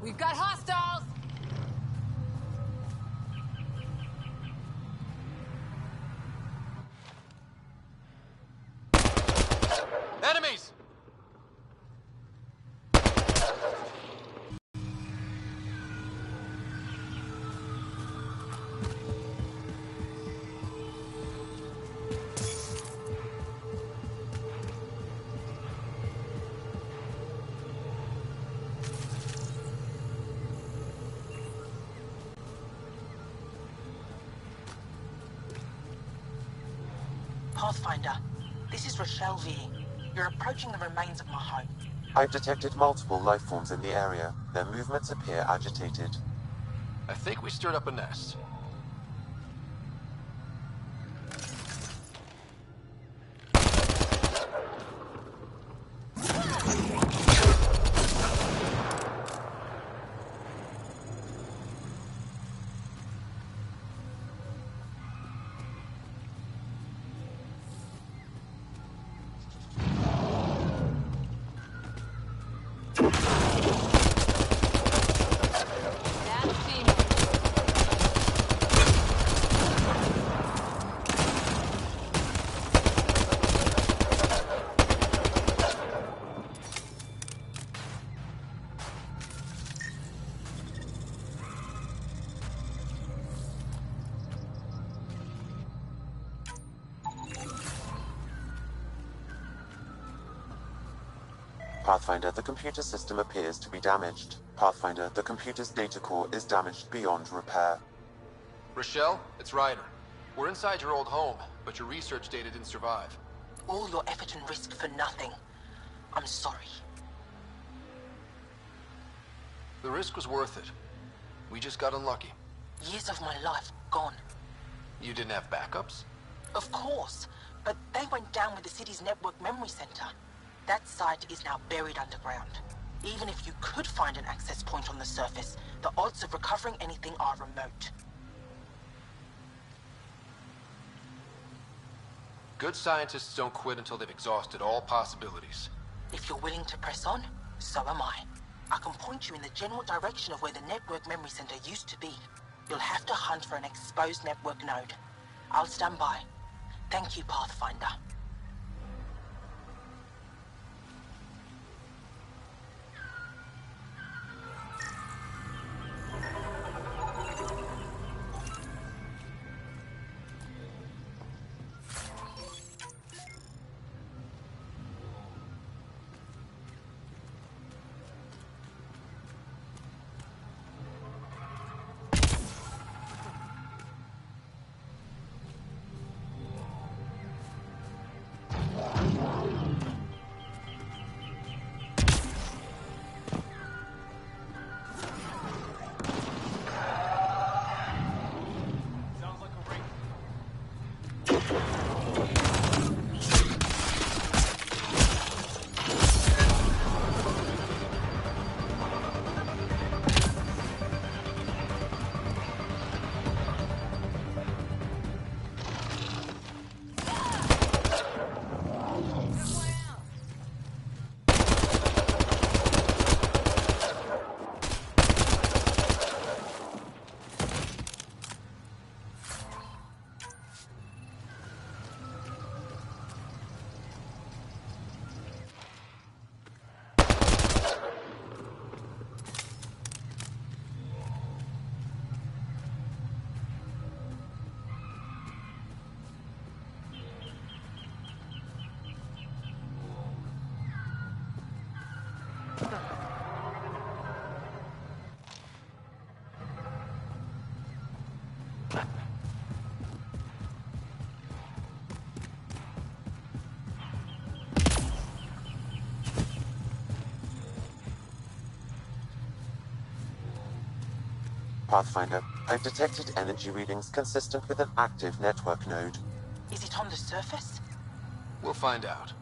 We've got hostiles! Enemies! Pathfinder, this is Rochelle V. You're approaching the remains of my home. I've detected multiple life forms in the area. Their movements appear agitated. I think we stirred up a nest. Pathfinder, the computer system appears to be damaged. Pathfinder, the computer's data core is damaged beyond repair. Rochelle, it's Ryder. We're inside your old home, but your research data didn't survive. All your effort and risk for nothing. I'm sorry. The risk was worth it. We just got unlucky. Years of my life gone. You didn't have backups? Of course, but they went down with the city's network memory center. That site is now buried underground. Even if you could find an access point on the surface, the odds of recovering anything are remote. Good scientists don't quit until they've exhausted all possibilities. If you're willing to press on, so am I. I can point you in the general direction of where the network memory center used to be. You'll have to hunt for an exposed network node. I'll stand by. Thank you, Pathfinder. Pathfinder, I've detected energy readings consistent with an active network node. Is it on the surface? We'll find out.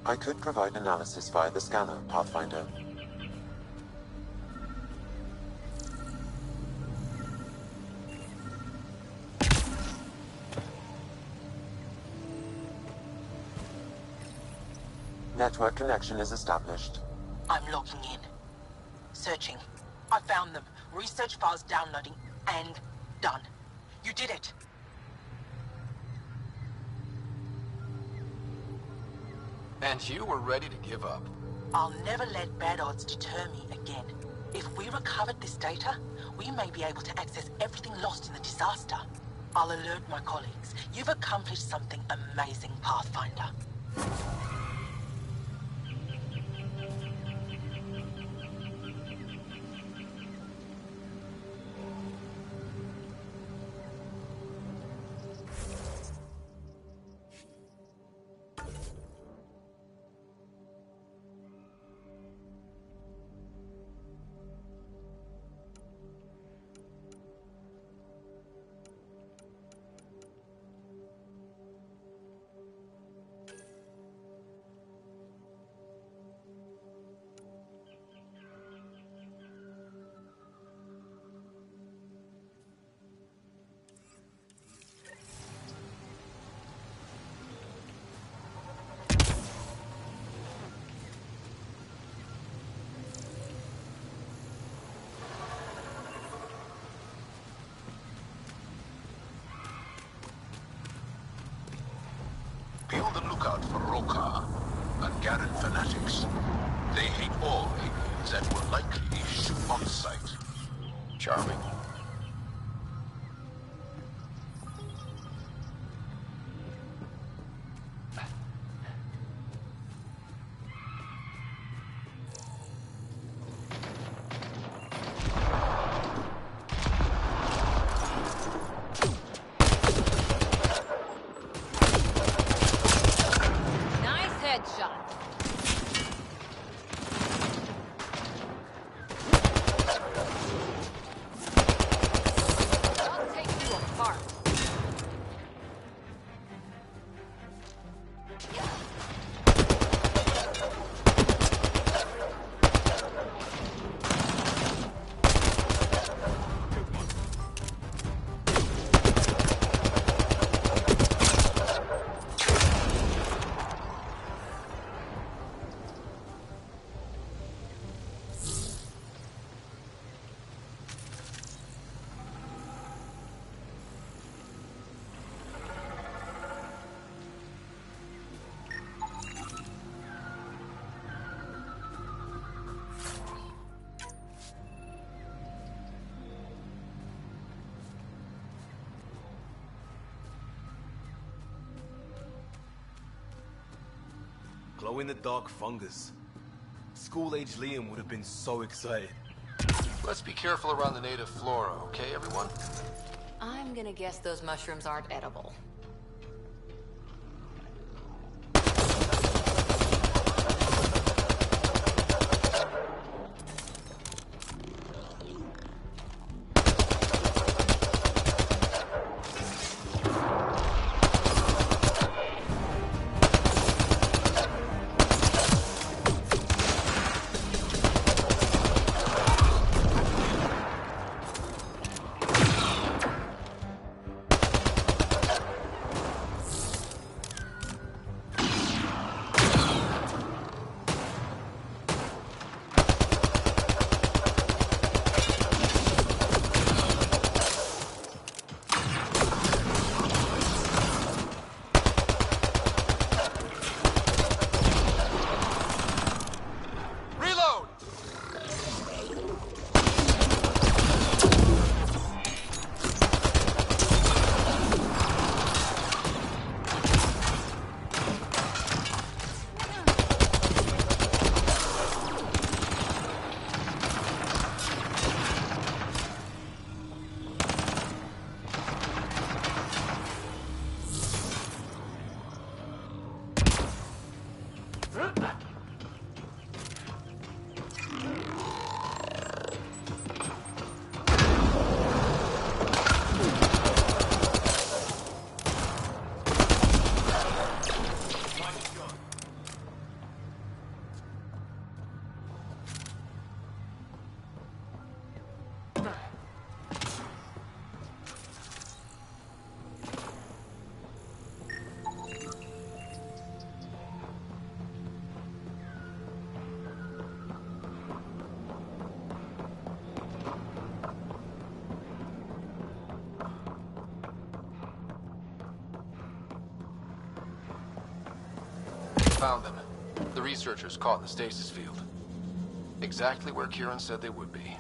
I could provide analysis via the scanner, Pathfinder. Network connection is established. I'm logging in. Searching. I found them. Research files downloading and done. You did it. And you were ready to give up. I'll never let bad odds deter me again. If we recovered this data, we may be able to access everything lost in the disaster. I'll alert my colleagues. You've accomplished something amazing, Pathfinder. Be on the lookout for Roka and Garen fanatics. They hate all aliens and will likely shoot on sight. Charming. Glow-in-the-dark fungus. School-age Liam would have been so excited. Let's be careful around the native flora, okay, everyone? I'm gonna guess those mushrooms aren't edible. Found them. The researchers caught in the stasis field. Exactly where Kieran said they would be.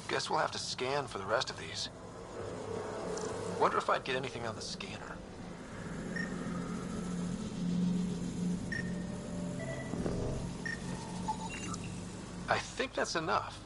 Guess we'll have to scan for the rest of these. Wonder if I'd get anything on the scanner. I think that's enough.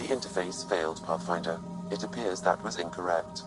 Interface failed, Pathfinder. It appears that was incorrect.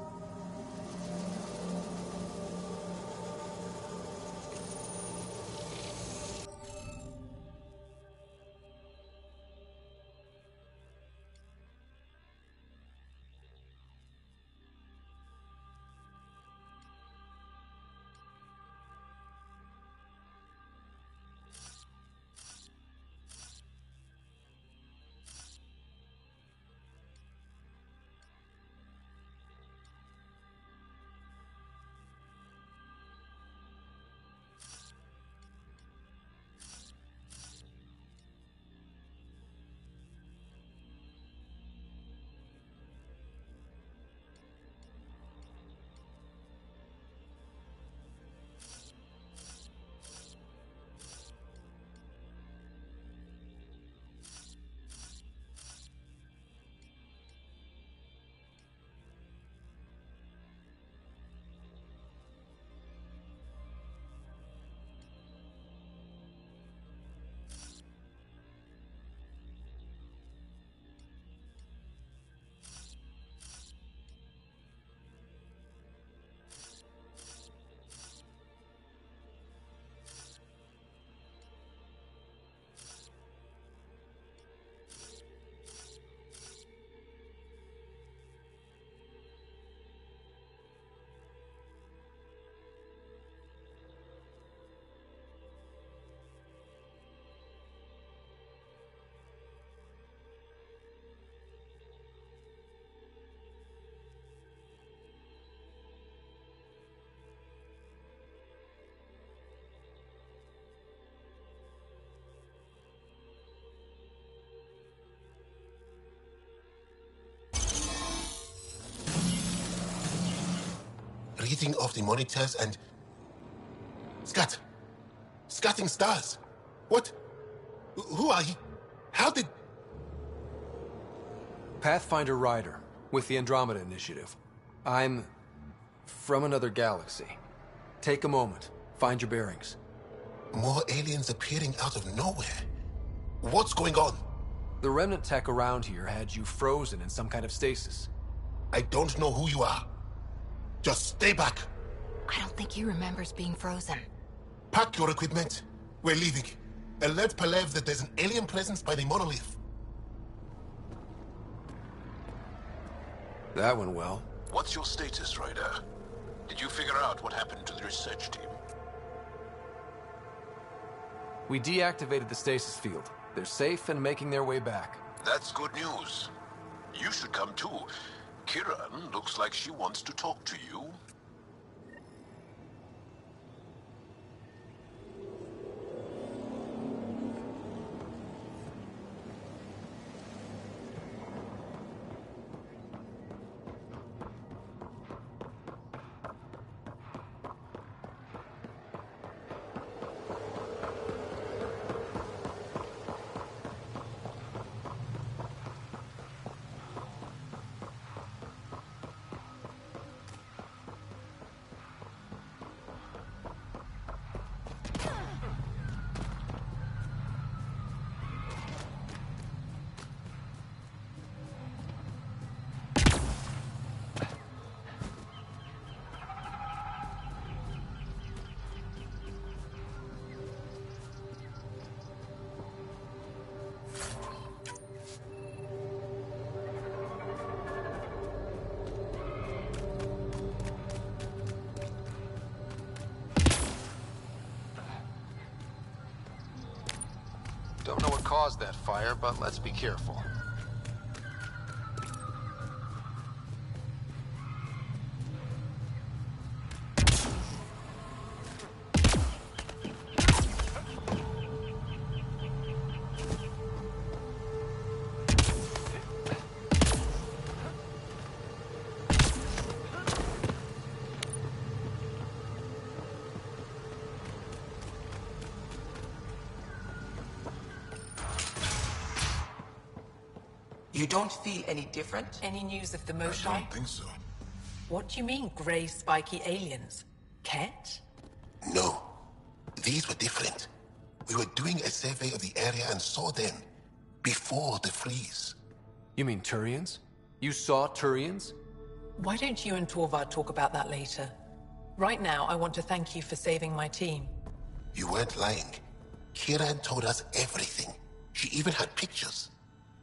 Reading of the monitors and... Scat! Scatting stars! What? Who are you? How did... Pathfinder Ryder, with the Andromeda Initiative. I'm... from another galaxy. Take a moment. Find your bearings. More aliens appearing out of nowhere. What's going on? The remnant tech around here had you frozen in some kind of stasis. I don't know who you are. Just stay back. I don't think he remembers being frozen. Pack your equipment. We're leaving. Alert Palev that there's an alien presence by the monolith. That went well. What's your status, Ryder? Did you figure out what happened to the research team? We deactivated the stasis field. They're safe and making their way back. That's good news. You should come too. Kiran looks like she wants to talk to you. Don't know what caused that fire, but let's be careful. You don't feel any different? Any news of the Moshae? I don't think so. What do you mean, grey spiky aliens? Ket? No. These were different. We were doing a survey of the area and saw them before the freeze. You mean Turians? You saw Turians? Why don't you and Torvar talk about that later? Right now, I want to thank you for saving my team. You weren't lying. Kiran told us everything. She even had pictures.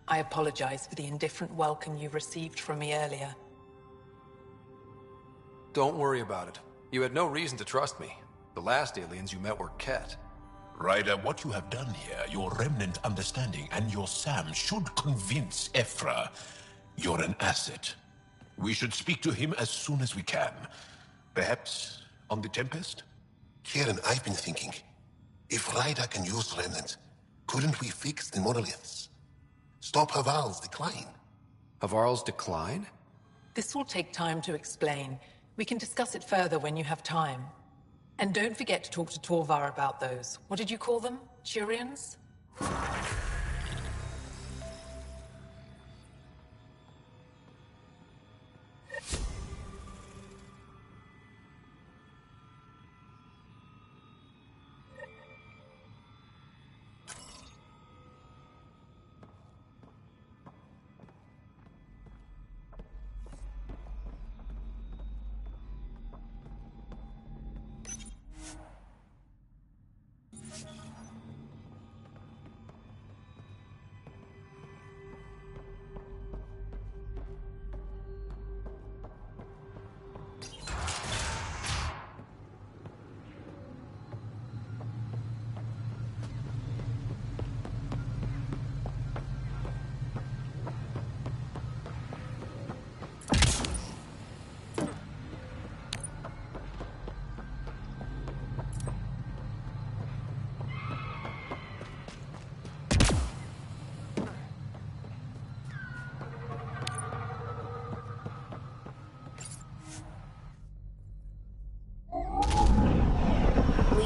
I apologize for the indifferent welcome you received from me earlier. Don't worry about it. You had no reason to trust me. The last aliens you met were Ket. Ryder, what you have done here, your remnant understanding and your SAM should convince Ephra you're an asset. We should speak to him as soon as we can. Perhaps on the Tempest? Kieran, I've been thinking. If Ryder can use remnant, couldn't we fix the monoliths? Stop Havarl's decline? Havarl's decline? This will take time to explain. We can discuss it further when you have time. And don't forget to talk to Torvar about those. What did you call them? Turians?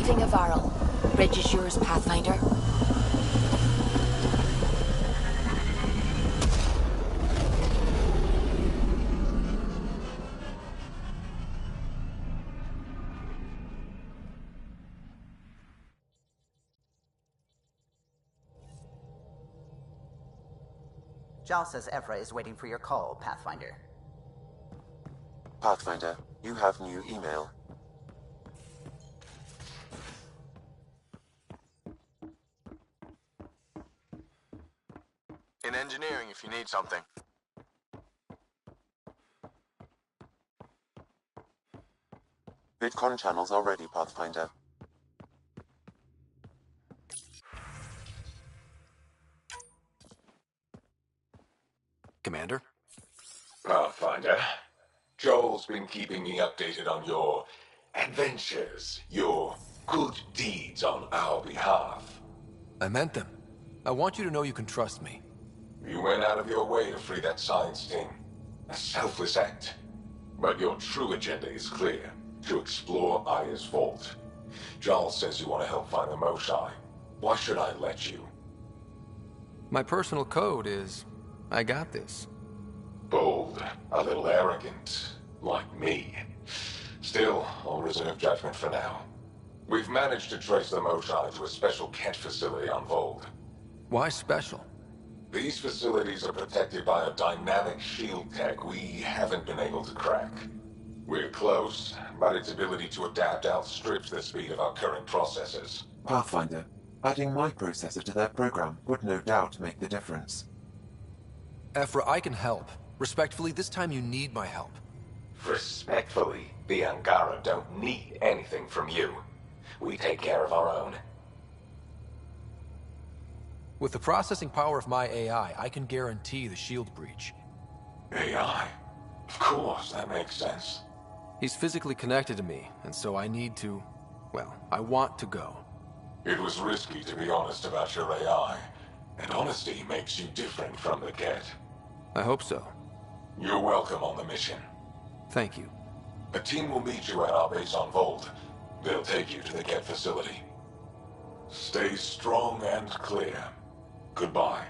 Leaving Havarl. Bridge is yours, Pathfinder. Jal says Ephra is waiting for your call, Pathfinder. Pathfinder, you have new email. In engineering, if you need something. VidCon channels are ready, Pathfinder. Commander? Pathfinder, Joel's been keeping me updated on your adventures, your good deeds on our behalf. I meant them. I want you to know you can trust me. You went out of your way to free that science team. A selfless act. But your true agenda is clear. To explore Aya's vault. Jarl says you want to help find the Moshae. Why should I let you? My personal code is... I got this. Bold. A little arrogant. Like me. Still, I'll reserve judgment for now. We've managed to trace the Moshae to a special Kent facility on Vold. Why special? These facilities are protected by a dynamic shield tech we haven't been able to crack. We're close, but its ability to adapt outstrips the speed of our current processors. Pathfinder, adding my processor to their program would no doubt make the difference. Ephra, I can help. Respectfully, this time you need my help. Respectfully, the Angara don't need anything from you. We take care of our own. With the processing power of my AI, I can guarantee the shield breach. AI? Of course, that makes sense. He's physically connected to me, and so I need to... well, I want to go. It was risky to be honest about your AI, and honesty makes you different from the Ket. I hope so. You're welcome on the mission. Thank you. A team will meet you at our base on Vold. They'll take you to the Ket facility. Stay strong and clear. Goodbye.